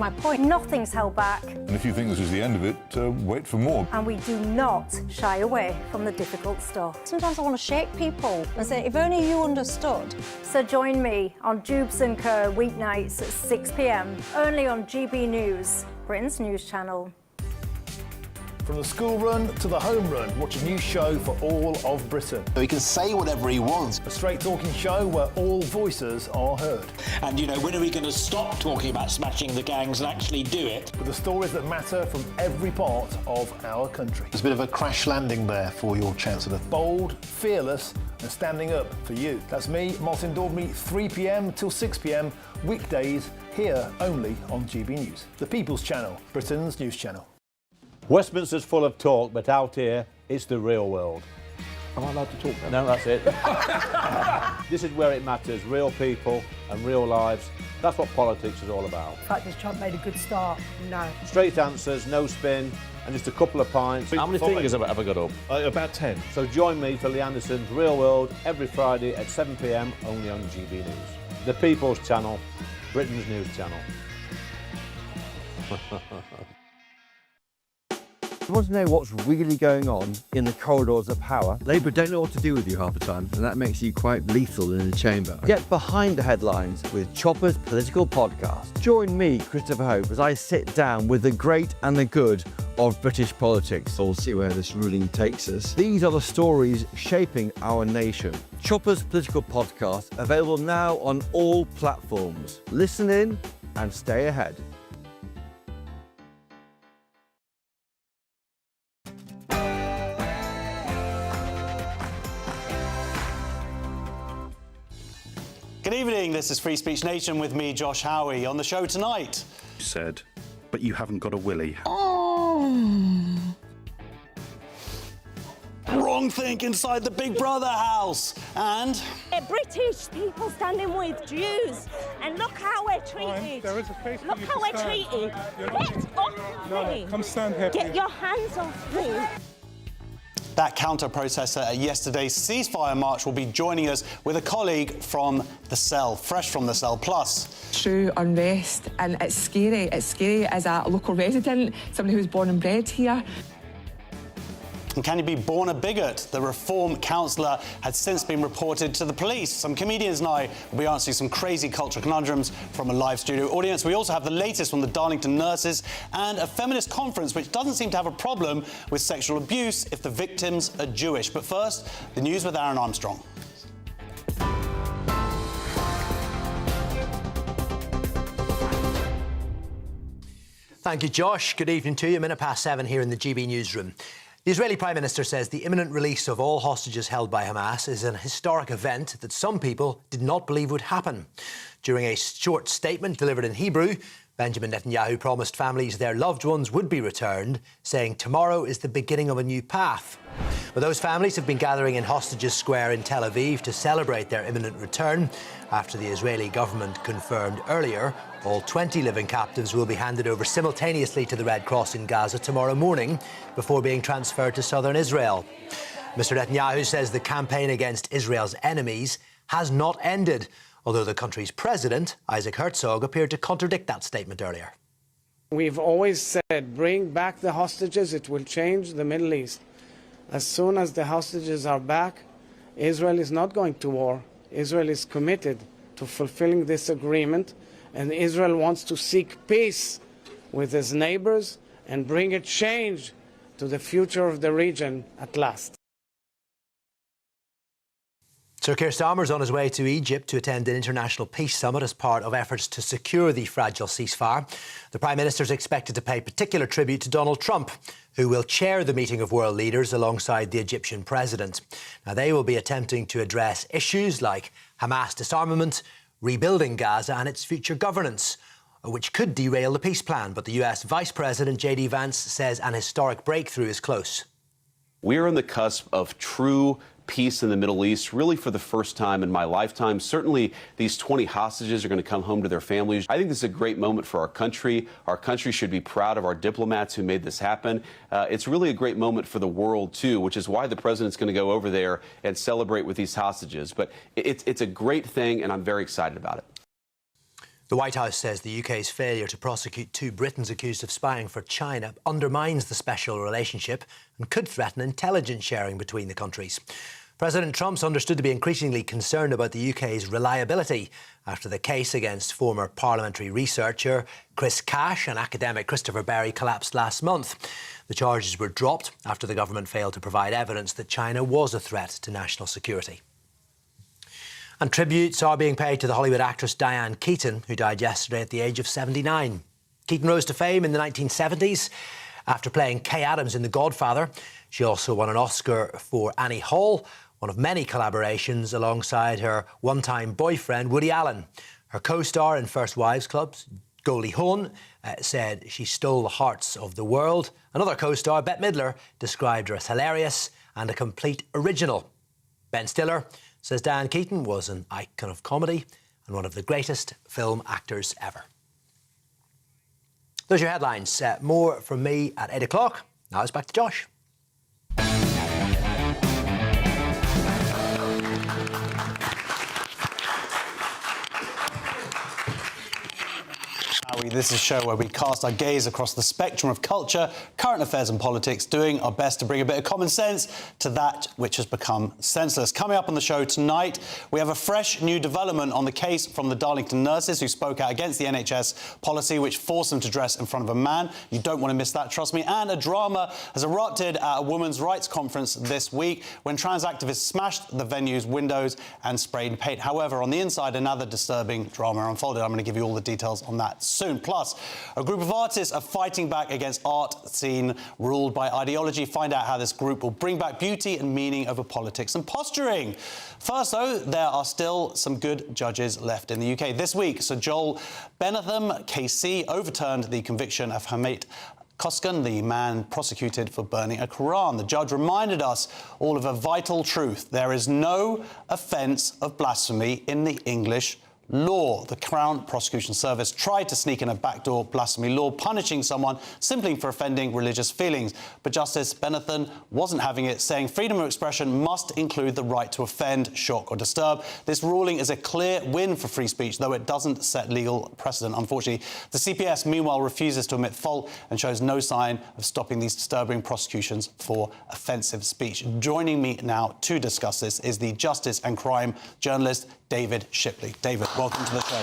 my point. Nothing's held back. And if you think this is the end of it, wait for more. And we do not shy away from the difficult stuff. Sometimes I want to shake people and say, if only you understood. So join me on Jubes & Co weeknights at 6 p.m, only on GB News, Britain's news channel. From the school run to the home run, watch a new show for all of Britain. He can say whatever he wants. A straight-talking show where all voices are heard. And, you know, when are we going to stop talking about smashing the gangs and actually do it? With the stories that matter from every part of our country. There's a bit of a crash landing there for your Chancellor. Bold, fearless and standing up for you. That's me, Martin Daubney, 3 p.m. till 6 p.m, weekdays, here only on GB News. The People's Channel, Britain's news channel. Westminster's full of talk, but out here, it's the real world. Am I allowed to talk now? No, that's it. This is where it matters, real people and real lives. That's what politics is all about. In fact, has Trump made a good start? No. Straight answers, no spin, and just a couple of pints. How many fingers have I got up? About 10. So join me for Lee Anderson's Real World every Friday at 7 p.m, only on GB News. The People's Channel, Britain's news channel. You want to know what's really going on in the corridors of power? Labour don't know what to do with you half the time, and that makes you quite lethal in the chamber. Get behind the headlines with Chopper's political podcast. Join me, Christopher Hope, as I sit down with the great and the good of British politics. We'll see where this ruling takes us. These are the stories shaping our nation. Chopper's political podcast, available now on all platforms. Listen in and stay ahead. Good evening, this is Free Speech Nation with me, Josh Howie. On the show tonight... You said, but you haven't got a willy. Wrong think inside the Big Brother house. And... British people standing with Jews. And look how we're treated. There is a space look how we're treated. Get off me. Come stand here, Get your hands off me. That counter-protester at yesterday's ceasefire march will be joining us with a colleague from the cell, fresh from the cell plus. True unrest, and it's scary. It's scary as a local resident, somebody who's born and bred here. And can you be born a bigot? The Reform councillor had since been reported to the police. Some comedians and I will be answering some crazy cultural conundrums from a live studio audience. We also have the latest from the Darlington nurses and a feminist conference which doesn't seem to have a problem with sexual abuse if the victims are Jewish. But first, the news with Aaron Armstrong. Thank you, Josh. Good evening to you. 7:15 here in the GB newsroom. The Israeli Prime Minister says the imminent release of all hostages held by Hamas is an historic event that some people did not believe would happen. During a short statement delivered in Hebrew, Benjamin Netanyahu promised families their loved ones would be returned, saying tomorrow is the beginning of a new path. But those families have been gathering in Hostages Square in Tel Aviv to celebrate their imminent return after the Israeli government confirmed earlier all 20 living captives will be handed over simultaneously to the Red Cross in Gaza tomorrow morning before being transferred to southern Israel. Mr. Netanyahu says the campaign against Israel's enemies has not ended, although the country's president, Isaac Herzog, appeared to contradict that statement earlier. We've always said, bring back the hostages, it will change the Middle East. As soon as the hostages are back, Israel is not going to war. Israel is committed to fulfilling this agreement, and Israel wants to seek peace with its neighbors and bring a change to the future of the region at last. Sir Keir Starmer's on his way to Egypt to attend an international peace summit as part of efforts to secure the fragile ceasefire. The Prime Minister is expected to pay particular tribute to Donald Trump, who will chair the meeting of world leaders alongside the Egyptian president. Now, they will be attempting to address issues like Hamas disarmament, rebuilding Gaza and its future governance, which could derail the peace plan. But the US Vice President J.D. Vance says an historic breakthrough is close. We're on the cusp of true peace in the Middle East, really for the first time in my lifetime. Certainly, these 20 hostages are going to come home to their families. I think this is a great moment for our country. Our country should be proud of our diplomats who made this happen. It's really a great moment for the world, too, which is why the president's going to go over there and celebrate with these hostages. But it's a great thing, and I'm very excited about it. The White House says the UK's failure to prosecute 2 Britons accused of spying for China undermines the special relationship and could threaten intelligence sharing between the countries. President Trump's understood to be increasingly concerned about the UK's reliability after the case against former parliamentary researcher Chris Cash and academic Christopher Berry collapsed last month. The charges were dropped after the government failed to provide evidence that China was a threat to national security. And tributes are being paid to the Hollywood actress Diane Keaton, who died yesterday at the age of 79. Keaton rose to fame in the 1970s after playing Kay Adams in The Godfather. She also won an Oscar for Annie Hall, one of many collaborations alongside her one-time boyfriend, Woody Allen. Her co-star in First Wives Club, Goldie Hawn, said she stole the hearts of the world. Another co-star, Bette Midler, described her as hilarious and a complete original. Ben Stiller says Diane Keaton was an icon of comedy and one of the greatest film actors ever. Those are your headlines. More from me at 8 o'clock. Now it's back to Josh. This is a show where we cast our gaze across the spectrum of culture, current affairs and politics, doing our best to bring a bit of common sense to that which has become senseless. Coming up on the show tonight, we have a fresh new development on the case from the Darlington nurses who spoke out against the NHS policy which forced them to dress in front of a man. You don't want to miss that, trust me. And a drama has erupted at a women's rights conference this week when trans activists smashed the venue's windows and sprayed paint. However, on the inside, another disturbing drama unfolded. I'm going to give you all the details on that soon. Plus, a group of artists are fighting back against art scene ruled by ideology. Find out how this group will bring back beauty and meaning over politics and posturing. First, though, there are still some good judges left in the UK. This week, Sir Joel Bentham, KC, overturned the conviction of Hamid Koskan, the man prosecuted for burning a Quran. The judge reminded us all of a vital truth. There is no offence of blasphemy in the English law. The Crown Prosecution Service tried to sneak in a backdoor blasphemy law punishing someone simply for offending religious feelings. But Justice Bentham wasn't having it, saying freedom of expression must include the right to offend, shock or disturb. This ruling is a clear win for free speech, though it doesn't set legal precedent, unfortunately. The CPS, meanwhile, refuses to admit fault and shows no sign of stopping these disturbing prosecutions for offensive speech. Joining me now to discuss this is the justice and crime journalist David Shipley. David, welcome to the show.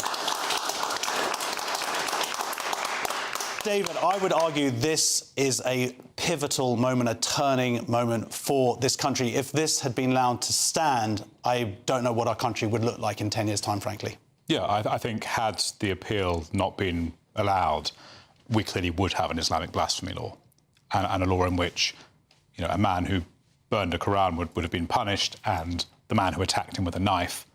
David, I would argue this is a pivotal moment, a turning moment for this country. If this had been allowed to stand, I don't know what our country would look like in 10 years' time, frankly. Yeah, I think had the appeal not been allowed, we clearly would have an Islamic blasphemy law and a law in which, you know, a man who burned a Quran would have been punished and the man who attacked him with a knife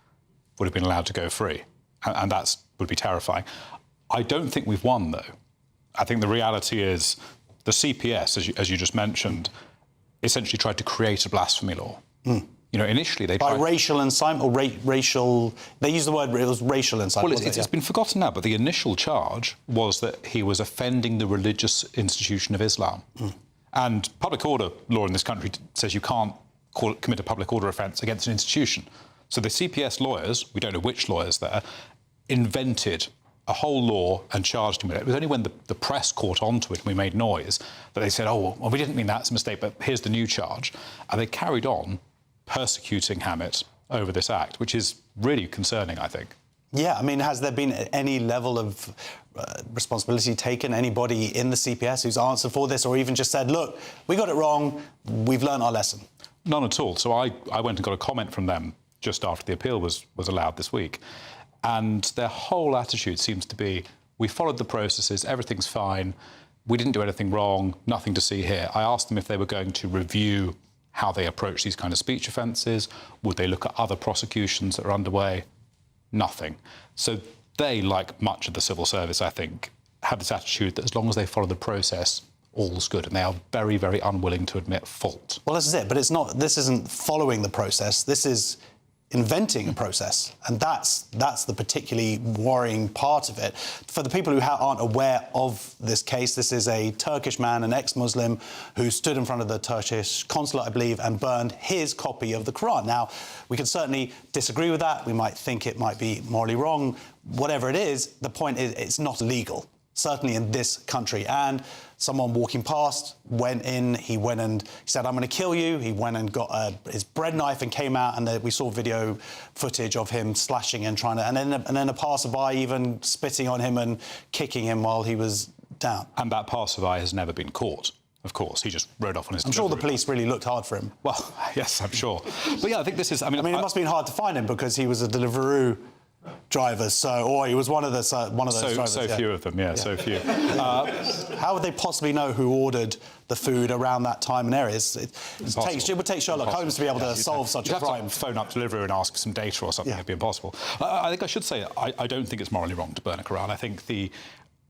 would have been allowed to go free. And that would be terrifying. I don't think we've won, though. I think the reality is the CPS, as you just mentioned, essentially tried to create a blasphemy law. You know, initially they tried... By racial incitement or racial... They used the word, it was racial incitement. Well, it's been forgotten now, but the initial charge was that he was offending the religious institution of Islam. And public order law in this country says you can't commit a public order offence against an institution. So the CPS lawyers, we don't know which lawyers there, invented a whole law and charged him with it. It was only when the press caught onto it and we made noise that they said, oh, well, we didn't mean that, it's a mistake, but here's the new charge. And they carried on persecuting Hamid over this act, which is really concerning, I think. Yeah, I mean, has there been any level of responsibility taken? Anybody in the CPS who's answered for this or even just said, look, we got it wrong, we've learned our lesson? None at all. So I went and got a comment from them just after the appeal was allowed this week. And their whole attitude seems to be, we followed the processes, everything's fine, we didn't do anything wrong, nothing to see here. I asked them if they were going to review how they approach these kind of speech offences, would they look at other prosecutions that are underway? Nothing. So they, like much of the civil service, I think, have this attitude that as long as they follow the process, all's good, and they are very, very unwilling to admit fault. Well, this is it, but it's not. This isn't following the process. This is inventing a process, and that's the particularly worrying part of it. For the people who aren't aware of this case, this is a Turkish man, an ex-Muslim, who stood in front of the Turkish consulate, I believe, and burned his copy of the Quran. Now, we can certainly disagree with that. We might think it might be morally wrong. Whatever it is, the point is it's not illegal, certainly in this country. And someone walking past went in, he said, I'm going to kill you. He went and got his bread knife and came out, and we saw video footage of him slashing and trying to... And then a passerby even spitting on him and kicking him while he was down. And that passerby has never been caught. Of course, he just rode off on his... I'm sure the police really looked hard for him. Well, yes, I'm sure. But yeah, I think this is... I mean, it must have been hard to find him because he was a Deliveroo driver, or he was one of those drivers. So few of them, yeah. So few. How would they possibly know who ordered the food around that time and area? It would take Sherlock Holmes to be able to solve such a crime. Have to phone up Deliveroo and ask for some data or something. It'd be impossible. I think I should say I don't think it's morally wrong to burn a Quran. I think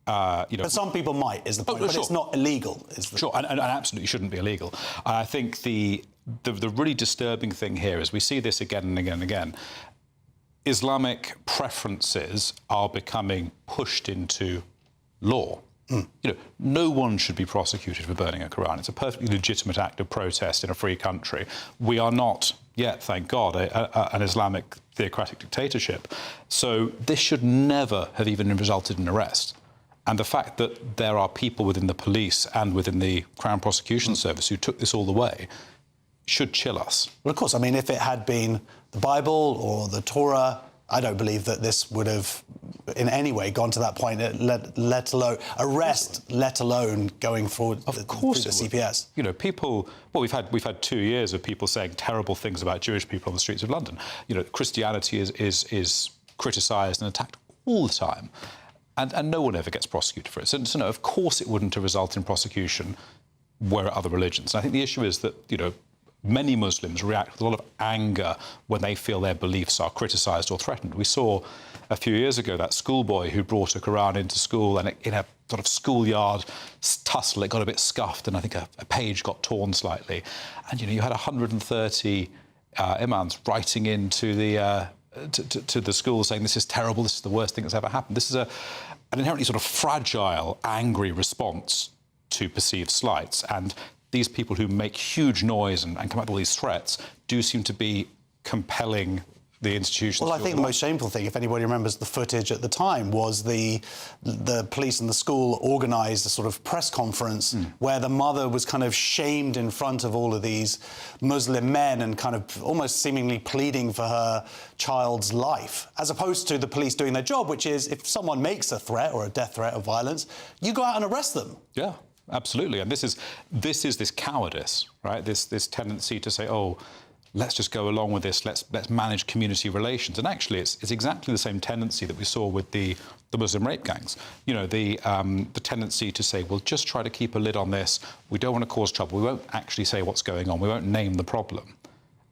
but some people might, is the point. But it's not illegal. And absolutely shouldn't be illegal. I think the really disturbing thing here is we see this again and again and again. Islamic preferences are becoming pushed into law. No one should be prosecuted for burning a Quran. It's a perfectly legitimate act of protest in a free country. We are not yet, thank God, an Islamic theocratic dictatorship. So this should never have even resulted in arrest. And the fact that there are people within the police and within the Crown Prosecution Service who took this all the way should chill us. Well, of course, I mean, if it had been the Bible or the Torah, I don't believe that this would have in any way gone to that point, let alone arrest, let alone going forward through the CPS. People... Well, we've had 2 years of people saying terrible things about Jewish people on the streets of London. Christianity is criticised and attacked all the time. And no one ever gets prosecuted for it. So no, of course it wouldn't have resulted in prosecution were it other religions. And I think the issue is that, many Muslims react with a lot of anger when they feel their beliefs are criticised or threatened. We saw a few years ago that schoolboy who brought a Quran into school, and in a sort of schoolyard tussle, it got a bit scuffed, and I think a page got torn slightly. And, you had 130 imams writing into the... To the school saying this is terrible, this is the worst thing that's ever happened. This is an inherently sort of fragile, angry response to perceived slights. And these people who make huge noise and come up with all these threats do seem to be compelling the institutions. Well, I think the most shameful thing, if anybody remembers the footage at the time, was the police and the school organised a sort of press conference where the mother was kind of shamed in front of all of these Muslim men and kind of almost seemingly pleading for her child's life, as opposed to the police doing their job, which is if someone makes a threat or a death threat of violence, you go out and arrest them. Yeah. Absolutely, and this is this cowardice, right? This tendency to say, oh, let's just go along with this. Let's manage community relations. And actually, it's exactly the same tendency that we saw with the Muslim rape gangs. The tendency to say, we'll just try to keep a lid on this. We don't want to cause trouble. We won't actually say what's going on. We won't name the problem,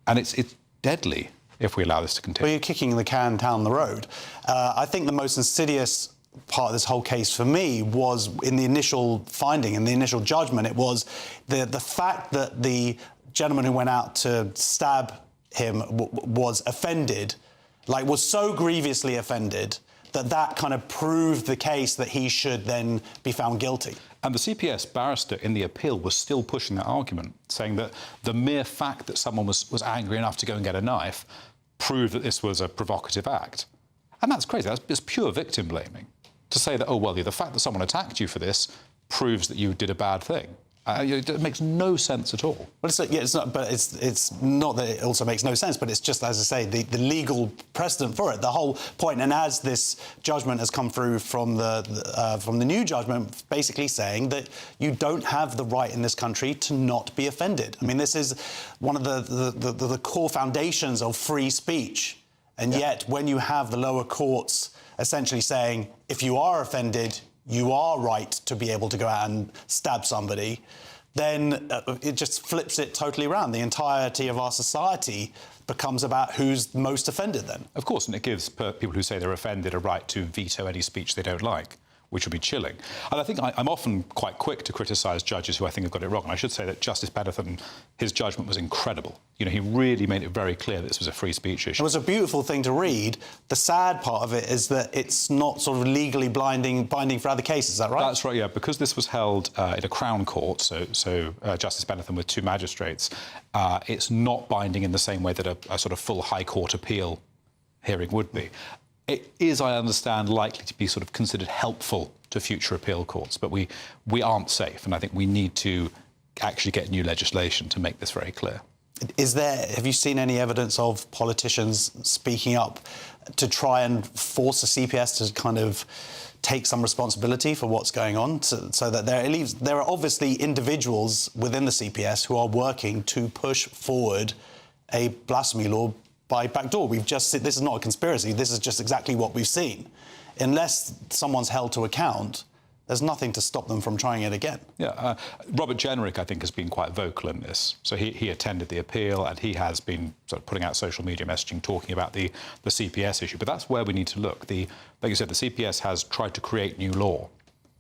and it's deadly if we allow this to continue. Well, you're kicking the can down the road. I think the most insidious part of this whole case for me was in the initial finding, in the initial judgment. It was the fact that the gentleman who went out to stab him was offended, was so grievously offended that kind of proved the case that he should then be found guilty. And the CPS barrister in the appeal was still pushing that argument, saying that the mere fact that someone was angry enough to go and get a knife proved that this was a provocative act. And that's crazy. It's pure victim blaming. To say that, oh, well, the fact that someone attacked you for this proves that you did a bad thing. It makes no sense at all. Well, it's not that it also makes no sense, but it's just, as I say, the legal precedent for it, the whole point. And as this judgment has come through from the new judgment, basically saying that you don't have the right in this country to not be offended. I mean, this is one of the core foundations of free speech. And yet, when you have the lower courts essentially saying, if you are offended, you are right to be able to go out and stab somebody, then it just flips it totally around. The entirety of our society becomes about who's most offended then. Of course, and it gives people who say they're offended a right to veto any speech they don't like. which would be chilling. And I think I'm often quite quick to criticise judges who I think have got it wrong. And I should say that Justice Benetham, his judgment was incredible. You know, he really made it very clear that this was a free speech issue. It was a beautiful thing to read. The sad part of it is that it's not sort of legally binding for other cases, is that right? That's right, yeah. Because this was held in a Crown Court, so Justice Benetham with 2 magistrates, it's not binding in the same way that a sort of full High Court appeal hearing would be. It is, I understand, likely to be sort of considered helpful to future appeal courts, but we aren't safe, and I think we need to actually get new legislation to make this very clear. Have you seen any evidence of politicians speaking up to try and force the CPS to kind of take some responsibility for what's going on, so that there are obviously individuals within the CPS who are working to push forward a blasphemy law by backdoor? This is not a conspiracy, this is just exactly what we've seen. Unless someone's held to account, there's nothing to stop them from trying it again. Yeah, Robert Jenrick, I think, has been quite vocal in this. So he attended the appeal, and he has been sort of putting out social media messaging, talking about the CPS issue. But that's where we need to look. Like you said, the CPS has tried to create new law,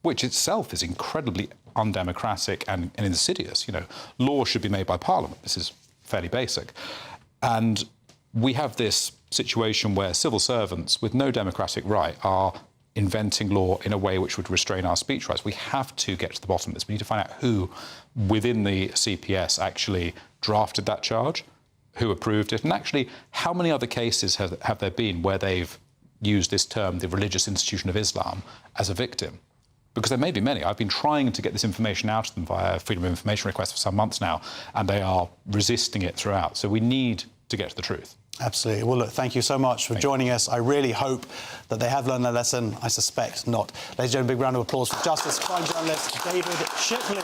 which itself is incredibly undemocratic and insidious. You know, law should be made by Parliament. This is fairly basic. And we have this situation where civil servants with no democratic right are inventing law in a way which would restrain our speech rights. We have to get to the bottom of this. We need to find out who within the CPS actually drafted that charge, who approved it, and actually how many other cases have there been where they've used this term, the religious institution of Islam, as a victim. Because there may be many. I've been trying to get this information out to them via freedom of information requests for some months now, and they are resisting it throughout. So we need to get to the truth. Absolutely. Well, look, thank you so much for joining us. I really hope that they have learned their lesson. I suspect not. Ladies and gentlemen, big round of applause for Justice crime journalist David Shipley.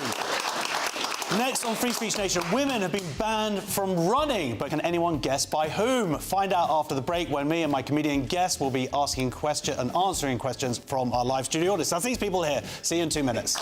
Next on Free Speech Nation, women have been banned from running, but can anyone guess by whom? Find out after the break, when me and my comedian guest will be asking questions and answering questions from our live studio audience. That's these people here. See you in 2 minutes.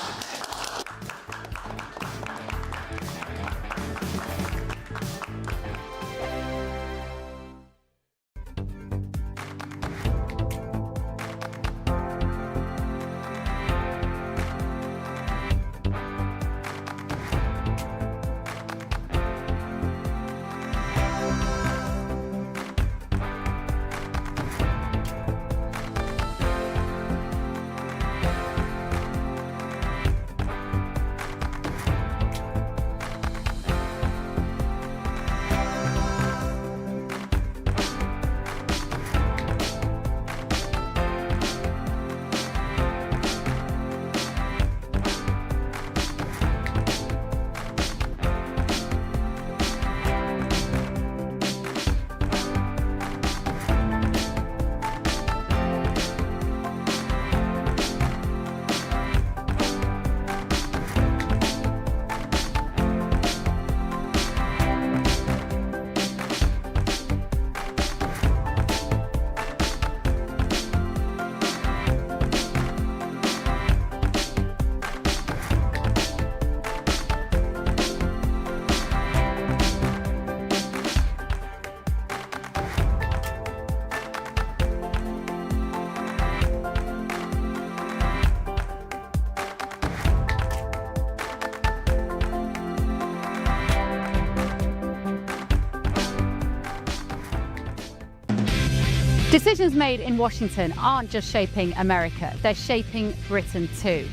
Decisions made in Washington aren't just shaping America, they're shaping Britain too.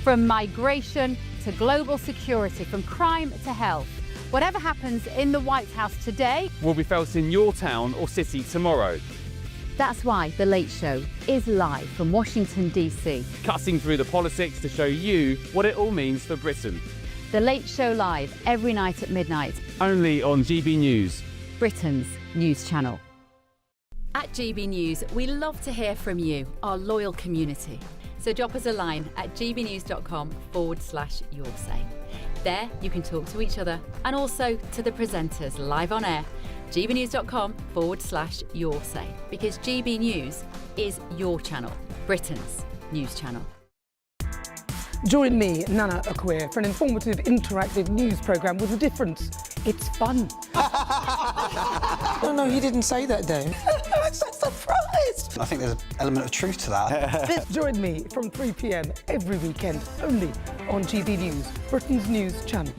From migration to global security, from crime to health. Whatever happens in the White House today will be felt in your town or city tomorrow. That's why The Late Show is live from Washington, D.C. Cutting through the politics to show you what it all means for Britain. The Late Show live every night at midnight. Only on GB News, Britain's news channel. At GB News, we love to hear from you, our loyal community. So drop us a line at gbnews.com/yoursay. There you can talk to each other and also to the presenters live on air. gbnews.com/yoursay, because GB News is your channel, Britain's news channel. Join me, Nana Akweer, for an informative, interactive news programme with a difference. It's fun. No, he didn't say that, Dave. I'm so surprised. I think there's an element of truth to that. Join me from 3 p.m. every weekend, only on GB News, Britain's news channel.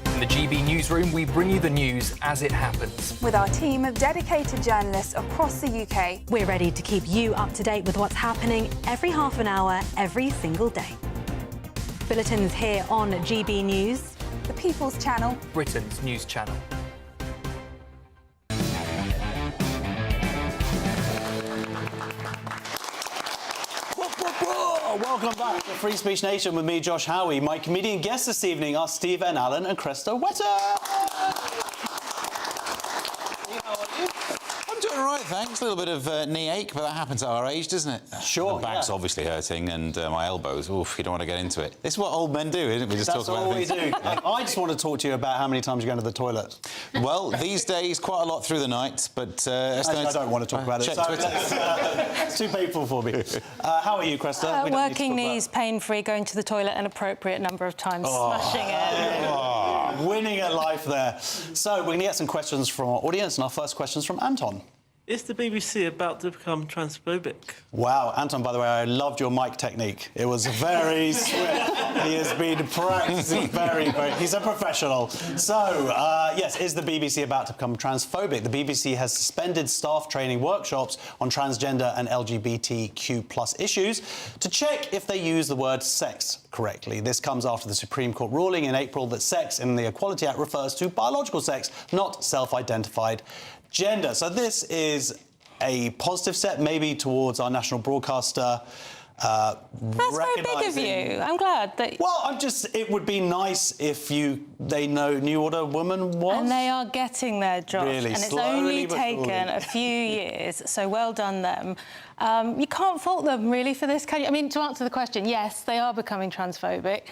In the GB Newsroom, we bring you the news as it happens. With our team of dedicated journalists across the UK. We're ready to keep you up to date with what's happening every half an hour, every single day. Bulletins here on GB News. The People's Channel. Britain's news channel. Welcome back to Free Speech Nation with me, Josh Howie. My comedian guests this evening are Steve N. Allen and Cresta Wetter. I'm doing all right, thanks. A little bit of knee ache, but that happens at our age, doesn't it? Sure. The back's obviously hurting, and my elbows. Oof, you don't want to get into it. This is what old men do, isn't it? We just talk about things. That's all we do. I just want to talk to you about how many times you go to the toilet. Well, these days, quite a lot through the night, but... I don't want to talk about it. Check Twitter. It's too painful for me. How are you, Cresta? Working knees, pain-free, going to the toilet an appropriate number of times, smashing it. Winning at life there. So we're going to get some questions from our audience, and our first question's from Anton. Is the BBC about to become transphobic? Wow, Anton, by the way, I loved your mic technique. It was very swift. He has been practicing very... He's a professional. So, yes, is the BBC about to become transphobic? The BBC has suspended staff training workshops on transgender and LGBTQ+ issues to check if they use the word sex correctly. This comes after the Supreme Court ruling in April that sex in the Equality Act refers to biological sex, not self-identified gender. So this is a positive step, maybe, towards our national broadcaster. That's very big of you. I'm glad that... Well, it would be nice if they knew what a woman was. And they are getting there, Josh. Really, and it's slowly only but taken surely. a few years, so well done them. You can't fault them, really, for this, can you? I mean, to answer the question, yes, they are becoming transphobic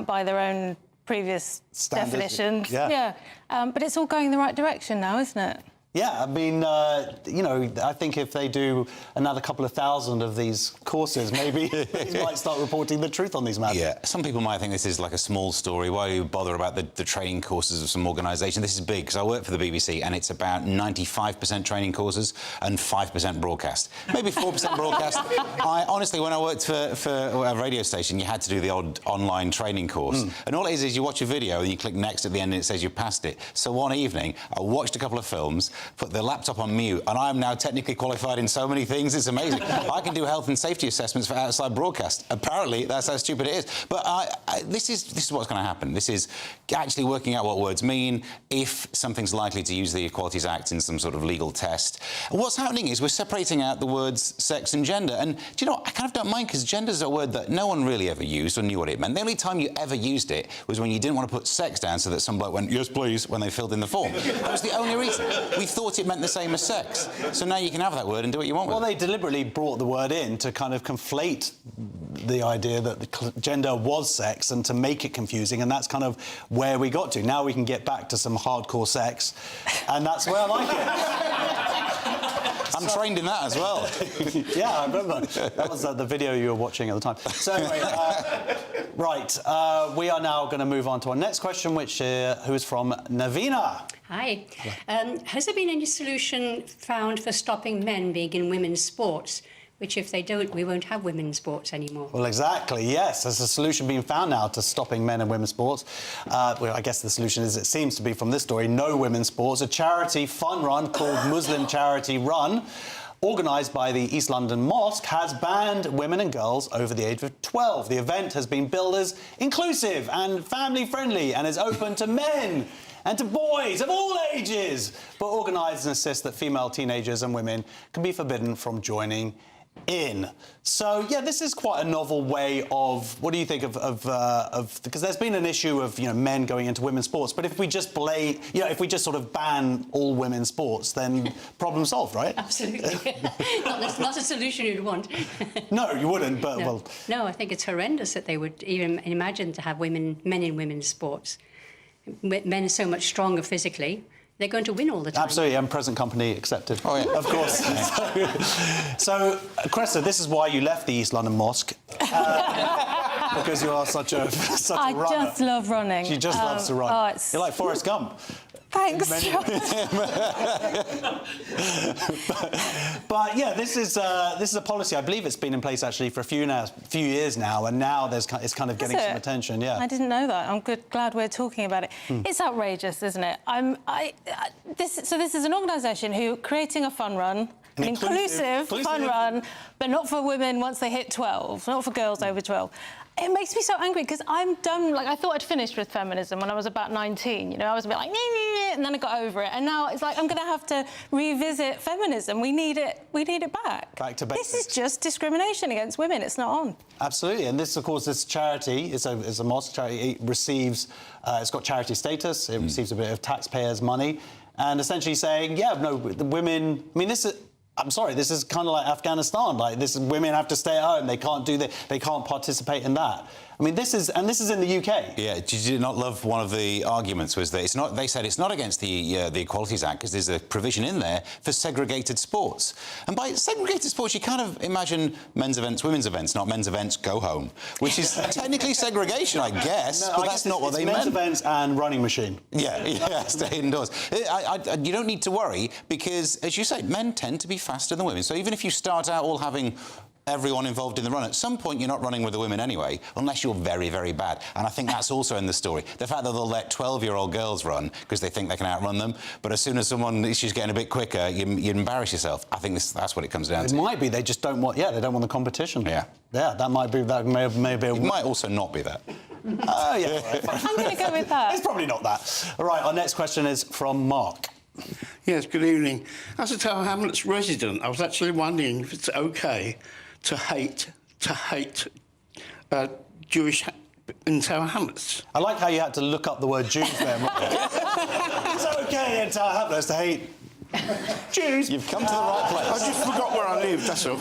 by their own previous definitions. Yeah. But it's all going in the right direction now, isn't it? Yeah, I mean, you know, I think if they do another couple of thousand of these courses, maybe they might start reporting the truth on these matters. Yeah, some people might think this is like a small story. Why do you bother about the training courses of some organisation? This is big, because I work for the BBC, and it's about 95% training courses and 5% broadcast. Maybe 4% broadcast. Honestly, when I worked for a radio station, you had to do the odd online training course. And all it is you watch a video and you click next at the end and it says you passed it. So one evening, I watched a couple of films, put the laptop on mute, and I'm now technically qualified in so many things. It's amazing. I can do health and safety assessments for outside broadcast. Apparently, that's how stupid it is. But this is what's going to happen. This is actually working out what words mean, if something's likely to use the Equalities Act in some sort of legal test. And what's happening is we're separating out the words sex and gender. And do you know what? I kind of don't mind, because gender is a word that no one really ever used or knew what it meant. The only time you ever used it was when you didn't want to put sex down so that some bloke went, yes, please, when they filled in the form. That was the only reason. We thought it meant the same as sex. So now you can have that word and do what you want with it. Well, they deliberately brought the word in to kind of conflate the idea that the gender was sex and to make it confusing, and that's kind of where we got to. Now we can get back to some hardcore sex, and that's where I like it. I'm trained in that as well. Yeah, I remember. That was the video you were watching at the time. So anyway, right, we are now going to move on to our next question, who is from Navina. Hi. Has there been any solution found for stopping men being in women's sports? Which, if they don't, we won't have women's sports anymore. Well, exactly, yes. There's a solution being found now to stopping men and women's sports. Well, I guess the solution is, it seems to be from this story, no women's sports. A charity fun run called Muslim Charity Run, organised by the East London Mosque, has banned women and girls over the age of 12. The event has been billed as inclusive and family-friendly and is open to men and to boys of all ages, but organisers insist that female teenagers and women can be forbidden from joining in. So, yeah, this is quite a novel way of... What do you think of because there's been an issue of, men going into women's sports, but if we just if we just sort of ban all women's sports, then problem solved, right? Absolutely. Not a solution you'd want. No, you wouldn't, but, well... No, I think it's horrendous that they would even imagine to have men in women's sports. Men are so much stronger physically. They're going to win all the time. Absolutely, and present company accepted. Oh, yeah. Of course. So, Cresta, this is why you left the East London Mosque. Because you are such a runner. I just love running. She just loves to run. You're like Forrest Gump. Thanks, John. but yeah, this is a policy. I believe it's been in place actually for a few years now, and now it's kind of getting some attention. Yeah, I didn't know that. I'm glad we're talking about it. It's outrageous, isn't it? This is an organisation who are creating a fun run. An inclusive fun run, but not for women once they hit 12, not for girls over 12. It makes me so angry because I'm done. Like, I thought I'd finished with feminism when I was about 19. You know, I was a bit like, and then I got over it. And now it's like I'm going to have to revisit feminism. We need it back. Back to basics. This is just discrimination against women. It's not on. Absolutely. And this, of course, this charity is a mosque charity. It receives, it's got charity status. It receives a bit of taxpayers' money, and essentially saying, yeah, no, the women. I mean, this is. I'm sorry, this is kind of like Afghanistan. Like, women have to stay at home. They can't do that. They can't participate in that. I mean, this is in the UK. Yeah, did you not love one of the arguments was that it's not? They said it's not against the Equalities Act because there's a provision in there for segregated sports. And by segregated sports, you kind of imagine men's events, women's events, not men's events, go home, which is technically segregation, I guess. No, but I that's not what they men's meant. Events and running machine. Yeah, stay indoors. You don't need to worry because, as you say, men tend to be faster than women. So even if you start out all having everyone involved in the run, at some point you're not running with the women anyway, unless you're very, very bad. And I think that's also in the story. The fact that they'll let 12-year-old girls run because they think they can outrun them, but as soon as someone is just getting a bit quicker, you embarrass yourself. I think that's what it comes down to. It might be they just don't want. Yeah, they don't want the competition. Yeah, that might be. That may be. It might also not be that. Oh yeah. Right, I'm going to go with that. It's probably not that. All right. Our next question is from Mark. Yes. Good evening. As a Tower Hamlets resident, I was actually wondering if it's okay to hate Jewish in Tower Hamlets. I like how you had to look up the word Jews there. It's okay in Tower Hamlets to hate Jews. You've come to the right place. I just forgot where I lived, that's all.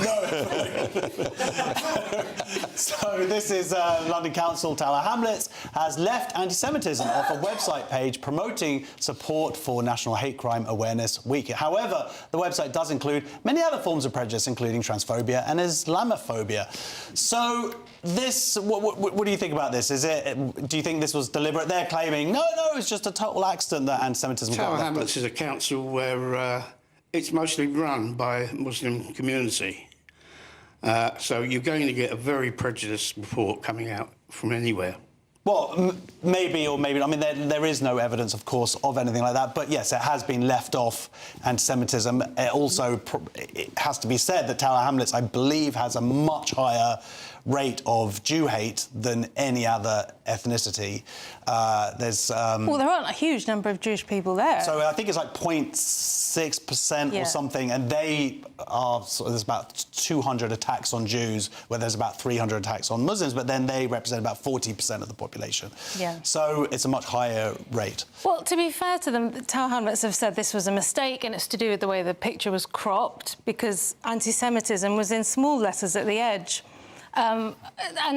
So this is London Council Tower Hamlets has left anti-Semitism off a website page promoting support for National Hate Crime Awareness Week. However, the website does include many other forms of prejudice, including transphobia and Islamophobia. So this, what do you think about this? Do you think this was deliberate? They're claiming, no, it's just a total accident that anti-Semitism got Tower left. Hamlets is a council where it's mostly run by a Muslim community. So you're going to get a very prejudiced report coming out from anywhere. Well, maybe or maybe not. I mean, there is no evidence, of course, of anything like that. But yes, it has been left off anti-Semitism. It also it has to be said that Tower Hamlets, I believe, has a much higher rate of Jew hate than any other ethnicity. Well, there aren't a huge number of Jewish people there. So I think it's like 0.6% or something, and they are. So there's about 200 attacks on Jews, where there's about 300 attacks on Muslims, but then they represent about 40% of the population. Yeah. So it's a much higher rate. Well, to be fair to them, the Tower Hamlets have said this was a mistake, and it's to do with the way the picture was cropped, because anti-Semitism was in small letters at the edge. And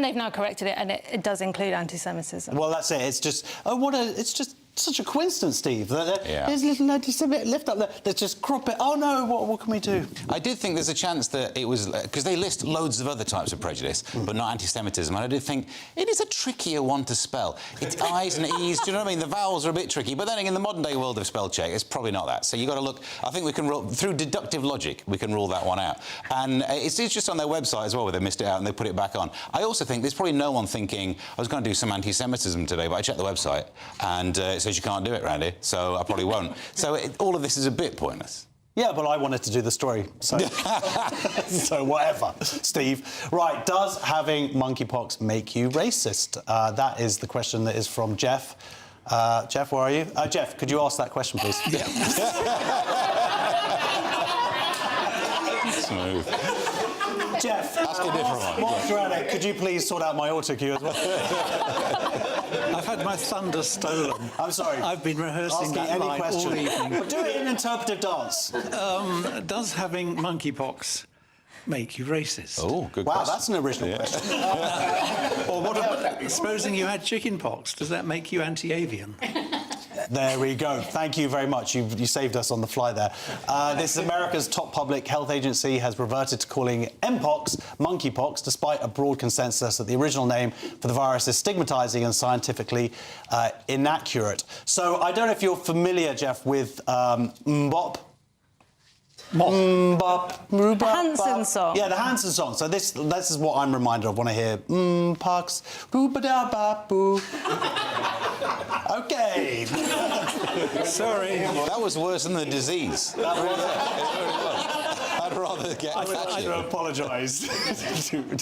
they've now corrected it, and it does include anti-Semitism. Well, that's it. It's just, it's just such a coincidence, Steve. There's a little anti-Semitic lift up there. Let's just crop it. Oh, no, what can we do? I did think there's a chance that it was... Because they list loads of other types of prejudice, but not anti-Semitism. And I did think it is a trickier one to spell. It's I's and E's, do you know what I mean? The vowels are a bit tricky. But then in the modern-day world of spell check, it's probably not that. So you've got to look... I think we can rule... Through deductive logic, we can rule that one out. And it's just on their website as well, where they missed it out and they put it back on. I also think there's probably no one thinking, I was going to do some anti-Semitism today, but I checked the website, and it says you can't do it around here, so I probably won't. So all of this is a bit pointless. Yeah, but I wanted to do the story, so... so whatever, Steve. Right, does having monkeypox make you racist? That is the question that is from Jeff. Jeff, where are you? Jeff, could you ask that question, please? Yeah. Smooth. Jeff, ask a different one. Mark Duranic, could you please sort out my autocue as well? I've had my thunder stolen. I'm sorry. I've been rehearsing that line all evening. But do it in interpretive dance. Does having monkeypox make you racist? Oh, good wow, question. That's an original question. Or what about, supposing you had chickenpox, does that make you anti-avian? There we go. Thank you very much. You saved us on the fly there. This is America's top public health agency has reverted to calling Mpox monkeypox, despite a broad consensus that the original name for the virus is stigmatising and scientifically inaccurate. So I don't know if you're familiar, Jeff, with Mbop. The Hanson song. Yeah, the Hanson song. So this is what I'm reminded of when I hear Pox. Okay. Sorry. That was worse than the disease. That was I'd rather get I do apologise.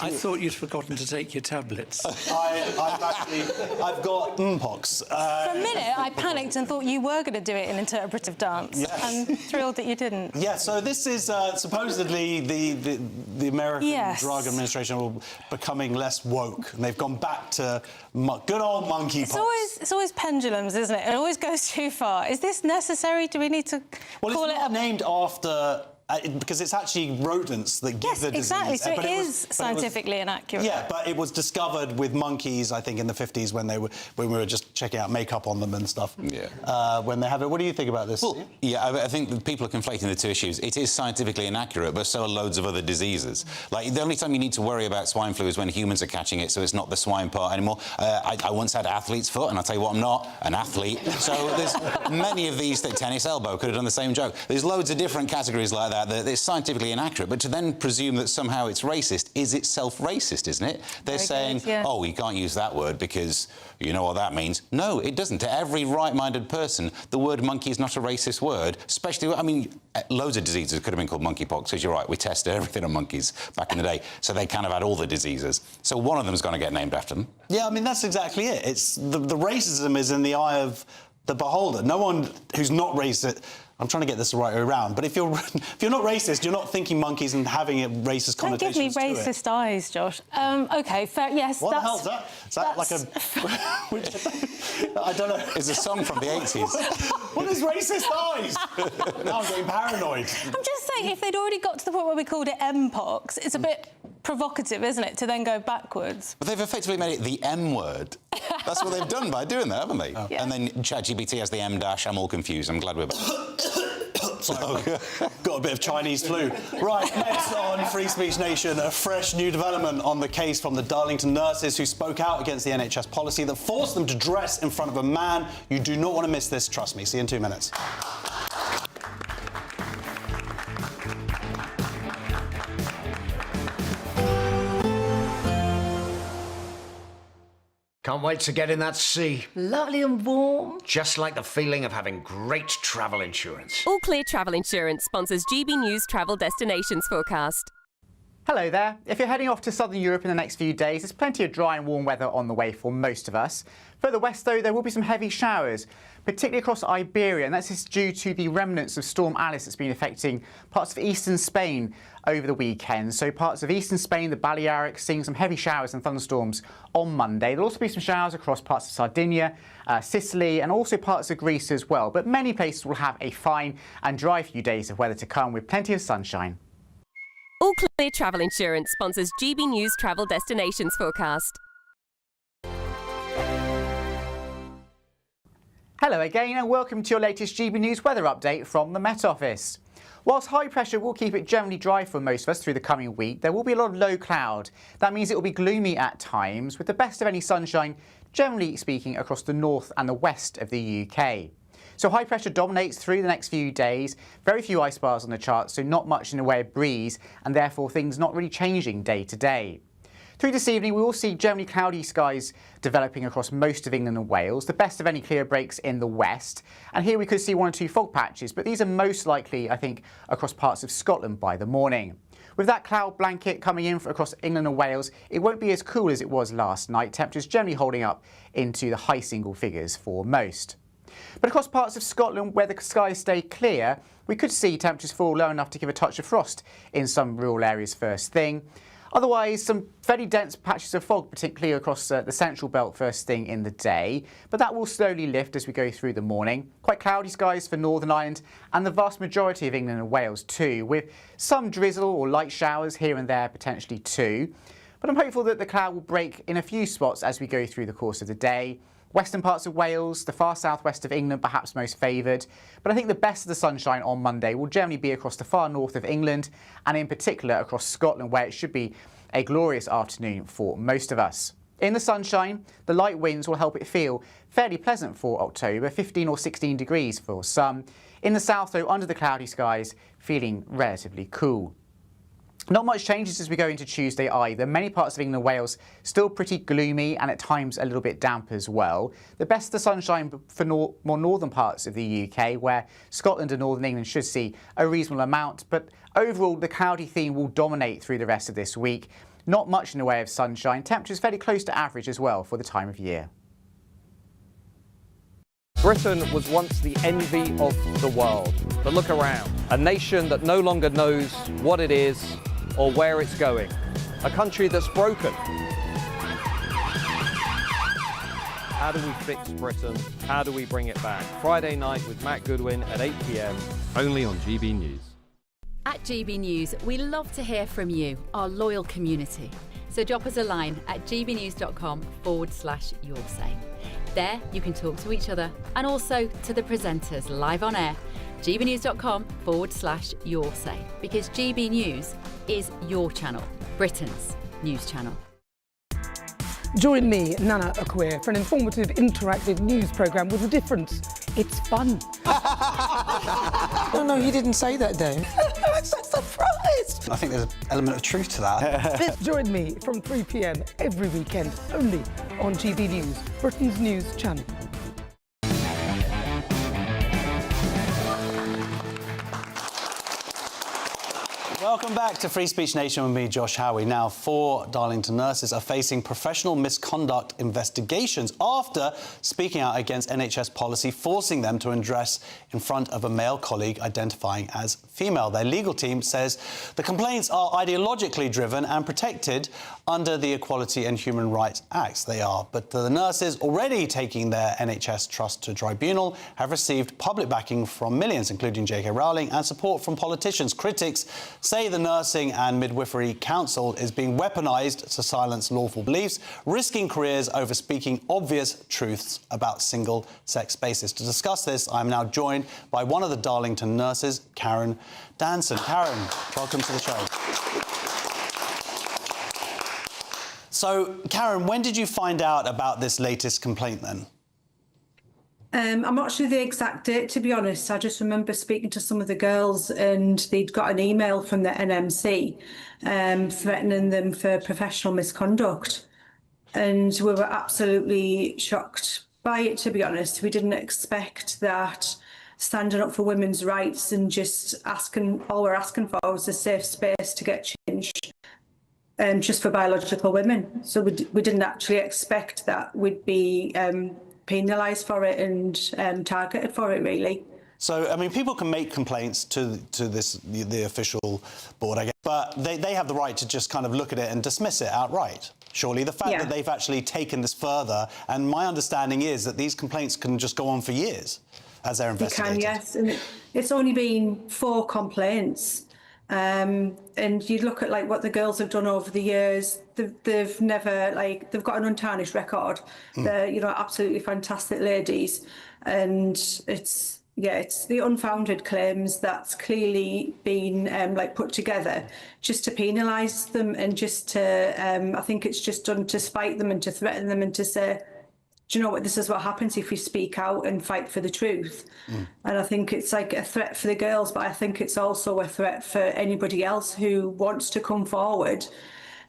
I thought you'd forgotten to take your tablets. I've got Mpox. For a minute, I panicked and thought you were going to do it in interpretive dance. Yes. I'm thrilled that you didn't. Yeah, so this is supposedly the American Drug Administration becoming less woke, and they've gone back to good old monkeypox. It's always pendulums, isn't it? It always goes too far. Is this necessary? Do we need to call it not named after... because it's actually rodents that give the disease. Exactly. So it is scientifically inaccurate. Yeah, but it was discovered with monkeys, I think, in the 50s when we were just checking out makeup on them and stuff. Yeah. When they have it. What do you think about this? Well, yeah, I think that people are conflating the two issues. It is scientifically inaccurate, but so are loads of other diseases. Like, the only time you need to worry about swine flu is when humans are catching it, so it's not the swine part anymore. I once had athlete's foot, and I'll tell you what, I'm not an athlete. So there's many of these that tennis elbow could have done the same joke. There's loads of different categories like that it's scientifically inaccurate, but to then presume that somehow it's racist is itself racist, isn't it? They're saying, oh, you can't use that word because you know what that means. No, it doesn't. To every right-minded person, the word monkey is not a racist word, especially, I mean, loads of diseases could have been called monkeypox, because you're right, we tested everything on monkeys back in the day, so they kind of had all the diseases. So one of them's going to get named after them. Yeah, I mean, that's exactly it. It's the racism is in the eye of the beholder. No one who's not racist... I'm trying to get this the right way around, but if you're not racist, you're not thinking monkeys and having it racist connotations. Don't give me racist eyes, Josh. OK, fair, yes. What the hell is that? Is that like a... I don't know. It's a song from the 80s. What is racist eyes? Now I'm getting paranoid. I'm just saying, if they'd already got to the point where we called it Mpox, it's a bit provocative, isn't it, to then go backwards? But they've effectively made it the M word. That's what they've done by doing that, haven't they? Oh. Yeah. And then ChatGPT has the M dash. I'm all confused. I'm glad we're back. Sorry, got a bit of Chinese flu. Right, next on Free Speech Nation, a fresh new development on the case from the Darlington nurses who spoke out against the NHS policy that forced them to dress in front of a man. You do not want to miss this, trust me. See you in 2 minutes. Can't wait to get in that sea. Lovely and warm. Just like the feeling of having great travel insurance. All Clear Travel Insurance sponsors GBNews Travel Destinations Forecast. Hello there. If you're heading off to southern Europe in the next few days, there's plenty of dry and warm weather on the way for most of us. Further west, though, there will be some heavy showers, particularly across Iberia, and that's just due to the remnants of Storm Alice that's been affecting parts of eastern Spain over the weekend. So parts of eastern Spain, the Balearics, seeing some heavy showers and thunderstorms on Monday. There'll also be some showers across parts of Sardinia, Sicily, and also parts of Greece as well. But many places will have a fine and dry few days of weather to come with plenty of sunshine. All Clear Travel Insurance sponsors GBNews Travel Destinations Forecast. Hello again and welcome to your latest GB News weather update from the Met Office. Whilst high pressure will keep it generally dry for most of us through the coming week, there will be a lot of low cloud. That means it will be gloomy at times, with the best of any sunshine, generally speaking, across the north and the west of the UK. So high pressure dominates through the next few days. Very few ice bars on the chart, so not much in the way of breeze, and therefore things not really changing day to day. Through this evening, we will see generally cloudy skies developing across most of England and Wales, the best of any clear breaks in the west. And here we could see 1 or 2 fog patches, but these are most likely, I think, across parts of Scotland by the morning. With that cloud blanket coming in across England and Wales, it won't be as cool as it was last night. Temperatures generally holding up into the high single figures for most. But across parts of Scotland where the skies stay clear, we could see temperatures fall low enough to give a touch of frost in some rural areas first thing. Otherwise, some fairly dense patches of fog, particularly across the central belt first thing in the day. But that will slowly lift as we go through the morning. Quite cloudy skies for Northern Ireland and the vast majority of England and Wales too, with some drizzle or light showers here and there potentially too. but I'm hopeful that the cloud will break in a few spots as we go through the course of the day. Western parts of Wales, the far southwest of England perhaps most favoured, but I think the best of the sunshine on Monday will generally be across the far north of England and in particular across Scotland, where it should be a glorious afternoon for most of us. In the sunshine, the light winds will help it feel fairly pleasant for October, 15 or 16 degrees for some. In the south, though, under the cloudy skies, feeling relatively cool. Not much changes as we go into Tuesday either. Many parts of England and Wales still pretty gloomy and at times a little bit damp as well. The best of the sunshine for more northern parts of the UK, where Scotland and northern England should see a reasonable amount. But overall, the cloudy theme will dominate through the rest of this week. Not much in the way of sunshine. Temperatures fairly close to average as well for the time of year. Britain was once the envy of the world. But look around. A nation that no longer knows what it is or where it's going. A country that's broken. How do we fix Britain? How do we bring it back? Friday night with Matt Goodwin at 8 p.m. only on GB News. At GB News, we love to hear from you, our loyal community. So drop us a line at gbnews.com/yoursay. There you can talk to each other and also to the presenters live on air. gbnews.com/yoursay, because GB News is your channel, Britain's news channel. Join me, Nana Akweer, for an informative, interactive news programme with a difference. It's fun. No, you didn't say that, Dave. I'm so surprised. I think there's an element of truth to that. Join me from 3 p.m. every weekend, only on GB News, Britain's news channel. Welcome back to Free Speech Nation with me, Josh Howie. Now, 4 Darlington nurses are facing professional misconduct investigations after speaking out against NHS policy forcing them to undress in front of a male colleague identifying as female. Their legal team says the complaints are ideologically driven and protected under the Equality and Human Rights Acts. They are. But the nurses already taking their NHS trust to tribunal have received public backing from millions, including J.K. Rowling, and support from politicians. Critics say the Nursing and Midwifery Council is being weaponised to silence lawful beliefs, risking careers over speaking obvious truths about single-sex spaces. To discuss this, I'm now joined by one of the Darlington nurses, Karen Danson. Karen, welcome to the show. So, Karen, when did you find out about this latest complaint then? I'm not sure the exact date, to be honest. I just remember speaking to some of the girls and they'd got an email from the NMC threatening them for professional misconduct. And we were absolutely shocked by it, to be honest. We didn't expect that standing up for women's rights and just all we're asking for was a safe space to get changed. Just for biological women. So we didn't actually expect that we'd be penalised for it and targeted for it, really. So, I mean, people can make complaints to the official board, I guess, but they have the right to just kind of look at it and dismiss it outright. Surely the fact that they've actually taken this further, and my understanding is that these complaints can just go on for years as they're investigated. They can, yes, and it's only been 4 complaints. And you look at what the girls have done over the years. They've never they've got an untarnished record. They're absolutely fantastic ladies, and it's the unfounded claims that's clearly been put together just to penalise them and just to I think it's just done to spite them and to threaten them and to say, do you know what, this is what happens if you speak out and fight for the truth. And I think it's like a threat for the girls, but I think it's also a threat for anybody else who wants to come forward.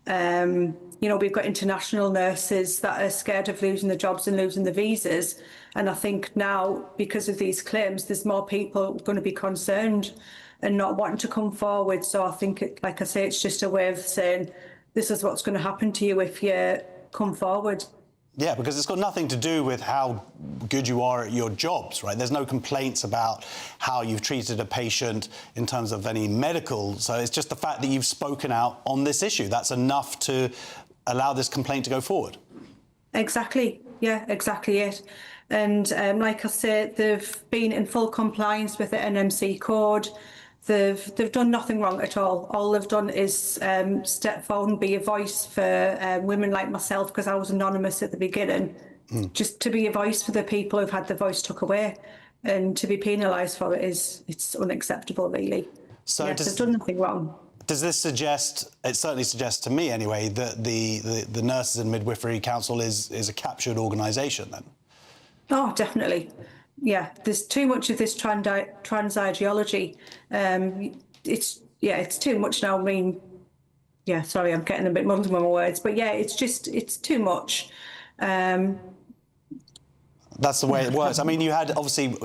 We've got international nurses that are scared of losing their jobs and losing the visas. And I think now, because of these claims, there's more people going to be concerned and not wanting to come forward. So I think, like I say, it's just a way of saying, this is what's going to happen to you if you come forward. Yeah, because it's got nothing to do with how good you are at your jobs, right? There's no complaints about how you've treated a patient in terms of any medical. So it's just the fact that you've spoken out on this issue. That's enough to allow this complaint to go forward. Exactly. Yeah, exactly it. And like I said, they've been in full compliance with the NMC code. They've done nothing wrong at all. All they've done is step forward and be a voice for women like myself, because I was anonymous at the beginning. Just to be a voice for the people who've had their voice took away, and to be penalised for it it's unacceptable, really. So yes, they've done nothing wrong. Does this suggest, it certainly suggests to me anyway, that the Nurses and Midwifery Council is a captured organisation then? Oh, definitely. Yeah, there's too much of this trans ideology. It's too much now. I mean, yeah, sorry, I'm getting a bit muddled with my words, but yeah, it's too much. That's the way it works. I mean, you had, obviously,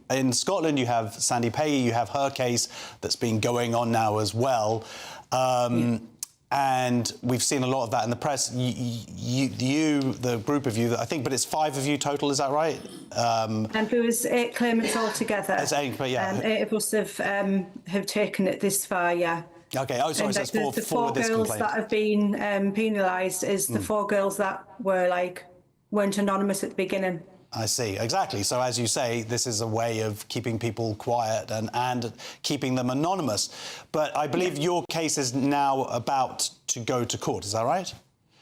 in Scotland, you have Sandy Pagey, you have her case that's been going on now as well. And we've seen a lot of that in the press. The group of you, I think, but it's 5 of you total, is that right? And there was 8 claimants altogether. It's 8, but yeah. 8 of us have taken it this far, yeah. OK, oh, sorry, so it's 4 the with 4 this girls complaint. that have been penalised is the 4 girls that weren't anonymous at the beginning. I see, exactly. So, as you say, this is a way of keeping people quiet and keeping them anonymous. But I believe your case is now about to go to court, is that right?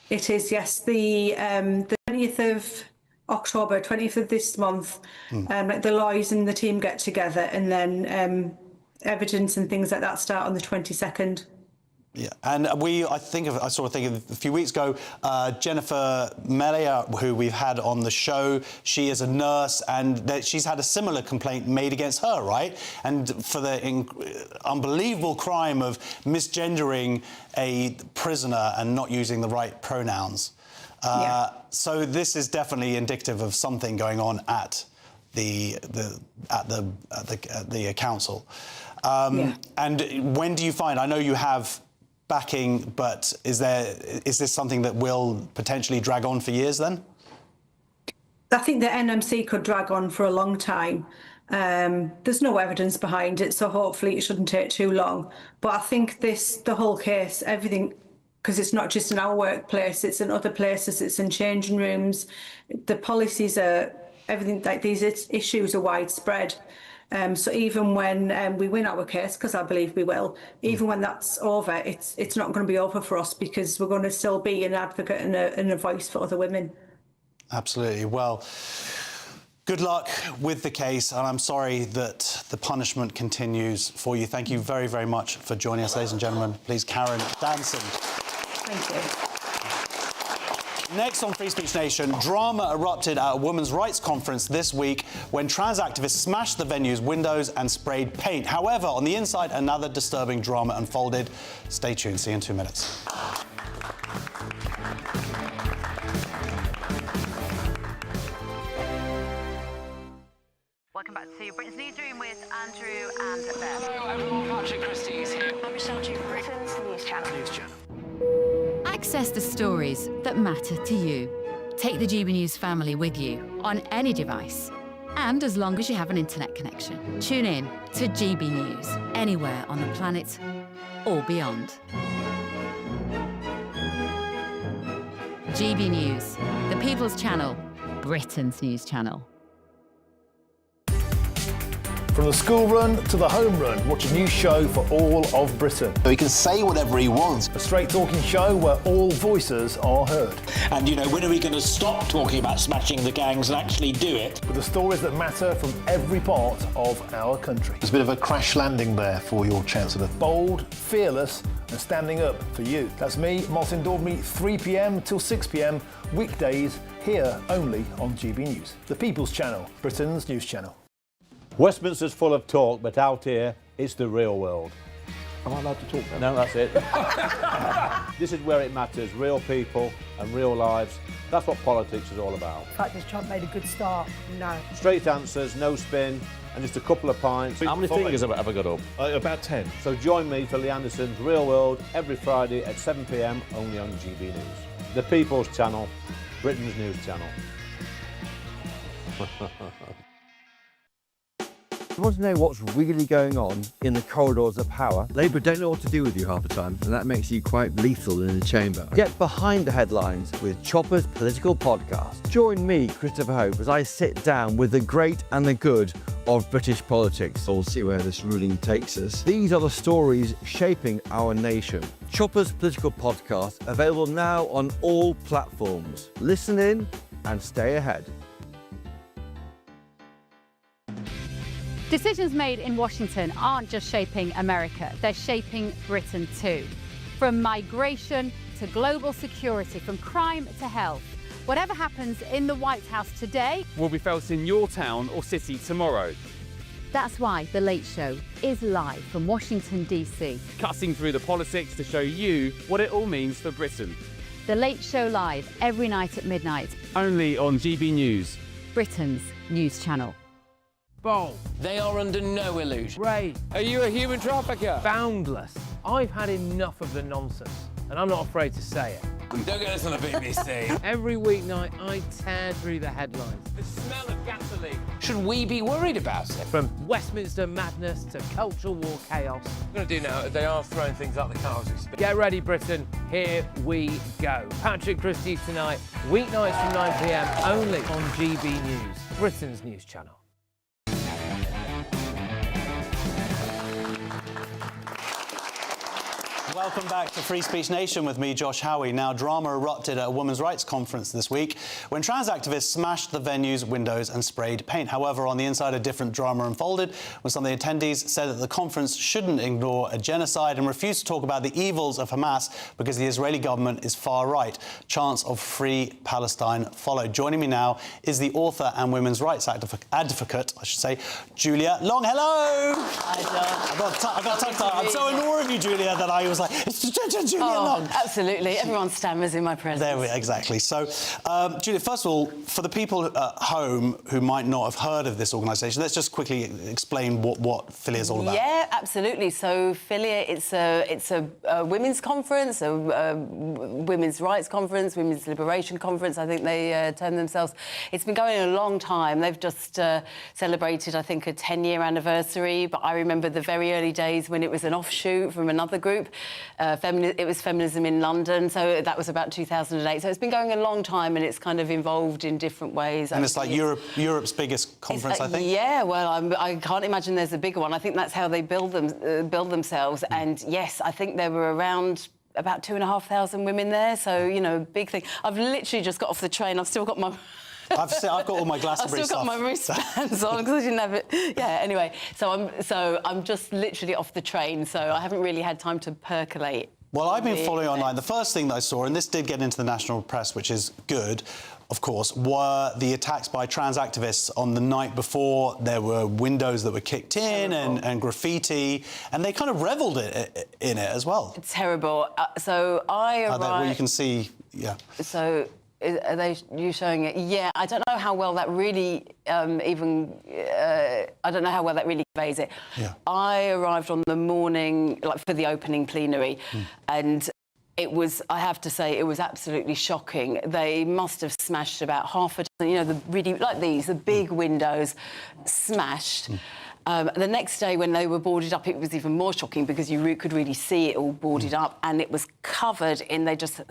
It is, yes. The 20th of October, 20th of this month, the lawyers and the team get together, and then evidence and things like that start on the 22nd. Yeah, and I saw a thing a few weeks ago, Jennifer Melia, who we've had on the show, she is a nurse, and she's had a similar complaint made against her, right? And for the unbelievable crime of misgendering a prisoner and not using the right pronouns. So this is definitely indicative of something going on at the council. And when do you find? I know you have backing, but is this something that will potentially drag on for years then? I think the NMC could drag on for a long time. There's no evidence behind it, so hopefully it shouldn't take too long. But I think the whole case, everything, because it's not just in our workplace, it's in other places, it's in changing rooms. The policies are, everything, like these issues are widespread. So even when we win our case, because I believe we will, even when that's over, it's not going to be over for us, because we're going to still be an advocate and a voice for other women. Absolutely. Well, good luck with the case, and I'm sorry that the punishment continues for you. Thank you very, very much for joining us, ladies and gentlemen. Please, Karen Danson. Thank you. Next on Free Speech Nation, drama erupted at a women's rights conference this week when trans activists smashed the venue's windows and sprayed paint. However, on the inside, another disturbing drama unfolded. Stay tuned. See you in 2 minutes. Welcome back to Britain's Newsroom with Andrew and Beth. Hello everyone, Patrick Christie is here. I'm Michelle Duke, Britain's News Channel. Access the stories that matter to you. Take the GB News family with you on any device, and as long as you have an internet connection. Tune in to GB News anywhere on the planet or beyond. GB News, the People's Channel, Britain's News Channel. From the school run to the home run, watch a new show for all of Britain. So he can say whatever he wants. A straight talking show where all voices are heard. And, you know, when are we going to stop talking about smashing the gangs and actually do it? With the stories that matter from every part of our country. There's a bit of a crash landing there for your Chancellor. Bold, fearless and standing up for you. That's me, Martin Daubney, 3 p.m. till 6 p.m, weekdays, here only on GB News. The People's Channel, Britain's news channel. Westminster's full of talk, but out here, it's the real world. Am I allowed to talk No, now? that's it. This is where it matters, real people and real lives. That's what politics is all about. The fact has Trump made a good start? No. Straight answers, no spin, and just a couple of pints. How many fingers have I got up? About 10. So join me for Lee Anderson's Real World every Friday at 7 p.m, only on GB News. The People's Channel, Britain's news channel. want to know what's really going on in the corridors of power? Labour don't know what to do with you half the time, and that makes you quite lethal in the chamber. Get behind the headlines with Chopper's political podcast. Join me, Christopher Hope, as I sit down with the great and the good of British politics. We'll see where this ruling takes us. These are the stories shaping our nation. Chopper's political podcast, available now on all platforms. Listen in and stay ahead. Decisions made in Washington aren't just shaping America, they're shaping Britain too. From migration to global security, from crime to health. Whatever happens in the White House today will be felt in your town or city tomorrow. That's why The Late Show is live from Washington, D.C. Cutting through the politics to show you what it all means for Britain. The Late Show live every night at midnight. Only on GB News, Britain's news channel. Bold. They are under no illusion. Ray. Are you a human trafficker? Boundless. I've had enough of the nonsense, and I'm not afraid to say it. Don't get this on the BBC. Every weeknight, I tear through the headlines. The smell of gasoline. Should we be worried about it? From Westminster madness to cultural war chaos. What I'm going to do now is they are throwing things up the car as we speak. Get ready, Britain. Here we go. Patrick Christie's tonight, weeknights from 9 p.m, only on GB News, Britain's news channel. Welcome back to Free Speech Nation with me, Josh Howie. Now, drama erupted at a women's rights conference this week when trans activists smashed the venue's windows and sprayed paint. However, on the inside, a different drama unfolded when some of the attendees said that the conference shouldn't ignore a genocide and refused to talk about the evils of Hamas because the Israeli government is far right. Chants of free Palestine followed. Joining me now is the author and women's rights advocate, Julia Long. Hello! Hi, John. I got tongue-tied. I'm so in awe of you, Julia, that I was like, it's Julia Long. Absolutely. Everyone stammers in my presence. There we exactly. So, Julia, first of all, for the people at home who might not have heard of this organisation, let's just quickly explain what Filia is all about. Yeah, absolutely. So Filia, it's a women's conference, a women's rights conference, women's liberation conference. I think they term themselves. It's been going a long time. They've just celebrated, I think, a 10-year anniversary. But I remember the very early days when it was an offshoot from another group. It was Feminism in London, so that was about 2008. So it's been going a long time, and it's kind of evolved in different ways. And it's like Europe's biggest conference, I think. Yeah, well, I can't imagine there's a bigger one. I think that's how they build themselves. And yes, I think there were around about 2,500 women there. So big thing. I've literally just got off the train. I've still got my. I've got all my Glastonbury stuff. I've still got my wristbands on because I didn't have it. Yeah. Anyway, so I'm just literally off the train, so I haven't really had time to percolate. Well, I've been following online. The first thing that I saw, and this did get into the national press, which is good, of course, were the attacks by trans activists on the night before. There were windows that were kicked in and graffiti, and they kind of revelled in it as well. It's terrible. So I arrived... Well, you can see, yeah. So... Are you showing it? Yeah, I don't know how well that really I don't know how well that really conveys it. Yeah. I arrived on the morning, for the opening plenary, and it was, I have to say, it was absolutely shocking. They must have smashed about half a dozen, the really, like these, the big windows, smashed. The next day, when they were boarded up, it was even more shocking because you could really see it all boarded up, and it was covered in. They just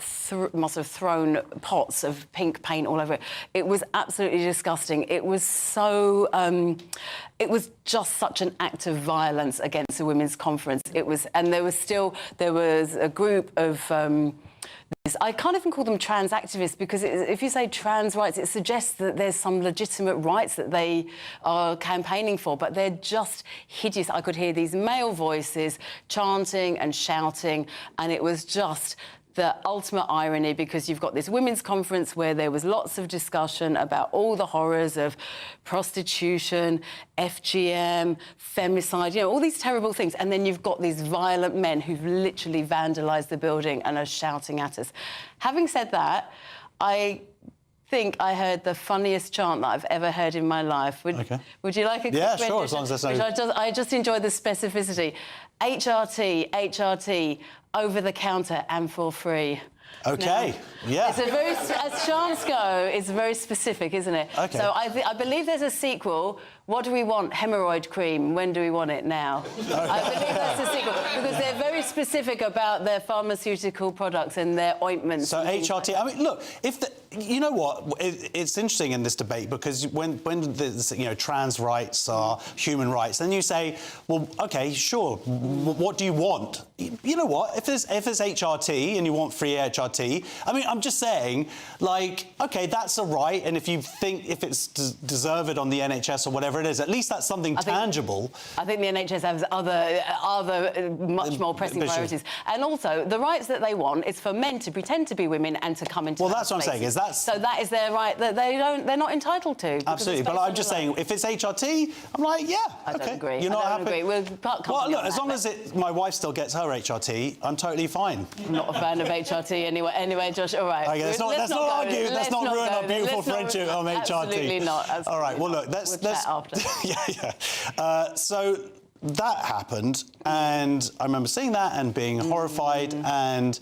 must have thrown pots of pink paint all over it. It was absolutely disgusting. It was so. It was just such an act of violence against a women's conference. It was, and there was a group of. I can't even call them trans activists because if you say trans rights, it suggests that there's some legitimate rights that they are campaigning for, but they're just hideous. I could hear these male voices chanting and shouting, and it was just the ultimate irony because you've got this women's conference where there was lots of discussion about all the horrors of prostitution, FGM, femicide, all these terrible things. And then you've got these violent men who've literally vandalised the building and are shouting at us. Having said that, I think I heard the funniest chant that I've ever heard in my life. Would you like a quick Yeah, rendition? sure, as long as there's no... I just enjoy the specificity. HRT, HRT, over the counter and for free. OK, yeah. It's a very, as chants go, it's very specific, isn't it? OK. So I believe there's a sequel. What do we want? Hemorrhoid cream. When do we want it? Now. I believe that's the sequel because they're very specific about their pharmaceutical products and their ointments. So HRT. I mean, look, if the, you know what, it's interesting in this debate because when the trans rights are human rights, then you say, well, OK, sure. What do you want? You know what? If there's HRT and you want free HRT, I mean, I'm just saying, like, OK, that's a right, and if you think if it's deserved on the NHS or whatever it is, at least that's something tangible. I think the NHS has other much more pressing priorities, and also the rights that they want is for men to pretend to be women and to come into. Well, that's what I'm saying. Is that so? That is their right that they're not entitled to. Absolutely, but I'm just saying, if it's HRT, I'm like, yeah, I don't agree. You're not happy. Well, look, as long as my wife still gets her HRT, I'm totally fine. I'm not a fan of HRT anyway. Anyway, Josh, all right. Okay, let's not argue. Let's not ruin our beautiful friendship on HRT. Absolutely not. All right. Well, look, let's chat after. yeah. So that happened, and I remember seeing that and being horrified, and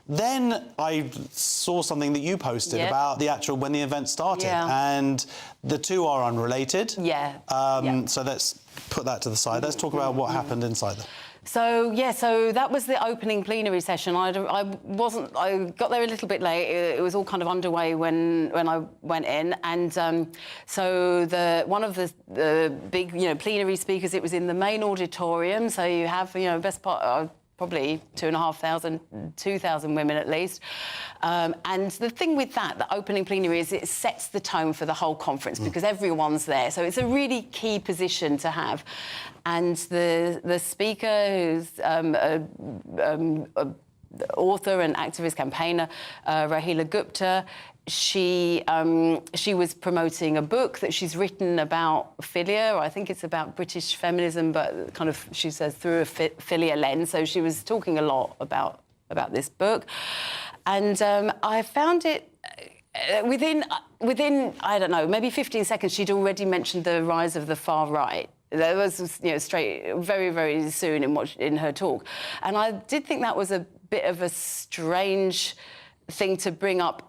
then I saw something that you posted about the actual when the event started, and the two are unrelated. So let's put that to the side. Let's talk about what happened inside there. So that was the opening plenary session. I got there a little bit late. It was all kind of underway when I went in, and so one of the big plenary speakers. It was in the main auditorium. So you have best part. Probably 2,000 women at least. And the thing with the opening plenary is it sets the tone for the whole conference because everyone's there. So it's a really key position to have. And the speaker, who's author and activist campaigner, Rahila Gupta, she was promoting a book that she's written about Filia, or I think it's about British feminism, but kind of, she says, through a Filia lens. So she was talking a lot about this book. And I found it, within, I don't know, maybe 15 seconds, she'd already mentioned the rise of the far right. There was, straight, very, very soon in her talk. And I did think that was a bit of a strange thing to bring up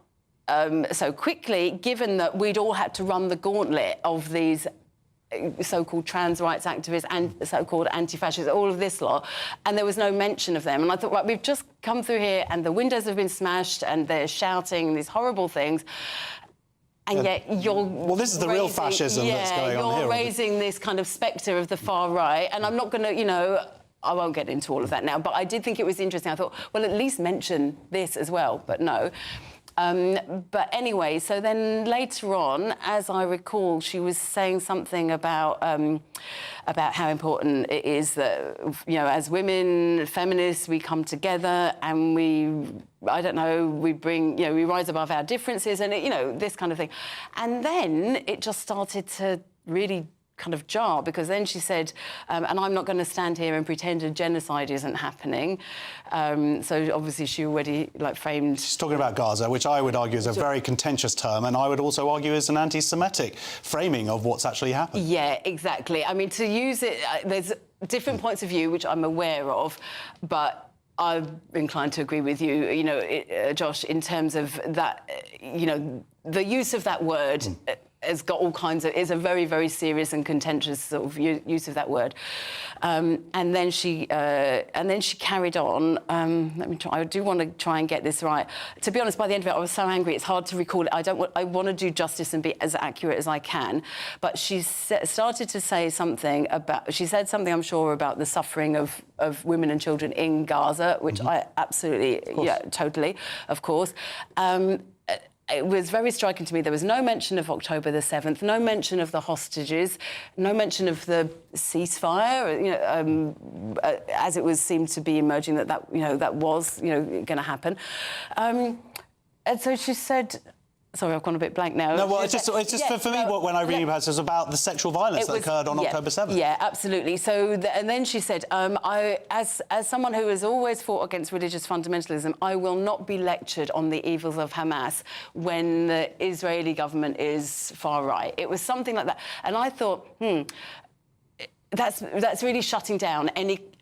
so quickly, given that we'd all had to run the gauntlet of these so-called trans rights activists and so-called anti-fascists, all of this lot, and there was no mention of them. And I thought, right, we've just come through here and the windows have been smashed and they're shouting these horrible things. And yet you're... Well, this is the real fascism that's going on here. You're raising this kind of spectre of the far right, and I'm not going to, I won't get into all of that now, but I did think it was interesting. I thought, well, at least mention this as well, but no. But anyway, so then later on, as I recall, she was saying something about how important it is that, as women, feminists, we come together and we bring, we rise above our differences and, this kind of thing. And then it just started to really kind of jar, because then she said, and I'm not going to stand here and pretend a genocide isn't happening. So obviously she already framed... She's talking about Gaza, which I would argue is a very contentious term, and I would also argue is an anti-Semitic framing of what's actually happened. Yeah, exactly. I mean, to use it, there's different points of view, which I'm aware of, but I'm inclined to agree with you, Josh, in terms of that, the use of that word... has got all kinds of... is a very, very serious and contentious sort of use of that word. And then she carried on. Let me try. I do want to try and get this right. To be honest, by the end of it, I was so angry. It's hard to recall it. I want to do justice and be as accurate as I can. But she started to say something about... She said something, I'm sure, about the suffering of women and children in Gaza, which I absolutely... Yeah, totally, of course. It was very striking to me. There was no mention of October the 7th, no mention of the hostages, no mention of the ceasefire, as it seemed to be emerging that was going to happen. And so she said... Sorry, I've gone a bit blank now. No, well, it's just for me, when I read about it was about the sexual violence that occurred on October 7th. Yeah, absolutely. So, and then she said, as someone who has always fought against religious fundamentalism, I will not be lectured on the evils of Hamas when the Israeli government is far right. It was something like that. And I thought, that's really shutting down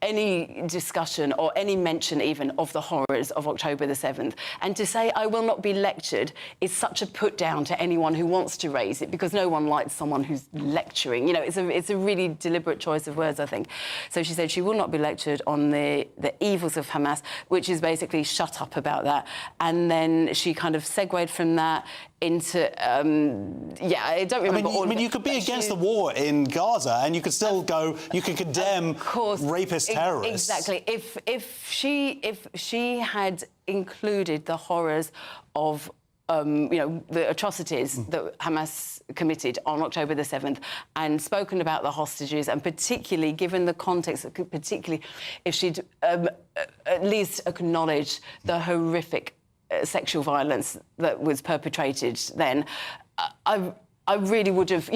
any discussion or any mention even of the horrors of October the 7th. And to say I will not be lectured is such a put down to anyone who wants to raise it, because no one likes someone who's lecturing. You know, it's a really deliberate choice of words, I think. So she said she will not be lectured on the evils of Hamas, which is basically shut up about that. And then she kind of segued from that into, I don't remember all of it, you could be against the war in Gaza and you could still go, you could condemn rapist terrorists. Exactly. If she had included the horrors of the atrocities that Hamas committed on October the 7th and spoken about the hostages, and particularly given the context, particularly if she'd at least acknowledged the horrific sexual violence that was perpetrated then, I really would have,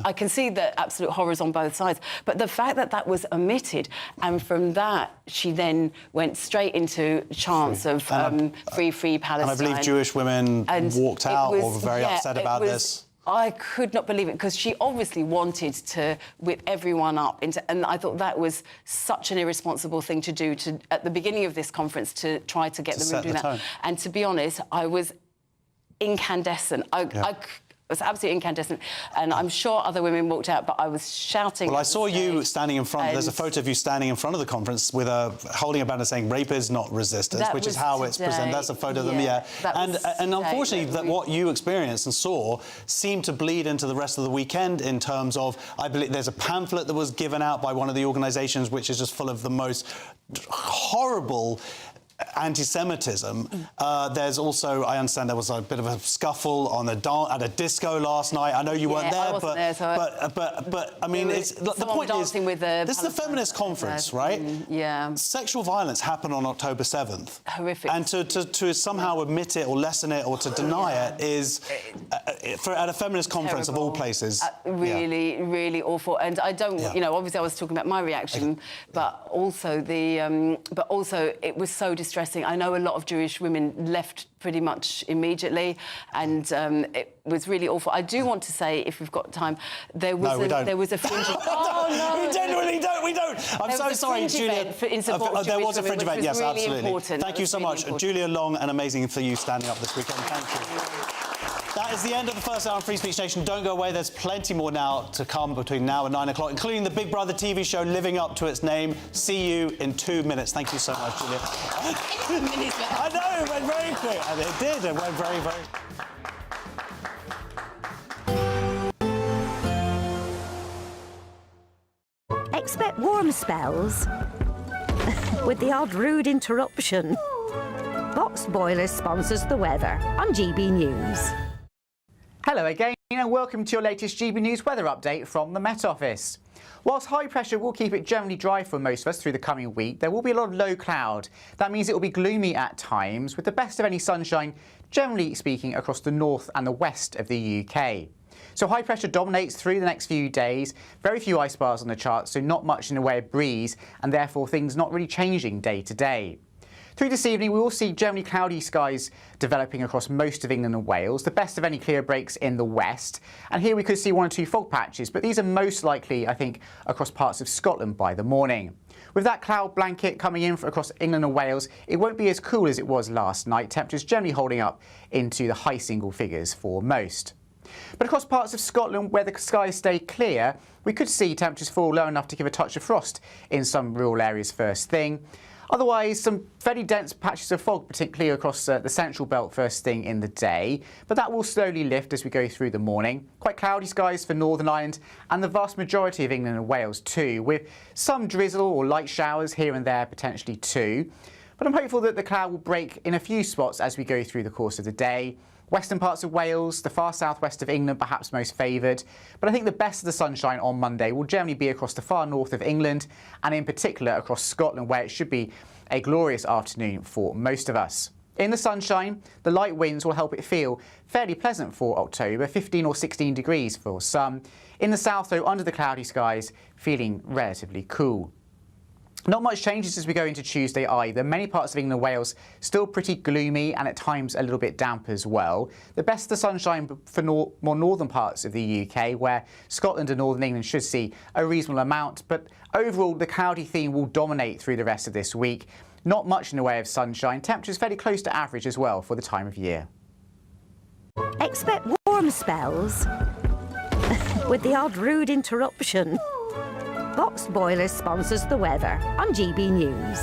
I can see the absolute horrors on both sides, but the fact that that was omitted, and from that she then went straight into chants of free Palestine. And I believe Jewish women walked out or were very upset about this. I could not believe it, because she obviously wanted to whip everyone up and I thought that was such an irresponsible thing to do at the beginning of this conference, to try to get them doing that. And to be honest, I was incandescent. I was absolutely incandescent, and I'm sure other women walked out, but I was shouting. Well, I saw you standing in front. There's a photo of you standing in front of the conference with holding a banner saying "Rape is not resistance," which is how it's presented. That's a photo of them, And unfortunately, what you experienced and saw seemed to bleed into the rest of the weekend in terms of, I believe there's a pamphlet that was given out by one of the organisations which is just full of the most horrible anti-Semitism. There's also, I understand there was a bit of a scuffle at a disco last night. I know you weren't there, but I mean, the point is, this is a feminist conference, right? Yeah. Sexual violence happened on October 7th. Horrific. And to somehow admit it or lessen it or to deny it is, at a feminist conference of all places. Really, really awful. And I don't, obviously I was talking about my reaction, but also it was so distressing. I know a lot of Jewish women left pretty much immediately, and it was really awful. I do want to say, if we've got time, there was a fringe. Oh no, we genuinely don't. We don't. I'm so sorry, Julia. There was a fringe event. Yes, really absolutely. Important. Thank you so much, Julia Long, and amazing for you standing up this weekend. Thank you. That is the end of the first hour of Free Speech Nation. Don't go away. There's plenty more now to come between now and 9 o'clock, including the Big Brother TV show living up to its name. See you in 2 minutes. Thank you so much, Julia. I know, it went very quick. And it did. It went very, very... Expect warm spells with the odd rude interruption. Box Boiler sponsors the weather on GB News. Hello again, and welcome to your latest GB News weather update from the Met Office. Whilst high pressure will keep it generally dry for most of us through the coming week, there will be a lot of low cloud. That means it will be gloomy at times, with the best of any sunshine, generally speaking, across the north and the west of the UK. So high pressure dominates through the next few days. Very few ice bars on the chart, so not much in the way of breeze, and therefore things not really changing day to day. Through this evening, we will see generally cloudy skies developing across most of England and Wales, the best of any clear breaks in the west. And here we could see 1 or 2 fog patches, but these are most likely, I think, across parts of Scotland by the morning. With that cloud blanket coming in across England and Wales, it won't be as cool as it was last night, temperatures generally holding up into the high single figures for most. But across parts of Scotland where the skies stay clear, we could see temperatures fall low enough to give a touch of frost in some rural areas first thing. Otherwise, some fairly dense patches of fog, particularly across the central belt first thing in the day, but that will slowly lift as we go through the morning. Quite cloudy skies for Northern Ireland and the vast majority of England and Wales too, with some drizzle or light showers here and there potentially too. But I'm hopeful that the cloud will break in a few spots as we go through the course of the day. Western parts of Wales, the far southwest of England perhaps most favoured, but I think the best of the sunshine on Monday will generally be across the far north of England and in particular across Scotland, where it should be a glorious afternoon for most of us. In the sunshine, the light winds will help it feel fairly pleasant for October, 15 or 16 degrees for some. In the south though, under the cloudy skies, feeling relatively cool. Not much changes as we go into Tuesday either. Many parts of England and Wales still pretty gloomy and at times a little bit damp as well. The best of the sunshine for more northern parts of the UK, where Scotland and Northern England should see a reasonable amount. But overall, the cloudy theme will dominate through the rest of this week. Not much in the way of sunshine. Temperatures fairly close to average as well for the time of year. Expect warm spells with the odd rude interruption. Boxed Boilers sponsors the weather on GB News.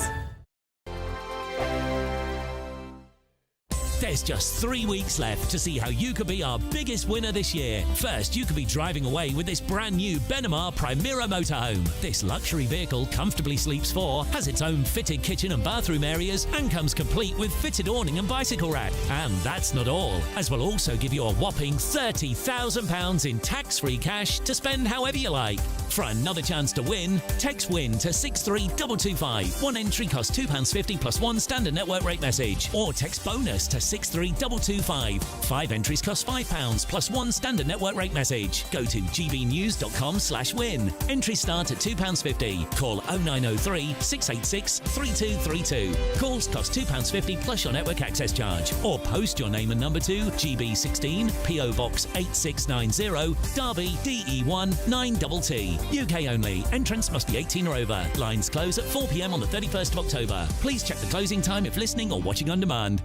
There's just 3 weeks left to see how you could be our biggest winner this year. First, you could be driving away with this brand new Benamar Primera motorhome. This luxury vehicle comfortably sleeps 4, has its own fitted kitchen and bathroom areas, and comes complete with fitted awning and bicycle rack. And that's not all, as we'll also give you a whopping £30,000 in tax-free cash to spend however you like. For another chance to win, text WIN to 63225. One entry costs £2.50 plus one standard network rate message, or text BONUS to 63225. 5 entries cost £5 plus one standard network rate message. Go to gbnews.com/win. Entries start at £2.50. Call 0903 686 3232. Calls cost £2.50 plus your network access charge. Or post your name and number to GB16 PO Box 8690 Derby DE1 9TT. UK only. Entrance must be 18 or over. Lines close at 4 p.m. on the 31st of October. Please check the closing time if listening or watching on demand.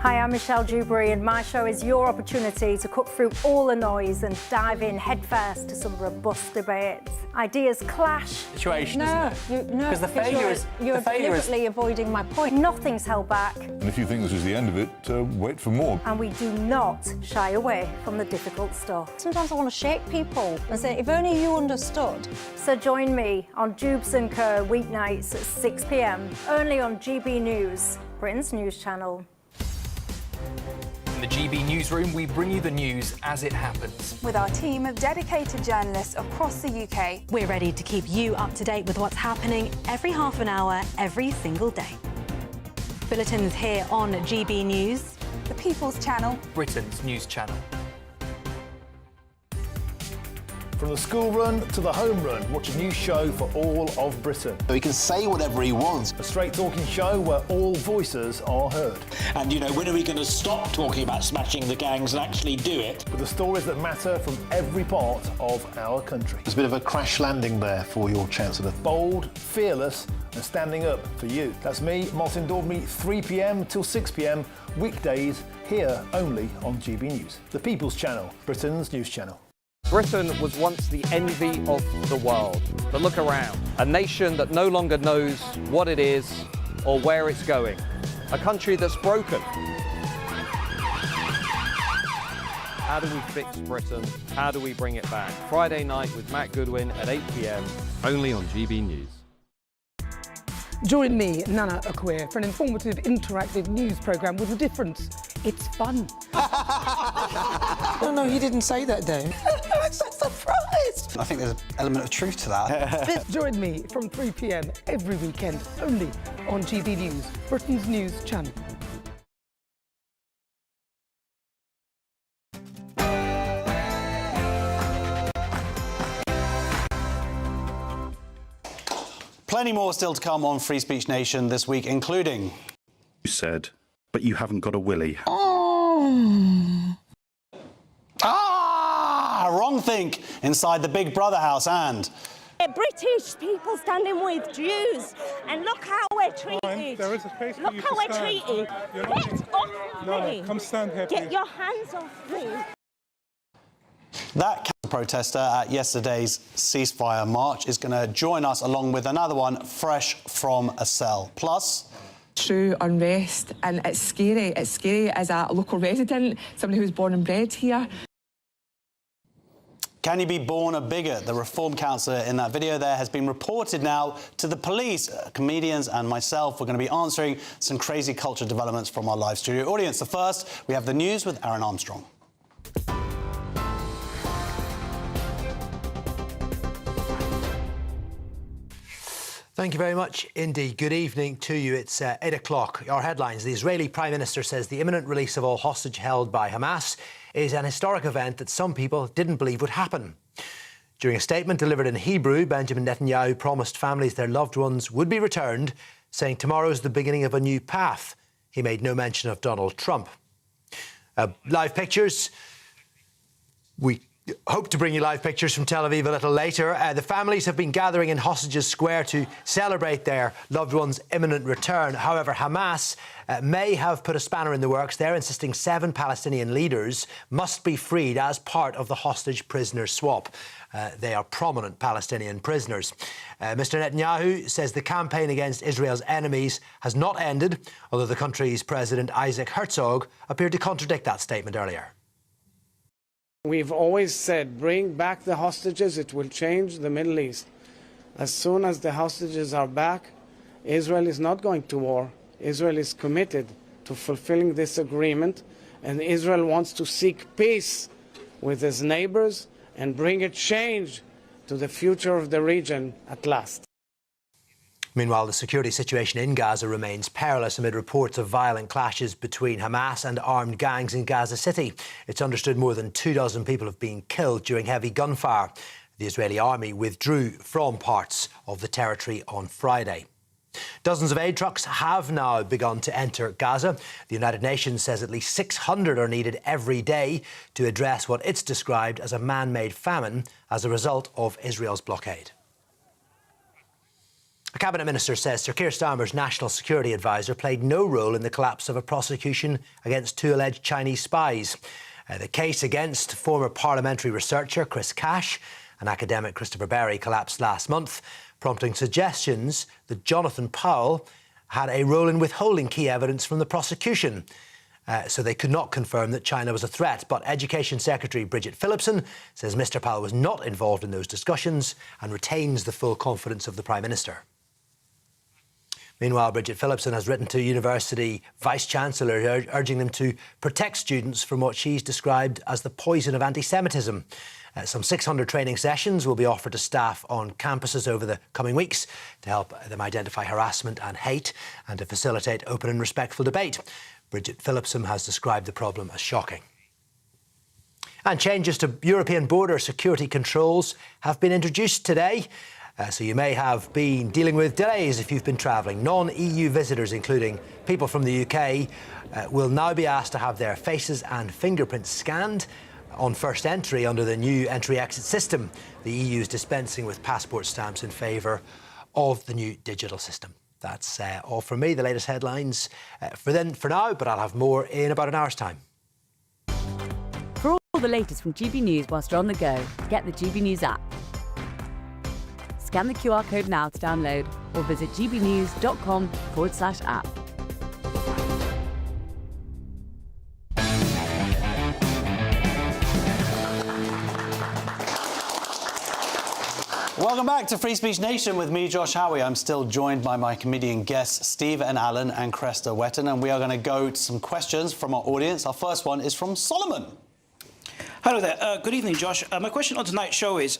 Hi, I'm Michelle Dewberry, and my show is your opportunity to cut through all the noise and dive in headfirst to some robust debates. Ideas clash. Situation, isn't it? Because the failure is... You're deliberately avoiding my point. Nothing's held back. And if you think this is the end of it, wait for more. And we do not shy away from the difficult stuff. Sometimes I want to shake people and say, if only you understood. So join me on Jubes and Kerr weeknights at 6 p.m, only on GB News, Britain's news channel. In the GB newsroom, we bring you the news as it happens. With our team of dedicated journalists across the UK, we're ready to keep you up to date with what's happening every half an hour, every single day. Bulletins here on GB News, the People's Channel, Britain's news channel. From the school run to the home run, watch a new show for all of Britain. So he can say whatever he wants. A straight-talking show where all voices are heard. And, you know, when are we going to stop talking about smashing the gangs and actually do it? With the stories that matter from every part of our country. There's a bit of a crash landing there for your Chancellor. Bold, fearless and standing up for you. That's me, Martin Daubney, 3 p.m. till 6 p.m, weekdays, here only on GB News. The People's Channel, Britain's news channel. Britain was once the envy of the world. But look around. A nation that no longer knows what it is or where it's going. A country that's broken. How do we fix Britain? How do we bring it back? Friday night with Matt Goodwin at 8 p.m. only on GB News. Join me, Nana Akweer, for an informative, interactive news programme with a difference. It's fun. No, he didn't say that, though. I'm so surprised. I think there's an element of truth to that. Join me from 3 p.m. every weekend, only on GB News, Britain's news channel. Plenty more still to come on Free Speech Nation this week, including... You said, but you haven't got a willy. Wrong think inside the Big Brother house and... British people standing with Jews, and look how we're treated. There is a space for look you how to we're stand. treated. Get off me. No, come stand here, Get please. your hands off me. That protester at yesterday's ceasefire march is going to join us along with another one fresh from a cell. Plus... True unrest, and it's scary. It's scary as a local resident, somebody who's born and bred here. Can you be born a bigot? The Reform counsellor in that video there has been reported now to the police. Comedians and myself, we're going to be answering some crazy culture developments from our live studio audience. So first, we have the news with Aaron Armstrong. Thank you very much indeed. Good evening to you. It's 8 o'clock. Our headlines. The Israeli Prime Minister says the imminent release of all hostage held by Hamas is an historic event that some people didn't believe would happen. During a statement delivered in Hebrew, Benjamin Netanyahu promised families their loved ones would be returned, saying tomorrow is the beginning of a new path. He made no mention of Donald Trump. Live pictures. We hope to bring you live pictures from Tel Aviv a little later. The families have been gathering in Hostages Square to celebrate their loved one's imminent return. However, Hamas may have put a spanner in the works. They're insisting 7 Palestinian leaders must be freed as part of the hostage-prisoner swap. They are prominent Palestinian prisoners. Mr Netanyahu says the campaign against Israel's enemies has not ended, although the country's President Isaac Herzog appeared to contradict that statement earlier. We've always said, bring back the hostages, it will change the Middle East. As soon as the hostages are back, Israel is not going to war. Israel is committed to fulfilling this agreement, and Israel wants to seek peace with its neighbors and bring a change to the future of the region at last. Meanwhile, the security situation in Gaza remains perilous amid reports of violent clashes between Hamas and armed gangs in Gaza City. It's understood more than 24 people have been killed during heavy gunfire. The Israeli army withdrew from parts of the territory on Friday. Dozens of aid trucks have now begun to enter Gaza. The United Nations says at least 600 are needed every day to address what it's described as a man-made famine as a result of Israel's blockade. A cabinet minister says Sir Keir Starmer's national security advisor played no role in the collapse of a prosecution against 2 alleged Chinese spies. The case against former parliamentary researcher Chris Cash and academic Christopher Berry collapsed last month, prompting suggestions that Jonathan Powell had a role in withholding key evidence from the prosecution. So they could not confirm that China was a threat. But Education Secretary Bridget Phillipson says Mr Powell was not involved in those discussions and retains the full confidence of the Prime Minister. Meanwhile, Bridget Phillipson has written to university vice-chancellors urging them to protect students from what she's described as the poison of anti-Semitism. Some 600 training sessions will be offered to staff on campuses over the coming weeks to help them identify harassment and hate and to facilitate open and respectful debate. Bridget Phillipson has described the problem as shocking. And changes to European border security controls have been introduced today. So you may have been dealing with delays if you've been travelling. Non-EU visitors, including people from the UK, will now be asked to have their faces and fingerprints scanned on first entry under the new entry-exit system. The EU is dispensing with passport stamps in favour of the new digital system. That's all from me. The latest headlines for now, but I'll have more in about an hour's time. For all the latest from GB News whilst you're on the go, get the GB News app. Scan the QR code now to download or visit gbnews.com/app. Welcome back to Free Speech Nation with me, Josh Howie. I'm still joined by my comedian guests, Steve and Alan and Cresta Wetton, and we are going to go to some questions from our audience. Our first one is from Solomon. Hello there. Good evening, Josh. My question on tonight's show is,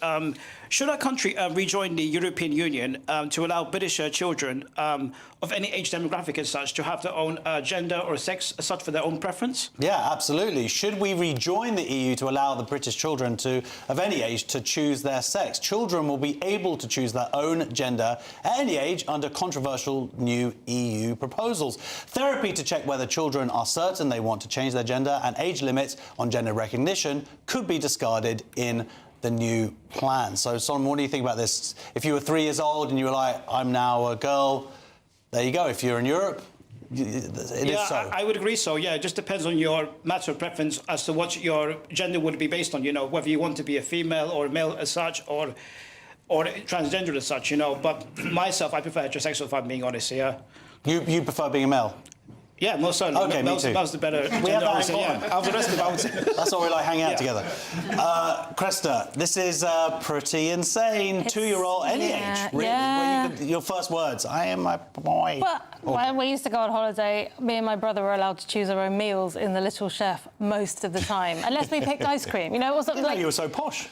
should our country rejoin the European Union to allow British children of any age demographic as such to have their own gender or sex as such for their own preference? Yeah, absolutely. Should we rejoin the EU to allow the British children of any age to choose their sex? Children will be able to choose their own gender at any age under controversial new EU proposals. Therapy to check whether children are certain they want to change their gender and age limits on gender recognition could be discarded in the new plan. So, Solomon, what do you think about this? If you were 3 years old and you were like, I'm now a girl, there you go. If you're in Europe, it is so. I would agree so, yeah. It just depends on your matter of preference as to what your gender would be based on, you know, whether you want to be a female or a male as such or transgender as such, you know. But myself, I prefer heterosexual, if I'm being honest, yeah. You prefer being a male? Yeah, most certainly. Okay, me too. That's the better. We have that in common. Yeah. Out of the rest of it, I would say. That's why we like hanging out together. Cresta, this is pretty insane. 2-year-old, any age. Really? Yeah. Your first words, I am my boy. Well, when we used to go on holiday, me and my brother were allowed to choose our own meals in the Little Chef most of the time, unless we picked ice cream, you know, or something like... You were so posh.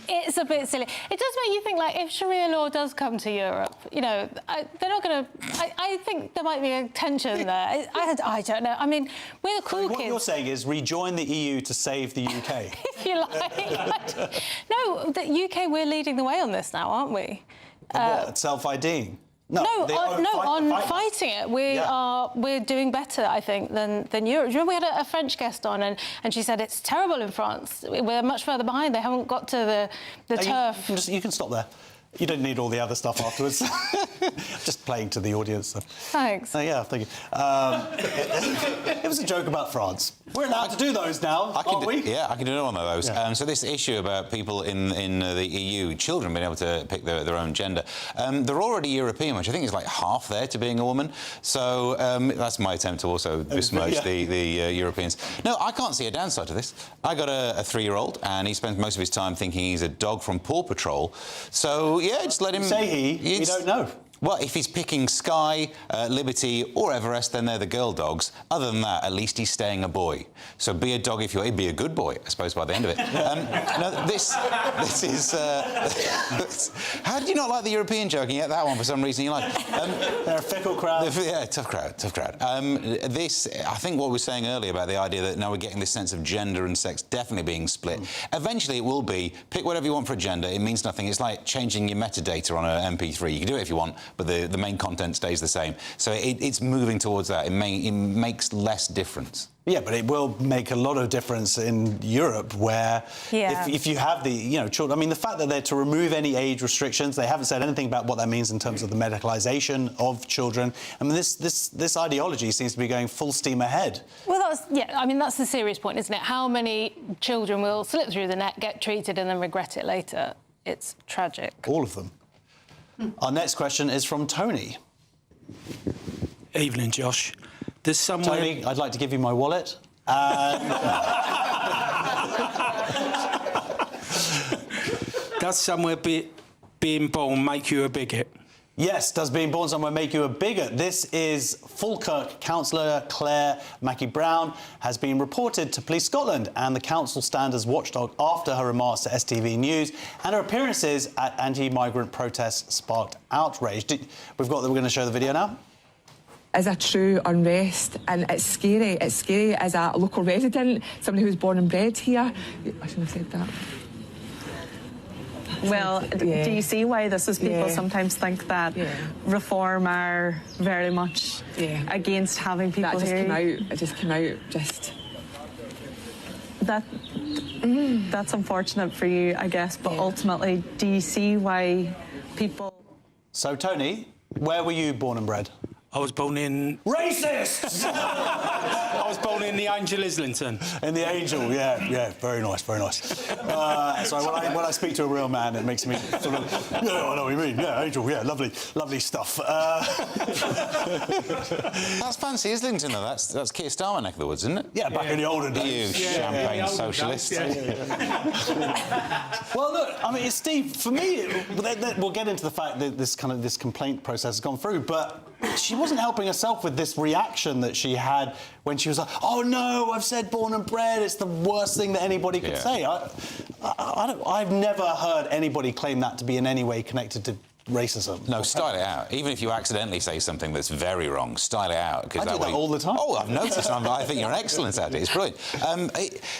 It's a bit silly. It does make you think, like, if Sharia law does come to Europe, you know, they're not going to... I I think there might be a tension there. I don't know. I mean, we're the cool kids. What you're saying is rejoin the EU to save the UK. If you like. No, the UK, we're leading the way on this now, aren't we? What, self-IDing? On fighting it, we're doing better, I think, than Europe. Remember, we had a French guest on, and she said it's terrible in France. We're much further behind. They haven't got to the turf. You can stop there. You don't need all the other stuff afterwards. Just playing to the audience. Thanks. Yeah, thank you. It was a joke about France. We're allowed to do those now, aren't we? Yeah, I can do one of those. Yeah. So this issue about people in the EU, children being able to pick their own gender, they're already European, which I think is like half there to being a woman. So that's my attempt to also besmirch the Europeans. No, I can't see a downside to this. I got a 3-year-old, and he spends most of his time thinking he's a dog from Paw Patrol. So, yeah, just let him... Say he, you don't know. Well, if he's picking Sky, Liberty or Everest, then they're the girl dogs. Other than that, at least he's staying a boy. So be a dog if you're... Be a good boy, I suppose, by the end of it. No, this is... How did you not like the European joke? And yet that one, for some reason, you like. They're a fickle crowd. Yeah, tough crowd. I think what we were saying earlier about the idea that now we're getting this sense of gender and sex definitely being split. Eventually, it will be, pick whatever you want for a gender. It means nothing. It's like changing your metadata on an MP3. You can do it if you want, but the main content stays the same. So it's moving towards that. It makes less difference. Yeah, but it will make a lot of difference in Europe, where if you have the children. I mean, the fact that they're to remove any age restrictions, they haven't said anything about what that means in terms of the medicalisation of children. I mean, this ideology seems to be going full steam ahead. Well, that's the serious point, isn't it? How many children will slip through the net, get treated, and then regret it later? It's tragic. All of them. Our next question is from Tony. Evening, Josh. There's somewhere... Tony, I'd like to give you my wallet. Does somewhere being born make you a bigot? Yes, does being born somewhere make you a bigot? This is Falkirk councillor Claire Mackey-Brown has been reported to Police Scotland and the council stand as watchdog after her remarks to STV News, and her appearances at anti-migrant protests sparked outrage. We're going to show the video now. Is a true unrest, and it's scary. It's scary as a local resident, somebody who's born and bred here. I shouldn't have said that. Well, do you see why this is? People sometimes think that reform are very much against having people that just here. Came out. It just came out. Just that's unfortunate for you, I guess. But ultimately, do you see why people? So, Tony, where were you born and bred? I was born in... Racist! I was born in the Angel Islington. In the Angel, yeah, very nice, very nice. So when I speak to a real man, it makes me sort of, I know what you mean, Angel, lovely stuff. That's fancy Islington, though. That's Keir Starmer neck of the woods, isn't it? Yeah, back in the olden days. You champagne socialist. Well, look, I mean, Steve, for me, we'll get into the fact that this complaint process has gone through, but she wasn't helping herself with this reaction that she had when she was like, oh no, I've said born and bred, it's the worst thing that anybody could say. I've never heard anybody claim that to be in any way connected to racism. No, style it out. Even if you accidentally say something that's very wrong, style it out. I do that all the time. Oh, I've noticed. I think you're excellent at it. It's brilliant.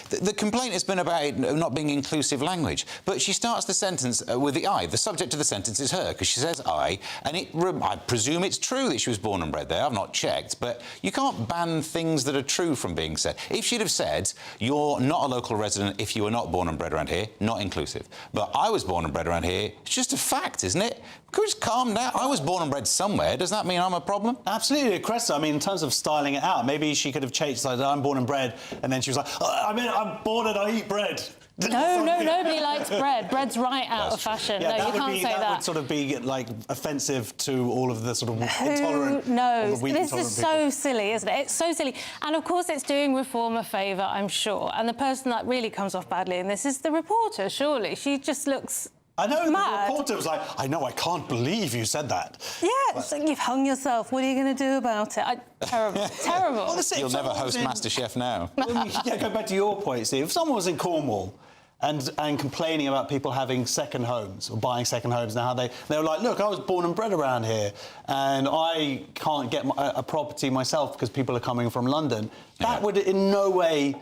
The complaint has been about it not being inclusive language, but she starts the sentence with the I. The subject of the sentence is her, because she says I, and I presume it's true that she was born and bred there. I've not checked, but you can't ban things that are true from being said. If she'd have said, you're not a local resident if you were not born and bred around here, not inclusive. But I was born and bred around here, it's just a fact, isn't it? Could we just calm down? I was born and bred somewhere. Does that mean I'm a problem? Absolutely, Cressa. I mean, in terms of styling it out, maybe she could have changed, like, I'm born and bred, and then she was like, I'm born and I eat bread. No, nobody likes bread. Bread's right out of fashion. Yeah, no, you can't say that. That would sort of be, like, offensive to all of the sort of intolerant... No, this is so silly, isn't it? It's so silly. And, of course, it's doing Reform a favour, I'm sure. And the person that really comes off badly in this is the reporter, surely. She just looks... I know, mad. The reporter was like, I know, I can't believe you said that. Yeah, it's like, you've hung yourself. What are you going to do about it? Terrible, terrible. Well, You'll never host MasterChef now. Go back to your point, Steve. If someone was in Cornwall and complaining about people having second homes or buying second homes. Now they were like, look, I was born and bred around here, and I can't get a property myself because people are coming from London. That would in no way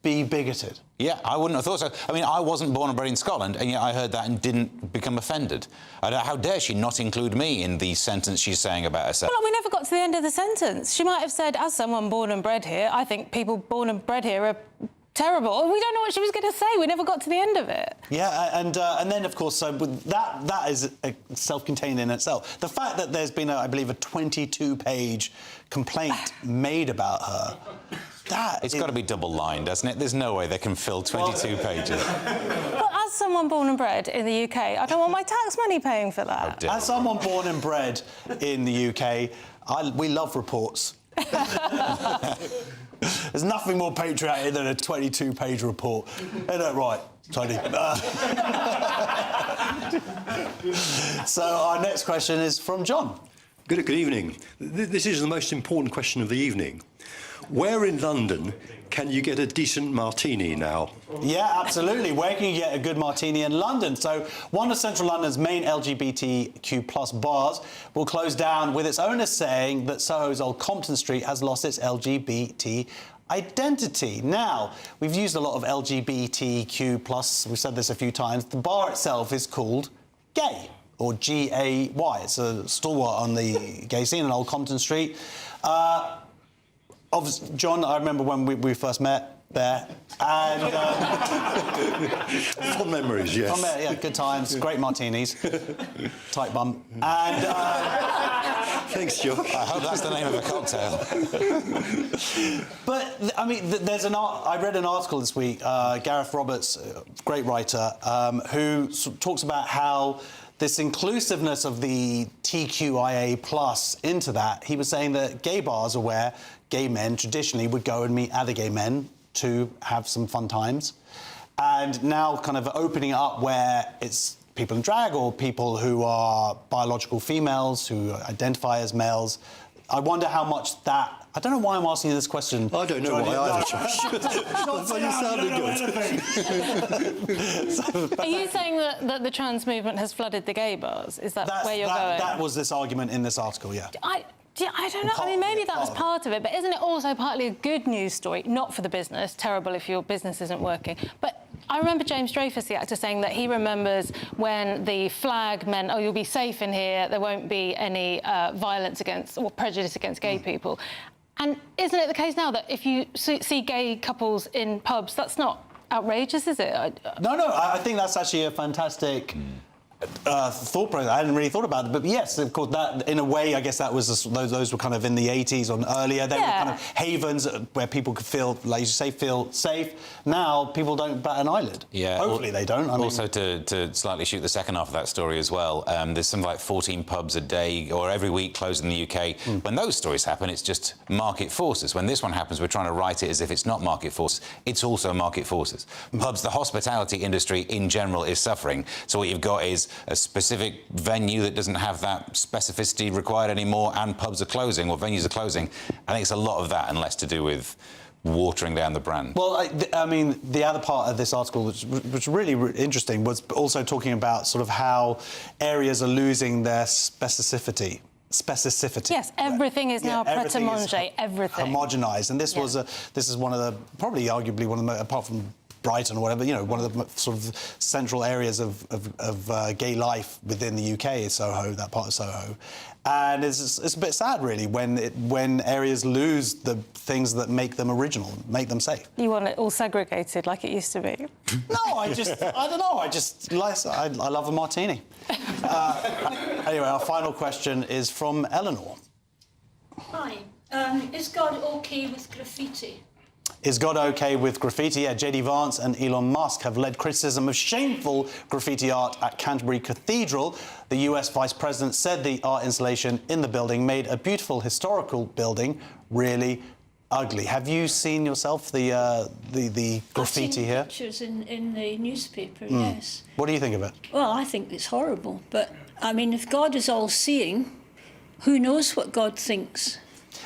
be bigoted. Yeah, I wouldn't have thought so. I mean, I wasn't born and bred in Scotland, and yet I heard that and didn't become offended. How dare she not include me in the sentence she's saying about herself? Well, we never got to the end of the sentence. She might have said, as someone born and bred here, I think people born and bred here are terrible. We don't know what she was going to say. We never got to the end of it. Yeah, and then, of course, so that is self-contained in itself. The fact that there's been, I believe, a 22-page complaint made about her, it's got to be double-lined, hasn't it? There's no way they can fill 22 pages. Well, as someone born and bred in the UK, I don't want my tax money paying for that. As someone born and bred in the UK, we love reports. There's nothing more patriotic than a 22-page report. Isn't that right, Tony? So our next question is from John. Good evening. This is the most important question of the evening. Where in London can you get a decent martini now? Yeah, absolutely. Where can you get a good martini in London? So one of Central London's main LGBTQ+ bars will close down, with its owners saying that Soho's Old Compton Street has lost its LGBT identity. Now, we've used a lot of LGBTQ+, we've said this a few times. The bar itself is called Gay, or G-A-Y. It's a stalwart on the gay scene on Old Compton Street. Obviously, John, I remember when we first met there, and... Fond memories, yes. Yeah, good times, great martinis, tight bum, and... Thanks, Josh. I hope that's the name of a cocktail. But, I mean, I read an article this week, Gareth Roberts, great writer, who talks about how this inclusiveness of the TQIA+ into that, he was saying that gay bars are where gay men traditionally would go and meet other gay men to have some fun times. And now kind of opening it up where it's people in drag or people who are biological females who identify as males. I wonder how much that... I don't know why I'm asking you this question. I don't know why either, Josh. But you sounded good. Are you saying that the trans movement has flooded the gay bars? Is that where you're going? That was this argument in this article, yeah. I don't know. I mean, maybe that was part of it, but isn't it also partly a good news story? Not for the business. Terrible if your business isn't working. But I remember James Dreyfus, the actor, saying that he remembers when the flag meant, oh, you'll be safe in here, there won't be any violence against or prejudice against gay people. And isn't it the case now that if you see gay couples in pubs, that's not outrageous, is it? No, I think that's actually a fantastic... thought process. I hadn't really thought about it, but yes, of course, that in a way, I guess that was those were kind of in the 80s or earlier. They were kind of havens where people could feel, like you say, feel safe. Now people don't bat an eyelid. Yeah, hopefully they don't. Also, to slightly shoot the second half of that story as well, there's something like 14 pubs a day or every week closed in the UK. When those stories happen, it's just market forces. When this one happens, we're trying to write it as if it's not market forces. It's also market forces. Pubs, the hospitality industry in general is suffering. So what you've got is a specific venue that doesn't have that specificity required anymore, and pubs are closing, or venues are closing. I think it's a lot of that and less to do with watering down the brand. Well, I mean, the other part of this article, which was really interesting, was also talking about sort of how areas are losing their specificity. Yes, everything is now pret-a-manger, everything. Homogenised, and this is one of the, probably arguably one of the, apart from Brighton or whatever, you know, one of the sort of central areas of gay life within the UK is Soho, that part of Soho. And it's a bit sad, really, when areas lose the things that make them original, make them safe. You want it all segregated like it used to be? No, I don't know, I love a martini. Anyway, our final question is from Eleanor. Hi. Is God OK with graffiti? Is God OK with graffiti? Yeah, J.D. Vance and Elon Musk have led criticism of shameful graffiti art at Canterbury Cathedral. The US Vice President said the art installation in the building made a beautiful historical building really ugly. Have you seen yourself the graffiti here? I've seen pictures in the newspaper, yes. What do you think of it? Well, I think it's horrible. But, I mean, if God is all-seeing, who knows what God thinks?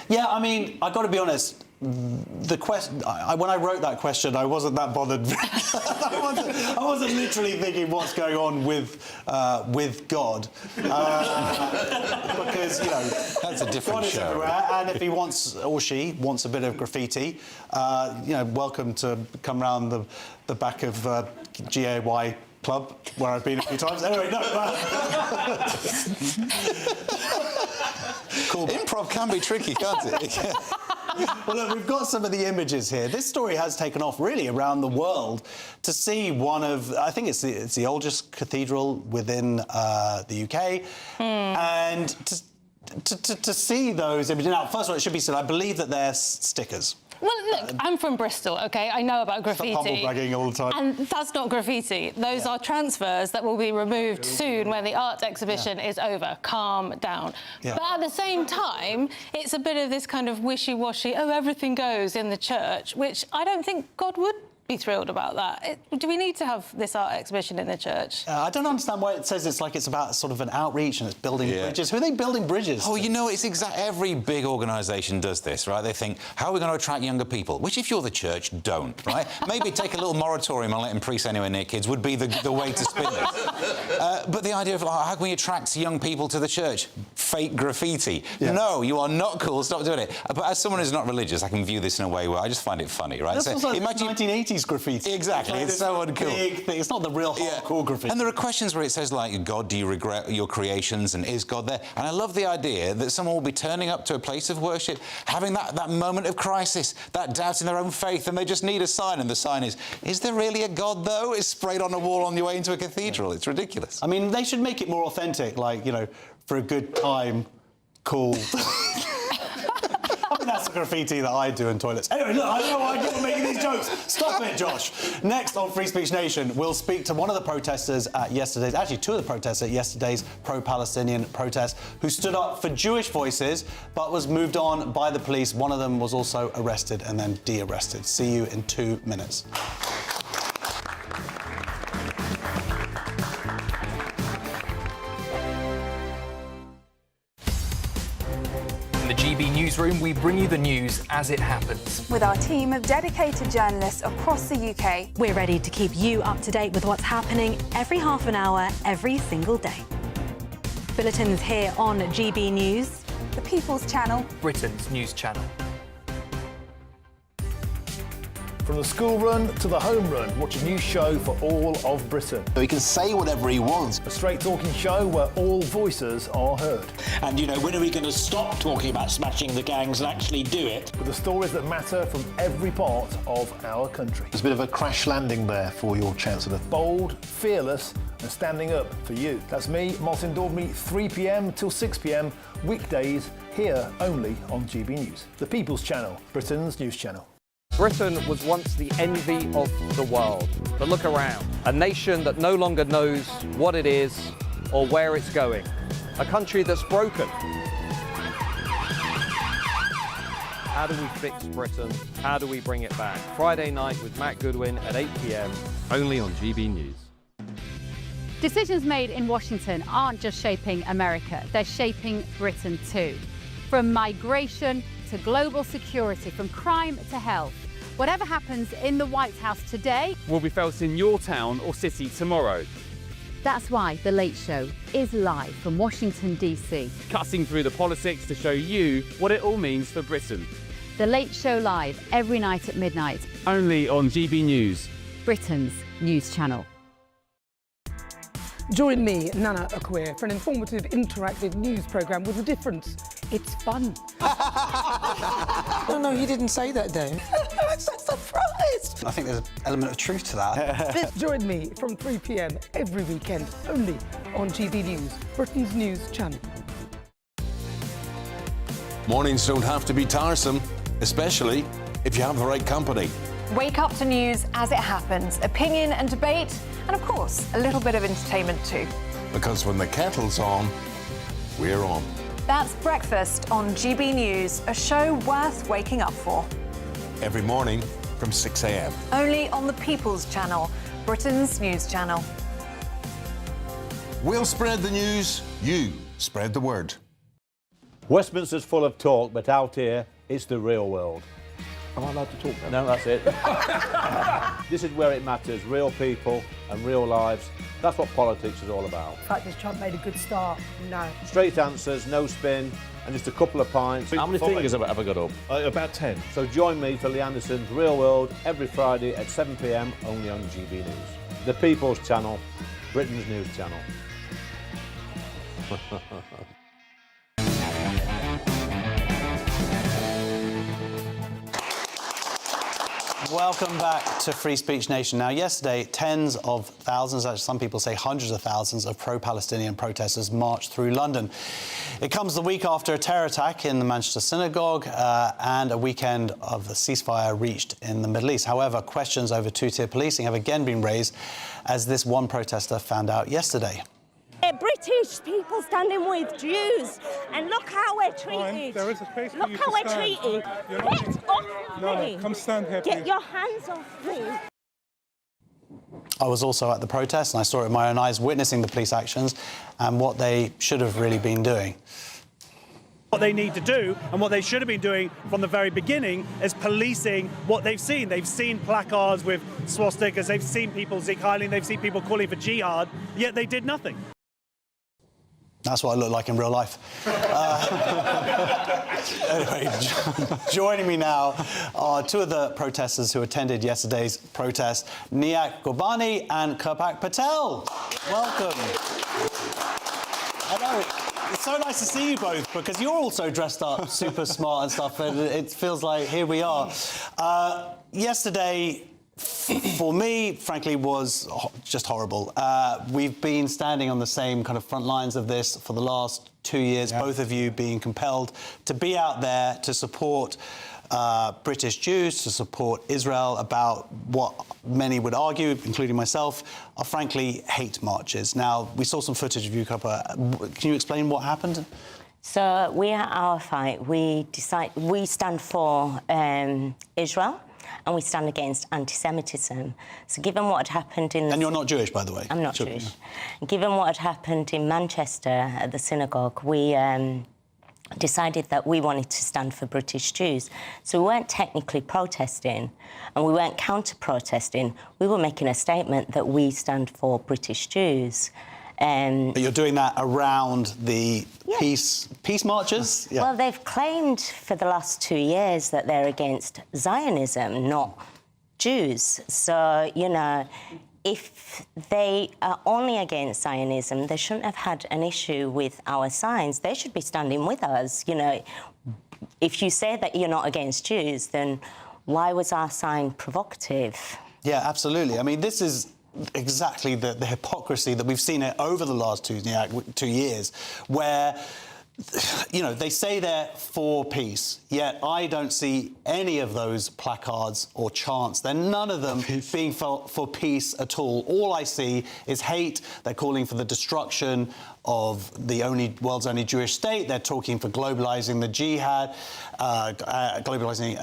Yeah, I mean, I've got to be honest, the question, when I wrote that question, I wasn't that bothered. I wasn't literally thinking what's going on with God, because that's a different God is show. everywhere, and if he wants or she wants a bit of graffiti, welcome to come round the back of GAY Club, where I've been a few times. Anyway, no. Cool. Improv can be tricky, can't it? Well, look, we've got some of the images here. This story has taken off really around the world to see one of, I think it's the oldest cathedral within the UK, and to see those images. Now, first of all, it should be said, I believe that they're stickers. Well, look, I'm from Bristol, OK? I know about graffiti. Stop humble bragging all the time. And that's not graffiti. Those are transfers that will be removed soon when the art exhibition is over. Calm down. Yeah. But at the same time, it's a bit of this kind of wishy-washy, everything goes in the church, which I don't think God would be thrilled about that. Do we need to have this art exhibition in the church? I don't understand why it says it's about sort of an outreach and it's building bridges. Who are they building bridges Oh, to? it's every big organisation does this, right? They think, how are we going to attract younger people? Which, if you're the church, don't, right? Maybe take a little moratorium on letting priests anywhere near kids would be the way to spin this. But the idea of, how can we attract young people to the church? Fake graffiti. Yeah. No, you are not cool. Stop doing it. But as someone who's not religious, I can view this in a way where I just find it funny, right? That's also imagine 1980s graffiti. Exactly, it's so uncool. Big thing. It's not the real hardcore graffiti. And there are questions where it says, like, God, do you regret your creations, and is God there? And I love the idea that someone will be turning up to a place of worship, having that moment of crisis, that doubt in their own faith, and they just need a sign, and the sign is there really a God, though? It's sprayed on a wall on your way into a cathedral. It's ridiculous. I mean, they should make it more authentic, like, for a good time, cool. I mean, that's the graffiti that I do in toilets. Anyway, look, I don't know why I keep making these jokes. Stop it, Josh. Next on Free Speech Nation, we'll speak to one of the protesters at yesterday's, actually two of the protesters at yesterday's pro-Palestinian protest, who stood up for Jewish voices, but was moved on by the police. One of them was also arrested and then de-arrested. See you in 2 minutes. In the GB Newsroom, we bring you the news as it happens. With our team of dedicated journalists across the UK, we're ready to keep you up to date with what's happening every half an hour, every single day. Bulletins here on GB News, the People's Channel, Britain's news channel. From the school run to the home run, watch a new show for all of Britain. So he can say whatever he wants. A straight-talking show where all voices are heard. And, when are we going to stop talking about smashing the gangs and actually do it? With the stories that matter from every part of our country. There's a bit of a crash landing there for your Chancellor. Bold, fearless and standing up for you. That's me, Martin Daubney, 3 p.m. till 6 p.m, weekdays, here only on GB News. The People's Channel, Britain's news channel. Britain was once the envy of the world. But look around. A nation that no longer knows what it is or where it's going. A country that's broken. How do we fix Britain? How do we bring it back? Friday night with Matt Goodwin at 8 p.m, only on GB News. Decisions made in Washington aren't just shaping America, they're shaping Britain too. From migration to global security, from crime to health. Whatever happens in the White House today will be felt in your town or city tomorrow. That's why The Late Show is live from Washington, D.C. Cutting through the politics to show you what it all means for Britain. The Late Show live every night at midnight. Only on GB News, Britain's news channel. Join me, Nana Akwe, for an informative, interactive news programme with a difference. It's fun. No, he didn't say that, though. I'm so surprised. I think there's an element of truth to that. Join me from 3 p.m. every weekend, only on GB News, Britain's news channel. Mornings don't have to be tiresome, especially if you have the right company. Wake up to news as it happens, opinion and debate, and of course, a little bit of entertainment too. Because when the kettle's on, we're on. That's Breakfast on GB News, a show worth waking up for. Every morning from 6 a.m. Only on the People's Channel, Britain's news channel. We'll spread the news, you spread the word. Westminster's full of talk, but out here, it's the real world. Am I allowed to talk now? No, that's it. This is where it matters, real people and real lives. That's what politics is all about. The fact has Trump made a good start? No. Straight answers, no spin, and just a couple of pints. How many fingers have I got up? About 10. So join me, Filia Anderson's Real World, every Friday at 7 p.m, only on GB News. The People's Channel, Britain's news channel. Welcome back to Free Speech Nation. Now, yesterday, tens of thousands, actually some people say hundreds of thousands of pro-Palestinian protesters marched through London. It comes the week after a terror attack in the Manchester synagogue and a weekend of the ceasefire reached in the Middle East. However, questions over two-tier policing have again been raised, as this one protester found out yesterday. British people standing with Jews, and look how we're treated. There is a space for look you how to we're stand. treated. Get off me. Come stand here, Get please. your hands off me. I was also at the protest, and I saw it with my own eyes, witnessing the police actions and what they should have really been doing. What they need to do and what they should have been doing from the very beginning is policing what they've seen. They've seen placards with swastikas, they've seen people zikhailing, they've seen people calling for jihad, yet they did nothing. That's what I look like in real life. Anyway, joining me now are two of the protesters who attended yesterday's protest, Niak Gurbani and Kirpak Patel. Welcome. I know, it's so nice to see you both, because you're also dressed up super smart and stuff, and it feels like here we are. Yesterday, for me, frankly, was just horrible. We've been standing on the same kind of front lines of this for the last 2 years, both of you being compelled to be out there to support British Jews, to support Israel, about what many would argue, including myself, are frankly hate marches. Now, we saw some footage of you, Kirpak. Can you explain what happened? So we are our fight. We stand for Israel. And we stand against anti-Semitism. So given what had happened in... And you're not Jewish, by the way. I'm not Jewish. Given what had happened in Manchester at the synagogue, we decided that we wanted to stand for British Jews. So we weren't technically protesting, and we weren't counter-protesting. We were making a statement that we stand for British Jews. But you're doing that around the peace marches? Yeah. Well, they've claimed for the last 2 years that they're against Zionism, not Jews. So, you know, if they are only against Zionism, they shouldn't have had an issue with our signs. They should be standing with us. You know, if you say that you're not against Jews, then why was our sign provocative? Yeah, absolutely. I mean, this is exactly the hypocrisy that we've seen it over the last 2 years, where, you know, they say they're for peace, yet I don't see any of those placards or chants. They're none of them being for peace at all. All I see is hate. They're calling for the destruction of the world's only Jewish state. They're talking for globalising the jihad, globalising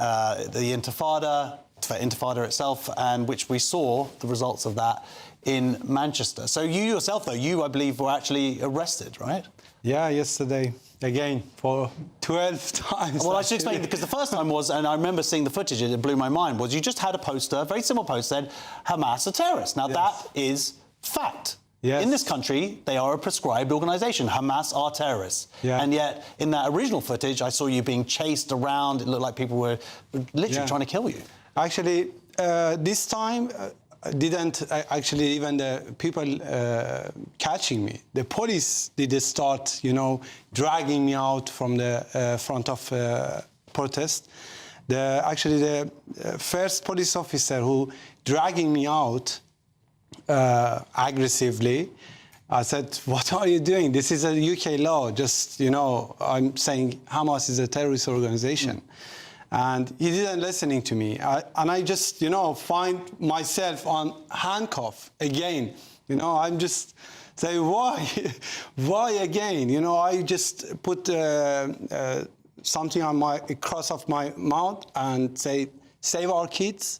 the Intifada, for Intifada itself, and which we saw the results of that in Manchester. So you yourself, though, you, I believe, were actually arrested, right? Yeah, yesterday, again, for 12 times. Well, I should explain, because the first time was, and I remember seeing the footage, it blew my mind, was you just had a poster, a very simple poster, said, Hamas are terrorists. Now, that is fact. Yes. In this country, they are a prescribed organisation. Hamas are terrorists. Yeah. And yet, in that original footage, I saw you being chased around. It looked like people were literally trying to kill you. Actually, this time, didn't actually even the people catching me. The police did start, you know, dragging me out from the front of protest. Actually, the first police officer who dragging me out aggressively, I said, what are you doing? This is a UK law. Just, you know, I'm saying Hamas is a terrorist organization. And he didn't listening to me. And I just, you know, find myself on handcuff again. You know, I'm just say, why? Why again? You know, I just put something on across of my mouth and say, save our kids.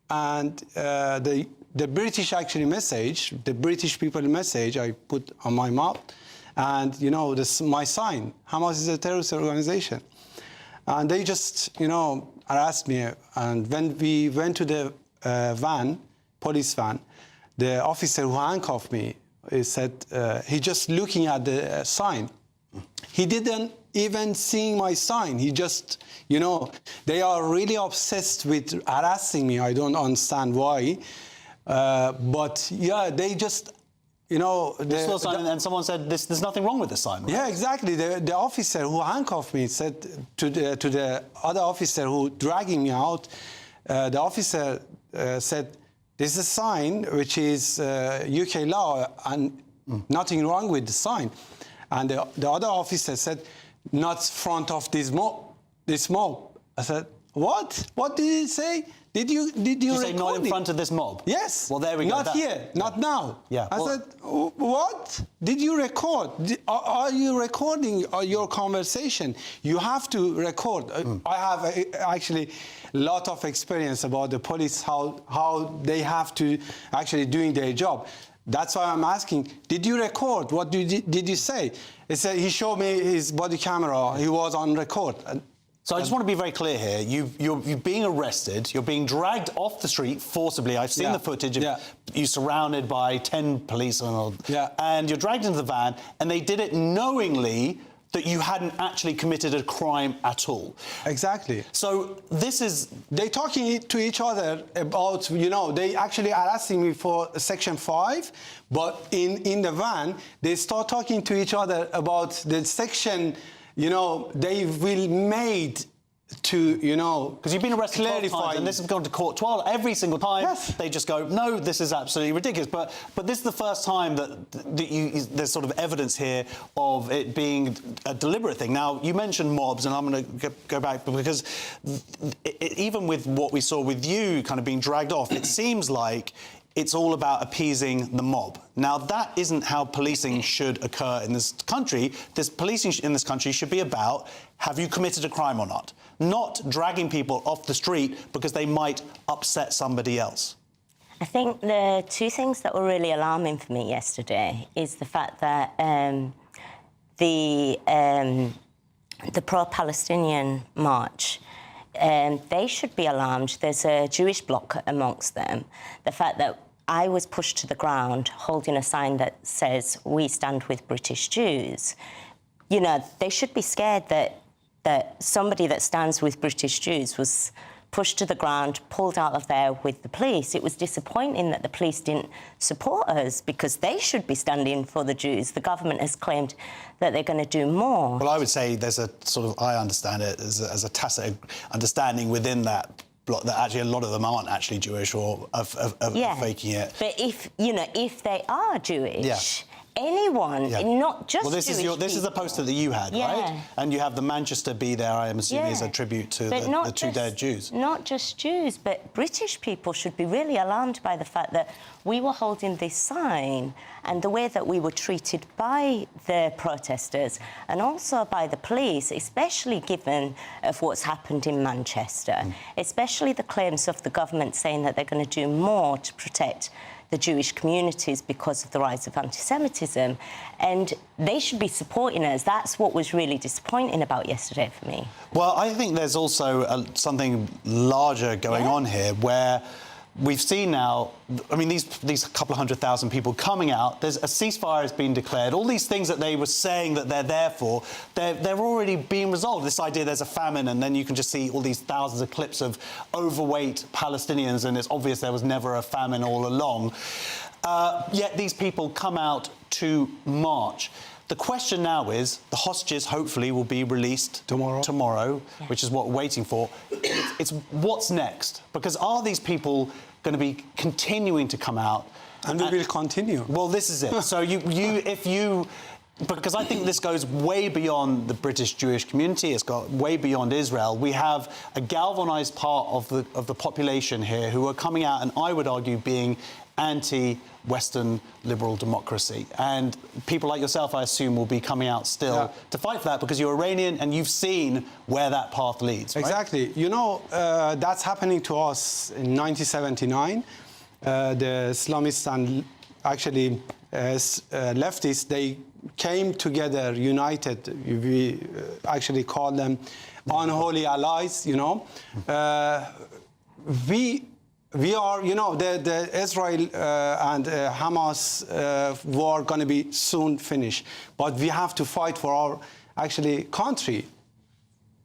And the British actually message, the British people message I put on my mouth. And, you know, this my sign, Hamas is a terrorist organization. And they just, you know, harassed me. And when we went to the van, police van, the officer who handcuffed me, he said, he just looking at the sign. He didn't even see my sign. He just, you know, they are really obsessed with harassing me. I don't understand why. But yeah, they just, you know... and someone said, there's nothing wrong with the sign, right? Yeah, exactly. The officer who handcuffed me said to the other officer who dragging me out, the officer said, this is a sign which is UK law and nothing wrong with the sign. And the other officer said, not front of this mob. I said, what? What did he say? Did you say not in front of this mob? Yes. Well, there we go. Not here, not now. Yeah. I said, what? Did you record? Are you recording your conversation? You have to record. I have actually a lot of experience about the police, how they have to actually doing their job. That's why I'm asking, did you record? What did you say? He said, he showed me his body camera. He was on record. So I just want to be very clear here. You're being arrested. You're being dragged off the street forcibly. I've seen the footage of you surrounded by 10 police and you're dragged into the van, and they did it knowingly that you hadn't actually committed a crime at all. Exactly. So this is... They talking to each other about, you know, they actually are asking me for Section 5, but in the van, they start talking to each other about the section, you know, they will made to, you know, because you've been arrested 12 times and this has gone to court 12 every single time. They just go, no, this is absolutely ridiculous. But this is the first time that there's sort of evidence here of it being a deliberate thing. Now, you mentioned mobs, and I'm going to go back because even with what we saw with you kind of being dragged off, it seems like it's all about appeasing the mob. Now, that isn't how policing should occur in this country. Policing in this country should be about, have you committed a crime or not? Not dragging people off the street because they might upset somebody else. I think the two things that were really alarming for me yesterday is the fact that the pro-Palestinian march, they should be alarmed. There's a Jewish bloc amongst them. The fact that I was pushed to the ground holding a sign that says, we stand with British Jews. You know, they should be scared that somebody that stands with British Jews was pushed to the ground, pulled out of there with the police. It was disappointing that the police didn't support us because they should be standing for the Jews. The government has claimed that they're going to do more. Well, I would say there's a sort of, I understand it as a tacit understanding within that block that actually a lot of them aren't actually Jewish or are faking it. But if, you know, if they are Jewish... Anyone, not just Jewish people. This is the poster that you had, right? And you have the Manchester Bee there, I am assuming, as a tribute to the two dead Jews. Not just Jews, but British people should be really alarmed by the fact that we were holding this sign and the way that we were treated by the protesters and also by the police, especially given of what's happened in Manchester, especially the claims of the government saying that they're going to do more to protect the Jewish communities because of the rise of anti-Semitism, and they should be supporting us. That's what was really disappointing about yesterday for me. Well, I think there's also something larger going on here where we've seen now, I mean, these couple of 100,000 people coming out, there's a ceasefire has been declared. All these things that they were saying that they're there for, they're already being resolved. This idea there's a famine, and then you can just see all these thousands of clips of overweight Palestinians, and it's obvious there was never a famine all along. Yet these people come out to march. The question now is, the hostages hopefully will be released tomorrow, which is what we're waiting for. It's what's next? Because are these people going to be continuing to come out? And we will continue. Well, this is it. So because I think this goes way beyond the British Jewish community, it's got way beyond Israel. We have a galvanised part of the population here who are coming out, and I would argue being anti-Western liberal democracy. And people like yourself, I assume, will be coming out still to fight for that because you're Iranian and you've seen where that path leads, right? Exactly. You know, that's happening to us in 1979. The Islamists and actually leftists, they came together, united. We actually call them unholy allies, you know. We are, you know, the Israel and Hamas war going to be soon finished. But we have to fight for our, actually, country,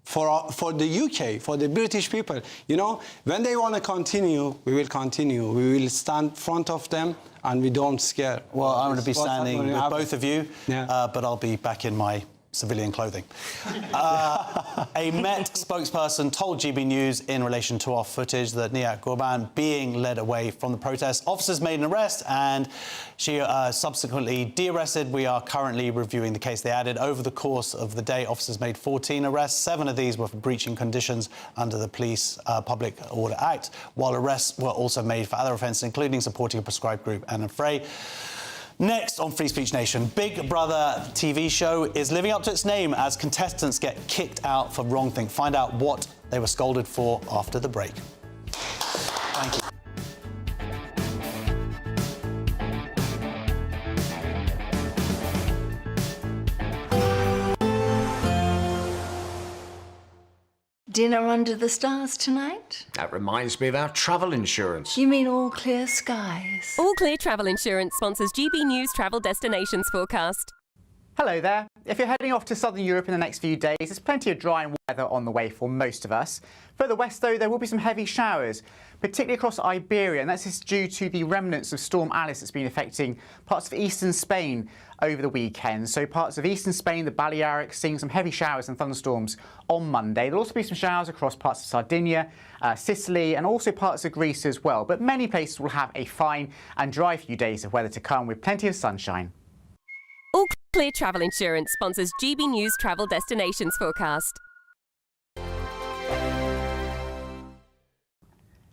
for the UK, for the British people. You know, when they want to continue, we will continue. We will stand in front of them, and we don't scare. Well, I'm going to be standing with both of you, but I'll be back in my civilian clothing. A Met spokesperson told GB News in relation to our footage that Nihat Ghorban being led away from the protest. Officers made an arrest and she subsequently de-arrested. We are currently reviewing the case. They added over the course of the day, officers made 14 arrests. 7 of these were for breaching conditions under the Police Public Order Act, while arrests were also made for other offences, including supporting a proscribed group and a fray. Next on Free Speech Nation, Big Brother TV show is living up to its name as contestants get kicked out for wrongthink. Find out what they were scolded for after the break. Thank you. Dinner under the stars tonight? That reminds me of our travel insurance. You mean All Clear Skies? All Clear Travel Insurance sponsors GB News Travel Destinations Forecast. Hello there. If you're heading off to southern Europe in the next few days, there's plenty of dry and weather on the way for most of us. Further west, though, there will be some heavy showers, particularly across Iberia, and that's just due to the remnants of Storm Alice that's been affecting parts of eastern Spain over the weekend. So parts of eastern Spain, the Balearics, seeing some heavy showers and thunderstorms on Monday. There'll also be some showers across parts of Sardinia, Sicily, and also parts of Greece as well. But many places will have a fine and dry few days of weather to come with plenty of sunshine. All Clear Travel Insurance sponsors GB News Travel Destinations Forecast.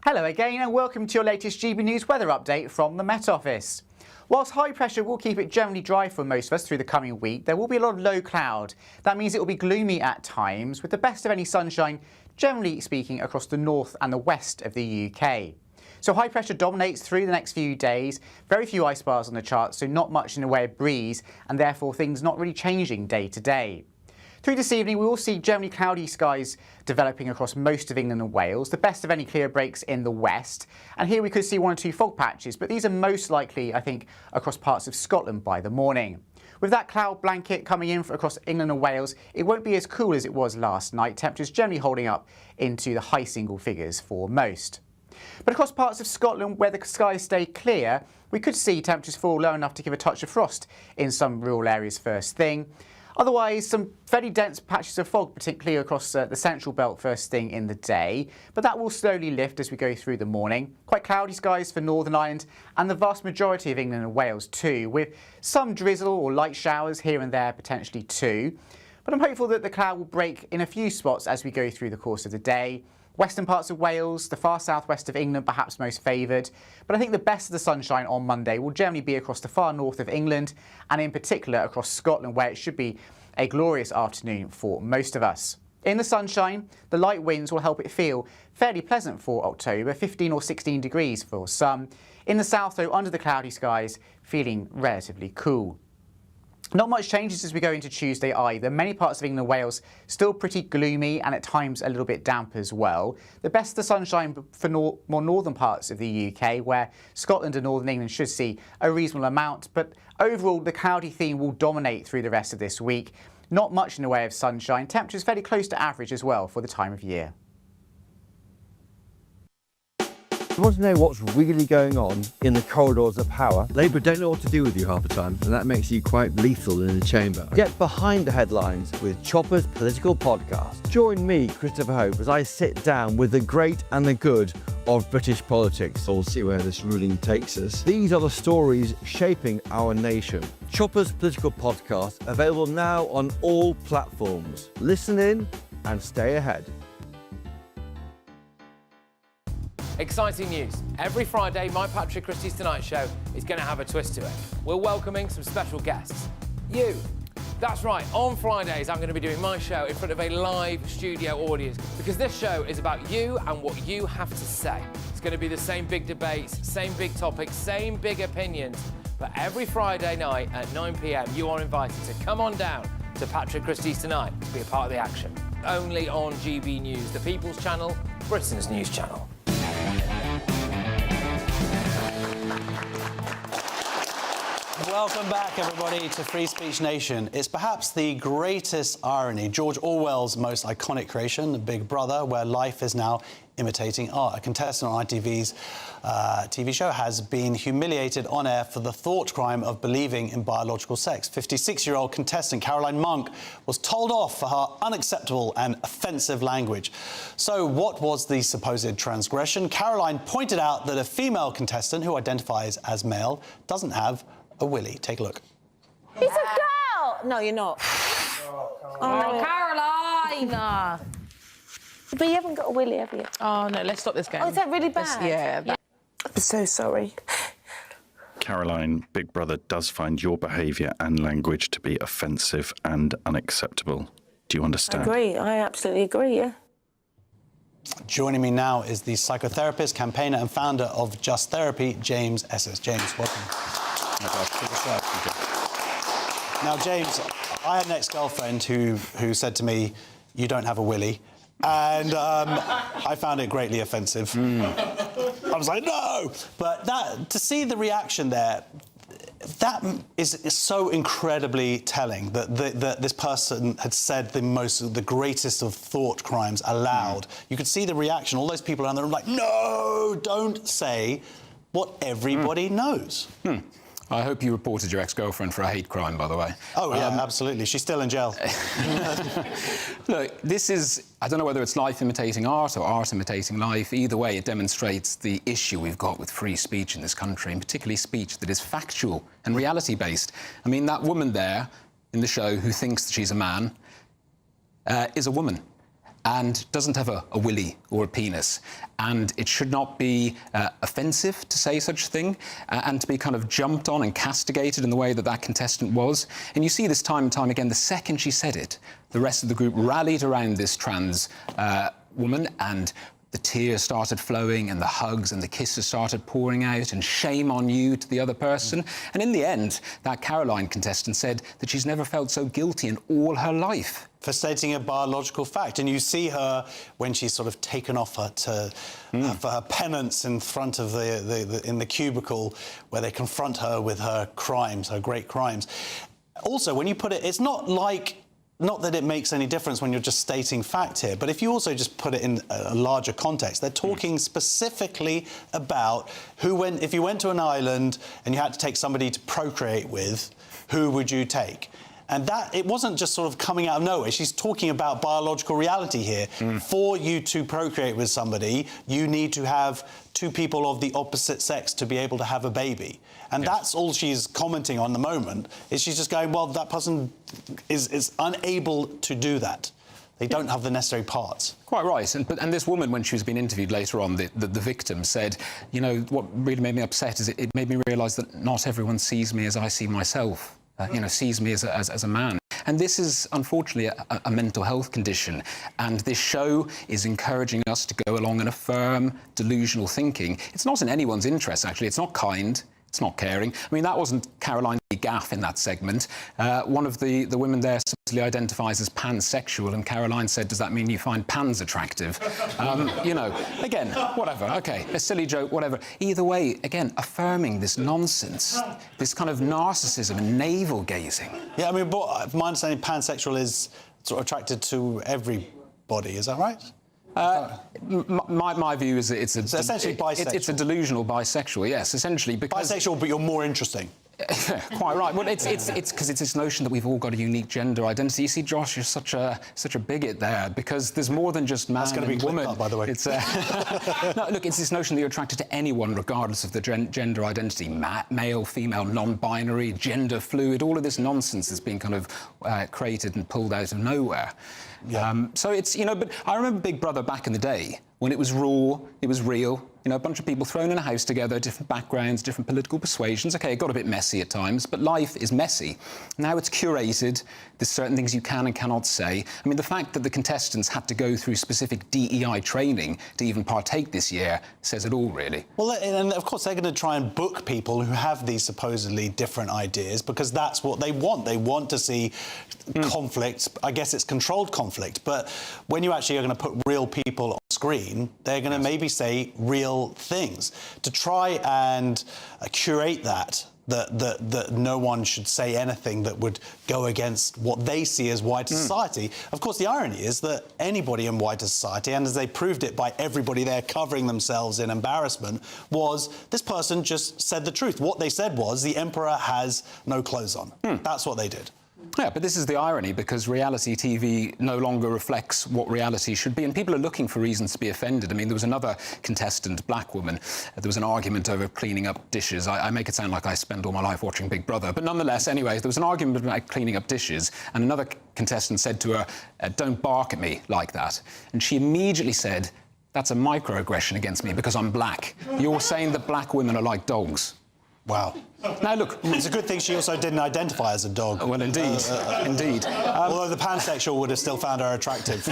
Hello again and welcome to your latest GB News weather update from the Met Office. Whilst high pressure will keep it generally dry for most of us through the coming week, there will be a lot of low cloud. That means it will be gloomy at times, with the best of any sunshine, generally speaking, across the north and the west of the UK. So high pressure dominates through the next few days. Very few ice bars on the chart, so not much in the way of breeze, and therefore things not really changing day to day. Through this evening, we will see generally cloudy skies developing across most of England and Wales, the best of any clear breaks in the west. And here we could see 1 or 2 fog patches, but these are most likely, I think, across parts of Scotland by the morning. With that cloud blanket coming in across England and Wales, it won't be as cool as it was last night. Temperatures generally holding up into the high single figures for most. But across parts of Scotland where the skies stay clear, we could see temperatures fall low enough to give a touch of frost in some rural areas first thing. Otherwise, some fairly dense patches of fog, particularly across the central belt first thing in the day. But that will slowly lift as we go through the morning. Quite cloudy skies for Northern Ireland and the vast majority of England and Wales too, with some drizzle or light showers here and there potentially too. But I'm hopeful that the cloud will break in a few spots as we go through the course of the day. Western parts of Wales, the far southwest of England perhaps most favoured, but I think the best of the sunshine on Monday will generally be across the far north of England and in particular across Scotland, where it should be a glorious afternoon for most of us. In the sunshine, the light winds will help it feel fairly pleasant for October, 15 or 16 degrees for some. In the south, though, under the cloudy skies, feeling relatively cool. Not much changes as we go into Tuesday either. Many parts of England and Wales still pretty gloomy and at times a little bit damp as well. The best of the sunshine for more northern parts of the UK, where Scotland and Northern England should see a reasonable amount. But overall, the cloudy theme will dominate through the rest of this week. Not much in the way of sunshine. Temperatures fairly close to average as well for the time of year. You want to know what's really going on in the corridors of power? Labour don't know what to do with you half the time, and that makes you quite lethal in the chamber. Get behind the headlines with Chopper's Political Podcast. Join me, Christopher Hope, as I sit down with the great and the good of British politics. We'll see where this ruling takes us. These are the stories shaping our nation. Chopper's Political Podcast, available now on all platforms. Listen in and stay ahead. Exciting news. Every Friday, my Patrick Christie's Tonight Show is going to have a twist to it. We're welcoming some special guests. You. That's right, on Fridays I'm going to be doing my show in front of a live studio audience because this show is about you and what you have to say. It's going to be the same big debates, same big topics, same big opinions, But every Friday night at 9 p.m, you are invited to come on down to Patrick Christie's Tonight to be a part of the action. Only on GB News, the People's Channel, Britain's news channel. Welcome back, everybody, to Free Speech Nation. It's perhaps the greatest irony, George Orwell's most iconic creation, Big Brother, where life is now imitating art. A contestant on ITV's TV show has been humiliated on air for the thought crime of believing in biological sex. 56-year-old contestant Caroline Monk was told off for her unacceptable and offensive language. So what was the supposed transgression? Caroline pointed out that a female contestant who identifies as male doesn't have a willy. Take a look. It's a girl! No, you're not. Oh, Caroline! But you haven't got a willy, have you? Oh, no, let's stop this game. Oh, is that really bad? Yeah. I'm so sorry. Caroline, Big Brother does find your behaviour and language to be offensive and unacceptable. Do you understand? I agree. I absolutely agree, yeah. Joining me now is the psychotherapist, campaigner and founder of Just Therapy, James Esses. James, welcome. Now, James, I had an ex-girlfriend who said to me, "You don't have a willy," and I found it greatly offensive. I was like, "No!" But to see the reaction there, that is so incredibly telling that this person had said the greatest of thought crimes aloud. You could see the reaction. All those people around the room like, "No, don't say what everybody knows." I hope you reported your ex-girlfriend for a hate crime, by the way. Oh, yeah, absolutely. She's still in jail. Look, this is... I don't know whether it's life imitating art or art imitating life. Either way, it demonstrates the issue we've got with free speech in this country, and particularly speech that is factual and reality-based. I mean, that woman there in the show who thinks that she's a man is a woman and doesn't have a willy or a penis. And it should not be offensive to say such a thing and to be kind of jumped on and castigated in the way that that contestant was. And you see this time and time again. The second she said it, the rest of the group rallied around this trans woman, and the tears started flowing and the hugs and the kisses started pouring out, and shame on you to the other person. And in the end, that Caroline contestant said that she's never felt so guilty in all her life. For stating a biological fact. And you see her when she's sort of taken off for her penance in front of in the cubicle where they confront her with her crimes, her great crimes. Also, when you put it, it's not that it makes any difference when you're just stating fact here, but if you also just put it in a larger context, they're talking specifically about if you went to an island and you had to take somebody to procreate with, who would you take? And it wasn't just sort of coming out of nowhere. She's talking about biological reality here. For you to procreate with somebody, you need to have two people of the opposite sex to be able to have a baby. And that's all she's commenting on the moment, is she's just going, well, that person is unable to do that. They don't have the necessary parts. Quite right. And this woman, when she was being interviewed later on, the victim said, you know, what really made me upset is it made me realise that not everyone sees me as I see myself. Sees me as a man. And this is, unfortunately, a mental health condition. And this show is encouraging us to go along and affirm delusional thinking. It's not in anyone's interest, actually. It's not kind. It's not caring. I mean, that wasn't Caroline's gaffe in that segment. One of the women there supposedly identifies as pansexual, and Caroline said, does that mean you find pans attractive? Again, whatever, OK, a silly joke, whatever. Either way, again, affirming this nonsense, this kind of narcissism and navel-gazing. Yeah, I mean, but my understanding, pansexual is sort of attracted to everybody, is that right? My view is that it's essentially bisexual. It's a delusional bisexual, yes, essentially. Because bisexual, but you're more interesting. Quite right. Well, it's because it's this notion that we've all got a unique gender identity. You see, Josh, you're such a bigot there, because there's more than just man and woman. Up, by the way. It's no, look, it's this notion that you're attracted to anyone regardless of the gender identity, male, female, non-binary, gender fluid. All of this nonsense has been kind of created and pulled out of nowhere. Yeah. So it's but I remember Big Brother back in the day when it was raw, it was real. You know, a bunch of people thrown in a house together, different backgrounds, different political persuasions. OK, it got a bit messy at times, but life is messy. Now it's curated. There's certain things you can and cannot say. I mean, the fact that the contestants had to go through specific DEI training to even partake this year says it all, really. Well, and of course they're going to try and book people who have these supposedly different ideas because that's what they want. They want to see conflict. I guess it's controlled conflict. But when you actually are going to put real people on screen, they're going to maybe say real things. To try and curate that no one should say anything that would go against what they see as wider society. Of course, the irony is that anybody in wider society, and as they proved it by everybody there covering themselves in embarrassment, was this person just said the truth. What they said was the emperor has no clothes on. That's what they did. Yeah, but this is the irony, because reality TV no longer reflects what reality should be, and people are looking for reasons to be offended. I mean, there was another contestant, black woman. There was an argument over cleaning up dishes. I make it sound like I spend all my life watching Big Brother, but nonetheless, anyway, there was an argument about cleaning up dishes, and another contestant said to her, "Don't bark at me like that." And she immediately said, "That's a microaggression against me because I'm black. You're saying that black women are like dogs." Wow. Now, look... It's a good thing she also didn't identify as a dog. Well, indeed. Indeed. Although the pansexual would have still found her attractive.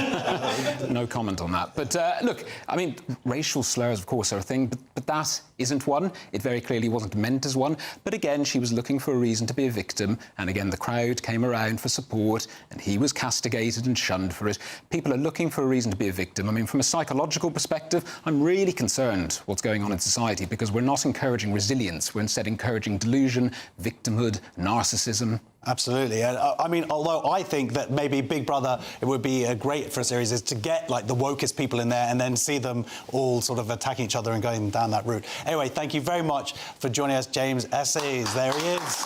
No comment on that. But, look, I mean, racial slurs, of course, are a thing, but that isn't one. It very clearly wasn't meant as one. But, again, she was looking for a reason to be a victim, and, again, the crowd came around for support, and he was castigated and shunned for it. People are looking for a reason to be a victim. I mean, from a psychological perspective, I'm really concerned what's going on in society, because we're not encouraging resilience. We're instead encouraging delusion, victimhood, narcissism. Absolutely. I mean, although I think that maybe Big Brother, it would be great for a series is to get, like, the wokest people in there and then see them all sort of attacking each other and going down that route. Anyway, thank you very much for joining us, James Esses. There he is.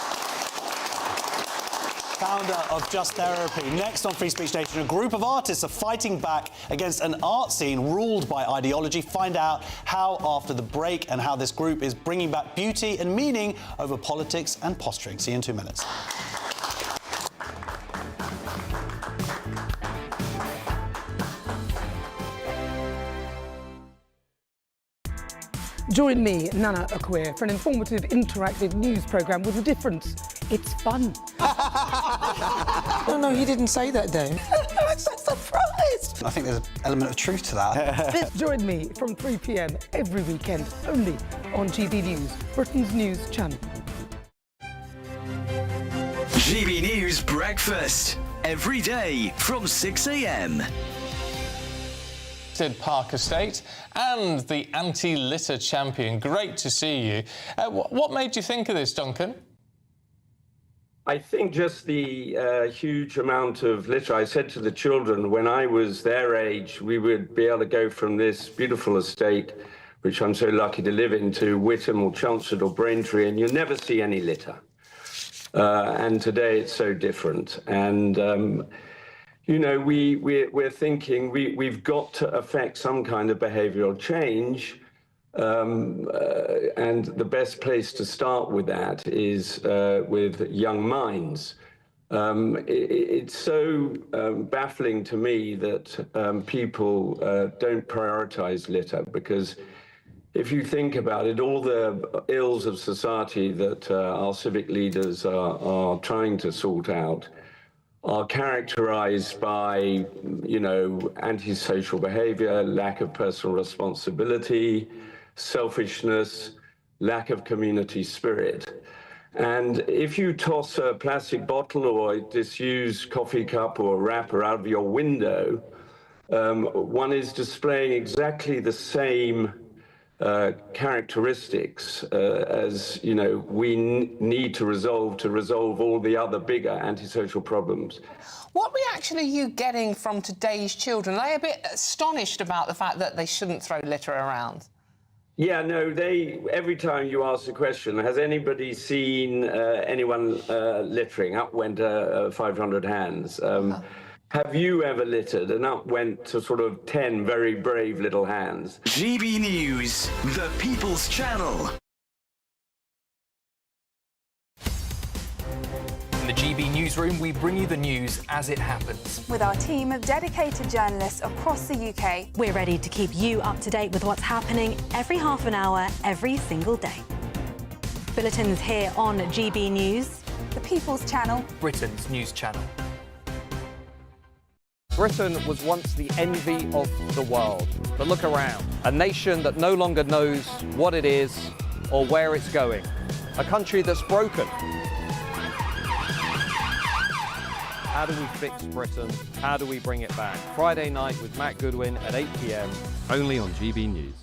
Founder of Just Therapy. Next on Free Speech Nation, a group of artists are fighting back against an art scene ruled by ideology. Find out how after the break and how this group is bringing back beauty and meaning over politics and posturing. See you in 2 minutes. Join me, Nana Akweer, for an informative, interactive news programme with a difference. It's fun. No, he didn't say that, Dave. I'm so surprised. I think there's an element of truth to that. Join me from 3 p.m. every weekend, only on GBNews, Britain's news channel. GB News Breakfast, every day from 6 a.m. Park Estate and the anti-litter champion. Great to see you. What made you think of this, Duncan? I think just the huge amount of litter. I said to the children, when I was their age, we would be able to go from this beautiful estate, which I'm so lucky to live in, to Witham or Chelmsford or Braintree, and you'll never see any litter. And today it's so different. And you know, we're thinking we've got to affect some kind of behavioural change, and the best place to start with that is with young minds. It's so baffling to me that people don't prioritise litter, because if you think about it, all the ills of society that our civic leaders are trying to sort out are characterized by, you know, antisocial behavior, lack of personal responsibility, selfishness, lack of community spirit. And if you toss a plastic bottle or a disused coffee cup or a wrapper out of your window, one is displaying exactly the same characteristics as, you know, we need to resolve all the other bigger antisocial problems. What reaction are you getting from today's children? Are they a bit astonished about the fact that they shouldn't throw litter around? Yeah, no, every time you ask the question, has anybody seen anyone littering? Up went 500 hands. Have you ever littered? And up went to sort of 10 very brave little hands. GB News, the People's Channel. the GB newsroom, we bring you the news as it happens. With our team of dedicated journalists across the UK, we're ready to keep you up to date with what's happening every half an hour, every single day. Bulletins here on GB News, the People's Channel, Britain's news channel. Britain was once the envy of the world. But look around. A nation that no longer knows what it is or where it's going. A country that's broken. How do we fix Britain? How do we bring it back? Friday night with Matt Goodwin at 8 p.m. only on GB News.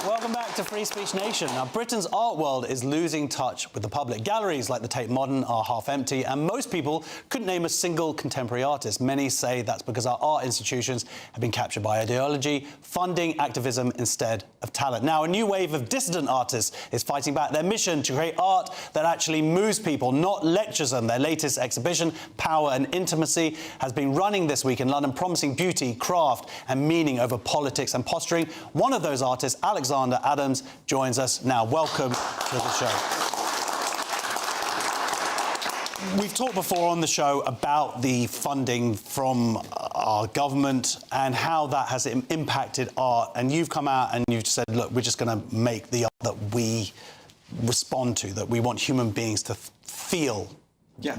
Welcome back to Free Speech Nation. Now, Britain's art world is losing touch with the public. Galleries like the Tate Modern are half empty, and most people couldn't name a single contemporary artist. Many say that's because our art institutions have been captured by ideology, funding activism instead of talent. Now, a new wave of dissident artists is fighting back. Their mission to create art that actually moves people, not lectures them. Their latest exhibition, Power and Intimacy, has been running this week in London, promising beauty, craft and meaning over politics and posturing. One of those artists, Alexander Adams, joins us now. Welcome to the show. We've talked before on the show about the funding from our government and how that has impacted art, and you've come out and you've said, look, we're just going to make the art that we respond to, that we want human beings to feel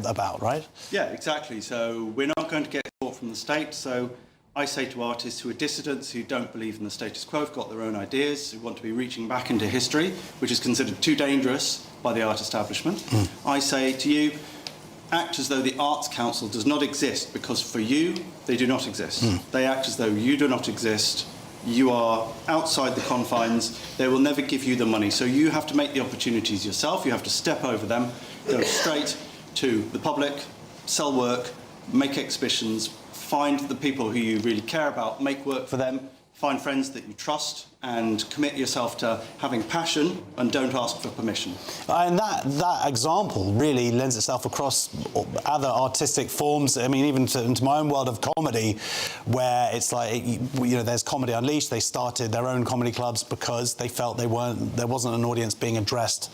about, right? Yeah, exactly. So we're not going to get support from the state, so I say to artists who are dissidents, who don't believe in the status quo, have got their own ideas, who want to be reaching back into history, which is considered too dangerous by the art establishment, I say to you, act as though the Arts Council does not exist, because for you, they do not exist. They act as though you do not exist. You are outside the confines. They will never give you the money. So you have to make the opportunities yourself. You have to step over them, go straight to the public, sell work, make exhibitions, find the people who you really care about, make work for them, find friends that you trust, and commit yourself to having passion and don't ask for permission. And that example really lends itself across other artistic forms. I mean, even into my own world of comedy, where it's like, you know, there's Comedy Unleashed. They started their own comedy clubs because they felt there wasn't an audience being addressed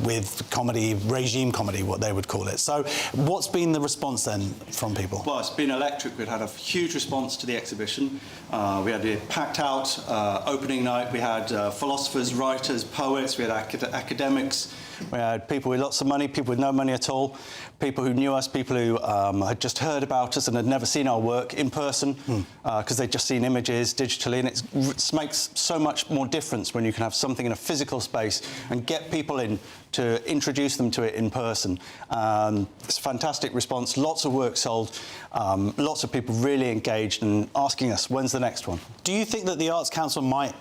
with comedy, regime comedy, what they would call it. So what's been the response then from people? Well, it's been electric. We've had a huge response to the exhibition. We had a packed out opening night. We had philosophers, writers, poets, we had academics, we had people with lots of money, people with no money at all, people who knew us, people who had just heard about us and had never seen our work in person because they'd just seen images digitally, and it makes so much more difference when you can have something in a physical space and get people in to introduce them to it in person. It's a fantastic response, lots of work sold, lots of people really engaged and asking us, when's the next one? Do you think that the Arts Council might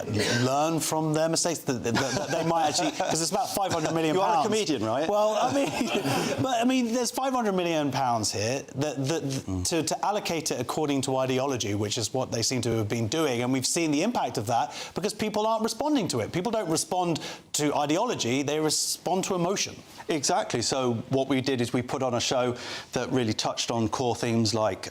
learn from their mistakes, that they might actually, because it's about £500 million. You are a comedian, right? Well, I mean, there's £500 million here to allocate it according to ideology, which is what they seem to have been doing, and we've seen the impact of that because people aren't responding to it. People don't respond to ideology, they respond to emotion. Exactly. So what we did is we put on a show that really touched on core themes like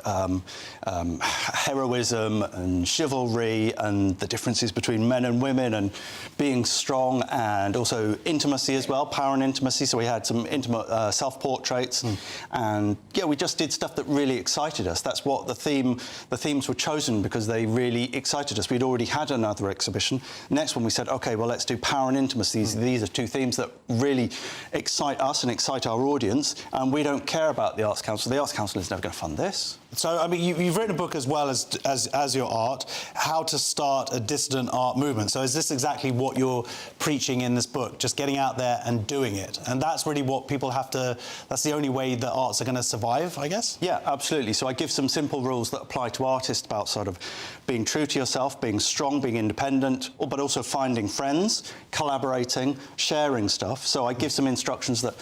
heroism and chivalry and the differences between men and women and being strong, and also intimacy as well, power and intimacy. So we had some intimate self-portraits, and yeah, we just did stuff that really excited us. That's what the themes were chosen because they really excited us. We'd already had another exhibition. Next one we said, okay, well, let's do power and intimacy. These are two themes that really excite us and excite our audience, and we don't care about the Arts Council. The Arts Council is never going to fund this. So, I mean, you've written a book as well as your art, How to Start a Dissident Art Movement. So is this exactly what you're preaching in this book, just getting out there and doing it? And that's really what people have to, that's the only way that arts are going to survive, I guess? Yeah, absolutely. So I give some simple rules that apply to artists about sort of being true to yourself, being strong, being independent, but also finding friends, collaborating, sharing stuff. So I give some instructions that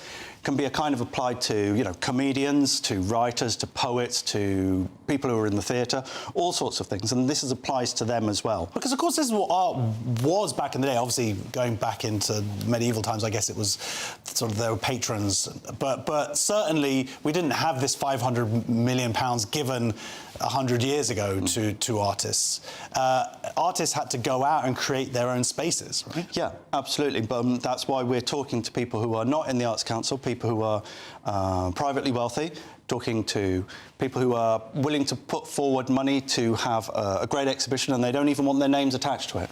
can be a kind of applied to, you know, comedians, to writers, to poets, to people who are in the theatre, all sorts of things, and this applies to them as well. Because, of course, this is what art was back in the day. Obviously, going back into medieval times, I guess it was sort of there were patrons, but certainly we didn't have this £500 million given 100 years ago to artists. Artists had to go out and create their own spaces, right? Yeah, absolutely. But that's why we're talking to people who are not in the Arts Council, people who are privately wealthy, talking to people who are willing to put forward money to have a great exhibition, and they don't even want their names attached to it.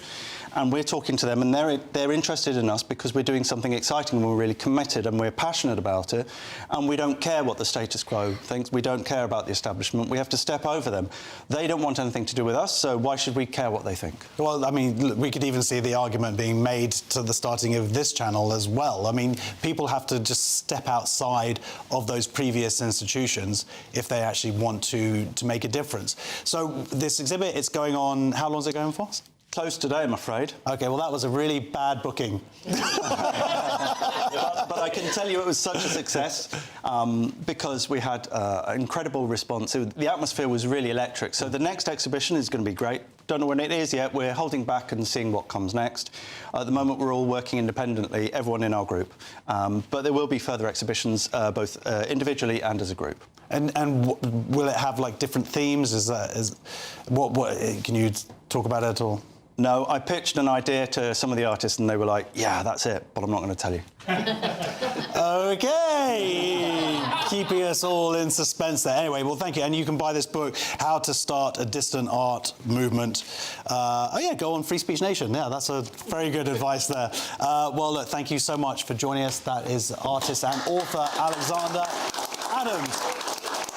And we're talking to them, and they're interested in us because we're doing something exciting, and we're really committed, and we're passionate about it, and we don't care what the status quo thinks. We don't care about the establishment. We have to step over them. They don't want anything to do with us, so why should we care what they think? Well, I mean, we could even see the argument being made to the starting of this channel as well. I mean, people have to just step outside of those previous institutions if they actually want to make a difference. So this exhibit, it's going on, how long is it going for? Close today, I'm afraid. OK, well, that was a really bad booking. But I can tell you it was such a success because we had an incredible response. The atmosphere was really electric. So the next exhibition is going to be great. Don't know when it is yet. We're holding back and seeing what comes next. At the moment, we're all working independently, everyone in our group. But there will be further exhibitions, both individually and as a group. And will it have, like, different themes? What can you talk about it at all? No, I pitched an idea to some of the artists and they were like, yeah, that's it, but I'm not going to tell you. OK, keeping us all in suspense there. Anyway, well, thank you. And you can buy this book, How to Start a Dissident Art Movement. Oh, yeah, go on Free Speech Nation. Yeah, that's a very good advice there. Well, look, thank you so much for joining us. That is artist and author Alexander Adams.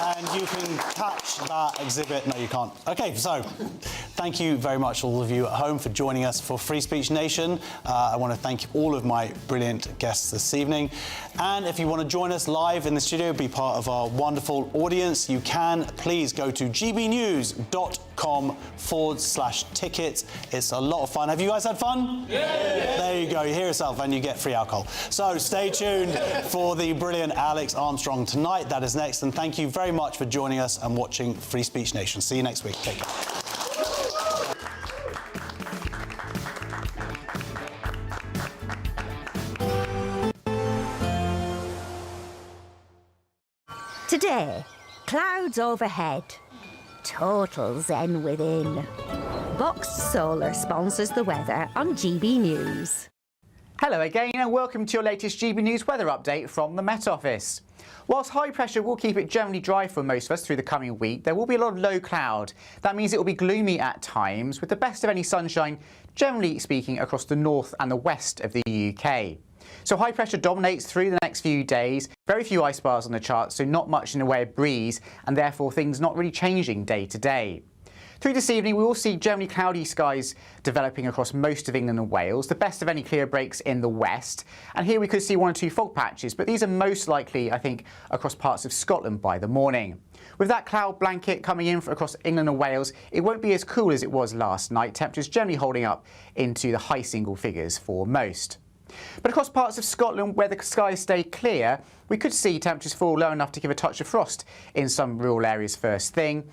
And you can catch that exhibit. No, you can't. OK, so thank you very much, all of you at home, for joining us for Free Speech Nation. I want to thank all of my brilliant guests this evening. And if you want to join us live in the studio, be part of our wonderful audience, you can. Please go to gbnews.com/tickets. It's a lot of fun. Have you guys had fun? Yeah. There you go. You hear yourself and you get free alcohol. So stay tuned for the brilliant Alex Armstrong tonight. That is next. And thank you very much for joining us and watching Free Speech Nation. See you next week. Take care. Today, clouds overhead, total zen within. Vox Solar sponsors the weather on GB News. Hello again and welcome to your latest GB News weather update from the Met Office. Whilst high pressure will keep it generally dry for most of us through the coming week, there will be a lot of low cloud. That means it will be gloomy at times, with the best of any sunshine, generally speaking, across the north and the west of the UK. So high pressure dominates through the next few days. Very few ice bars on the chart, so not much in the way of breeze, and therefore things not really changing day to day. Through this evening, we will see generally cloudy skies developing across most of England and Wales, the best of any clear breaks in the west. And here we could see one or two fog patches, but these are most likely, I think, across parts of Scotland by the morning. With that cloud blanket coming in across England and Wales, it won't be as cool as it was last night, temperatures generally holding up into the high single figures for most. But across parts of Scotland where the skies stay clear, we could see temperatures fall low enough to give a touch of frost in some rural areas first thing.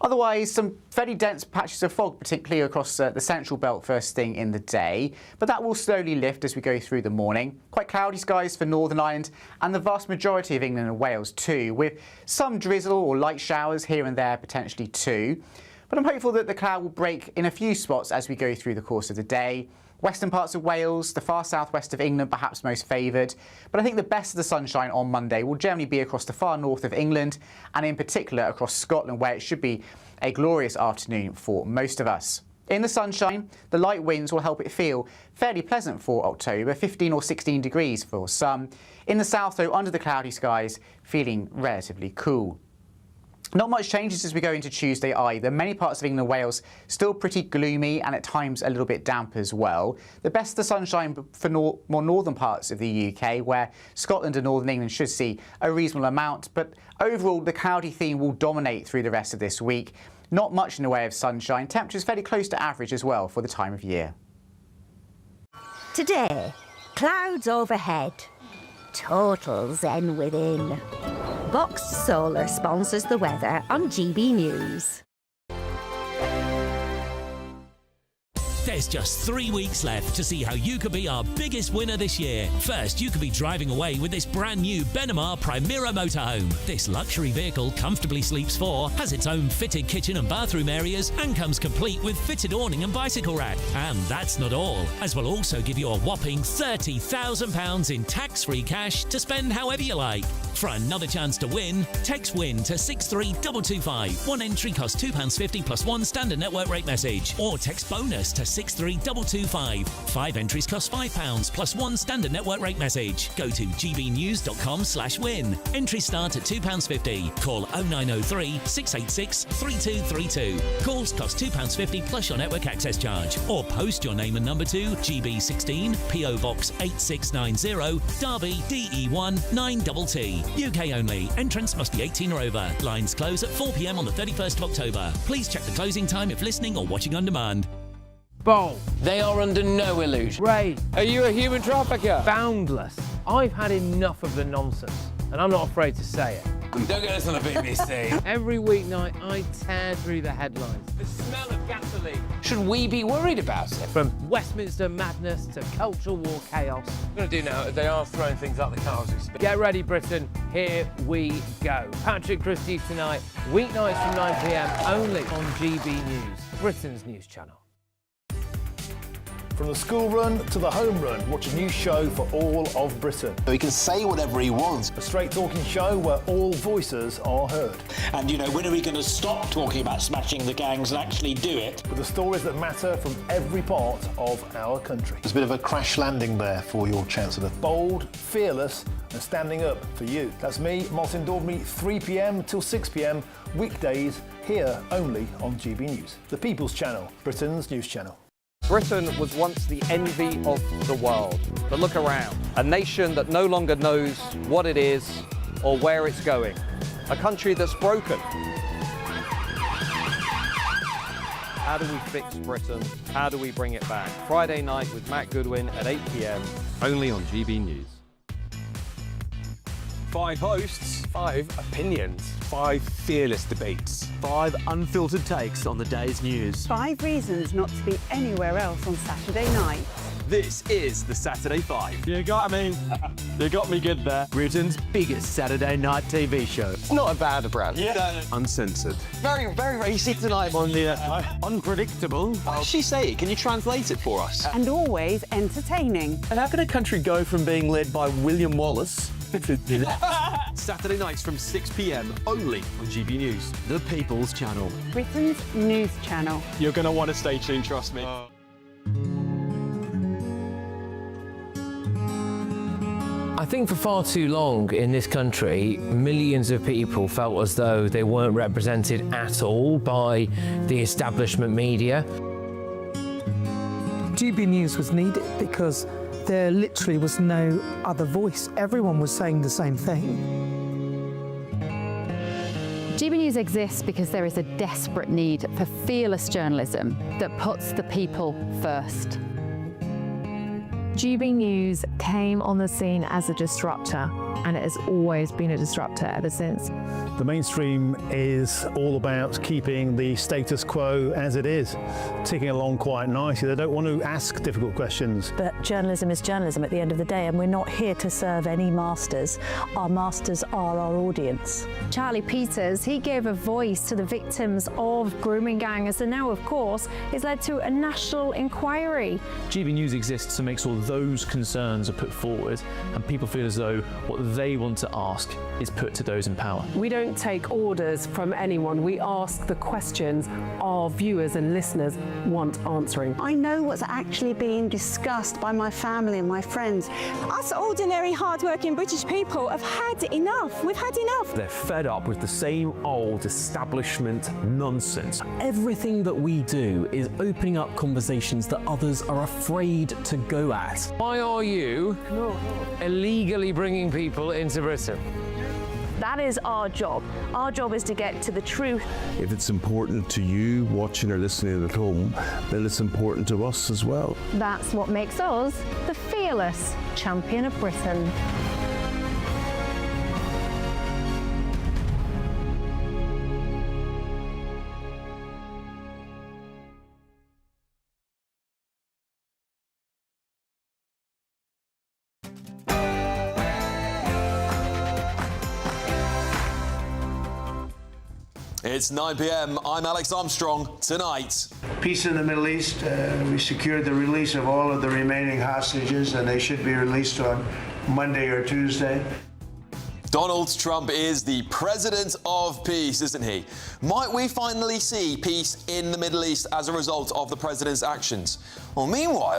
Otherwise, some fairly dense patches of fog, particularly across the central belt first thing in the day. But that will slowly lift as we go through the morning. Quite cloudy skies for Northern Ireland and the vast majority of England and Wales too, with some drizzle or light showers here and there potentially too. But I'm hopeful that the cloud will break in a few spots as we go through the course of the day. Western parts of Wales, the far southwest of England perhaps most favoured, but I think the best of the sunshine on Monday will generally be across the far north of England and in particular across Scotland, where it should be a glorious afternoon for most of us. In the sunshine, the light winds will help it feel fairly pleasant for October, 15 or 16 degrees for some. In the south, though, under the cloudy skies, feeling relatively cool. Not much changes as we go into Tuesday either. Many parts of England and Wales still pretty gloomy and at times a little bit damp as well. The best of the sunshine for more northern parts of the UK, where Scotland and Northern England should see a reasonable amount. But overall, the cloudy theme will dominate through the rest of this week. Not much in the way of sunshine. Temperatures fairly close to average as well for the time of year. Today, clouds overhead, Total zen within. Boxed Solar sponsors the weather on GB News. There's just 3 weeks left to see how you could be our biggest winner this year. First, you could be driving away with this brand new Benamar Primera motorhome. This luxury vehicle comfortably sleeps 4, has its own fitted kitchen and bathroom areas, and comes complete with fitted awning and bicycle rack. And that's not all, as we'll also give you a whopping £30,000 in tax-free cash to spend however you like. For another chance to win, text WIN to 63225. One entry costs £2.50 plus one standard network rate message. Or text BONUS to 63225. 5 entries cost £5 plus one standard network rate message. Go to gbnews.com/win. Entries start at £2.50. Call 0903 686 3232. Calls cost £2.50 plus your network access charge. Or post your name and number to GB16 PO Box 8690 Derby DE1 9TT. UK only. Entrance must be 18 or over. Lines close at 4 p.m. on the 31st of October. Please check the closing time if listening or watching on demand. Bold. They are under no illusion. Ray, are you a human trafficker? Boundless. I've had enough of the nonsense, and I'm not afraid to say it. Don't get this on the BBC. Every weeknight, I tear through the headlines. The smell of gasoline. Should we be worried about it? From Westminster madness to cultural war chaos. I'm going to do now, they are throwing things out the car as we speak. Get ready, Britain. Here we go. Patrick Christie tonight, weeknights from 9 p.m, only on GB News, Britain's news channel. From the school run to the home run, watch a new show for all of Britain. He can say whatever he wants. A straight talking show where all voices are heard. And, you know, when are we going to stop talking about smashing the gangs and actually do it? With the stories that matter from every part of our country. There's a bit of a crash landing there for your Chancellor. Bold, fearless and standing up for you. That's me, Martin Daubney, 3 p.m. till 6 p.m, weekdays, here only on GB News. The People's Channel, Britain's news channel. Britain was once the envy of the world. But look around. A nation that no longer knows what it is or where it's going. A country that's broken. How do we fix Britain? How do we bring it back? Friday night with Matt Goodwin at 8 p.m. only on GB News. 5 hosts, 5 opinions, 5 fearless debates, 5 unfiltered takes on the day's news. 5 reasons not to be anywhere else on Saturday night. This is the Saturday 5. You got me good there. Britain's biggest Saturday night TV show. It's not a bad brand. Yeah. Uncensored. Very, very racy tonight on the unpredictable. What does she say? Can you translate it for us? And always entertaining. And how can a country go from being led by William Wallace Saturday nights from 6 p.m. only on GB News, the People's Channel. Britain's news channel. You're going to want to stay tuned, trust me. I think for far too long in this country, millions of people felt as though they weren't represented at all by the establishment media. GB News was needed because there literally was no other voice. Everyone was saying the same thing. GB News exists because there is a desperate need for fearless journalism that puts the people first. GB News came on the scene as a disruptor, and it has always been a disruptor ever since. The mainstream is all about keeping the status quo as it is, ticking along quite nicely. They don't want to ask difficult questions. But journalism is journalism at the end of the day, and we're not here to serve any masters. Our masters are our audience. Charlie Peters, he gave a voice to the victims of grooming gangs, and now, of course, it's led to a national inquiry. GB News exists to make sure those concerns are put forward and people feel as though what they want to ask is put to those in power. We don't take orders from anyone. We ask the questions our viewers and listeners want answering. I know what's actually being discussed by my family and my friends. Us ordinary, hard-working British people have had enough. We've had enough. They're fed up with the same old establishment nonsense. Everything that we do is opening up conversations that others are afraid to go at. Why are you illegally bringing people into Britain? That is our job. Our job is to get to the truth. If it's important to you watching or listening at home, then it's important to us as well. That's what makes us the fearless champion of Britain. It's 9 p.m. I'm Alex Armstrong. Tonight. Peace in the Middle East. We secured the release of all of the remaining hostages, and they should be released on Monday or Tuesday. Donald Trump is the president of peace, isn't he? Might we finally see peace in the Middle East as a result of the president's actions? Well, meanwhile,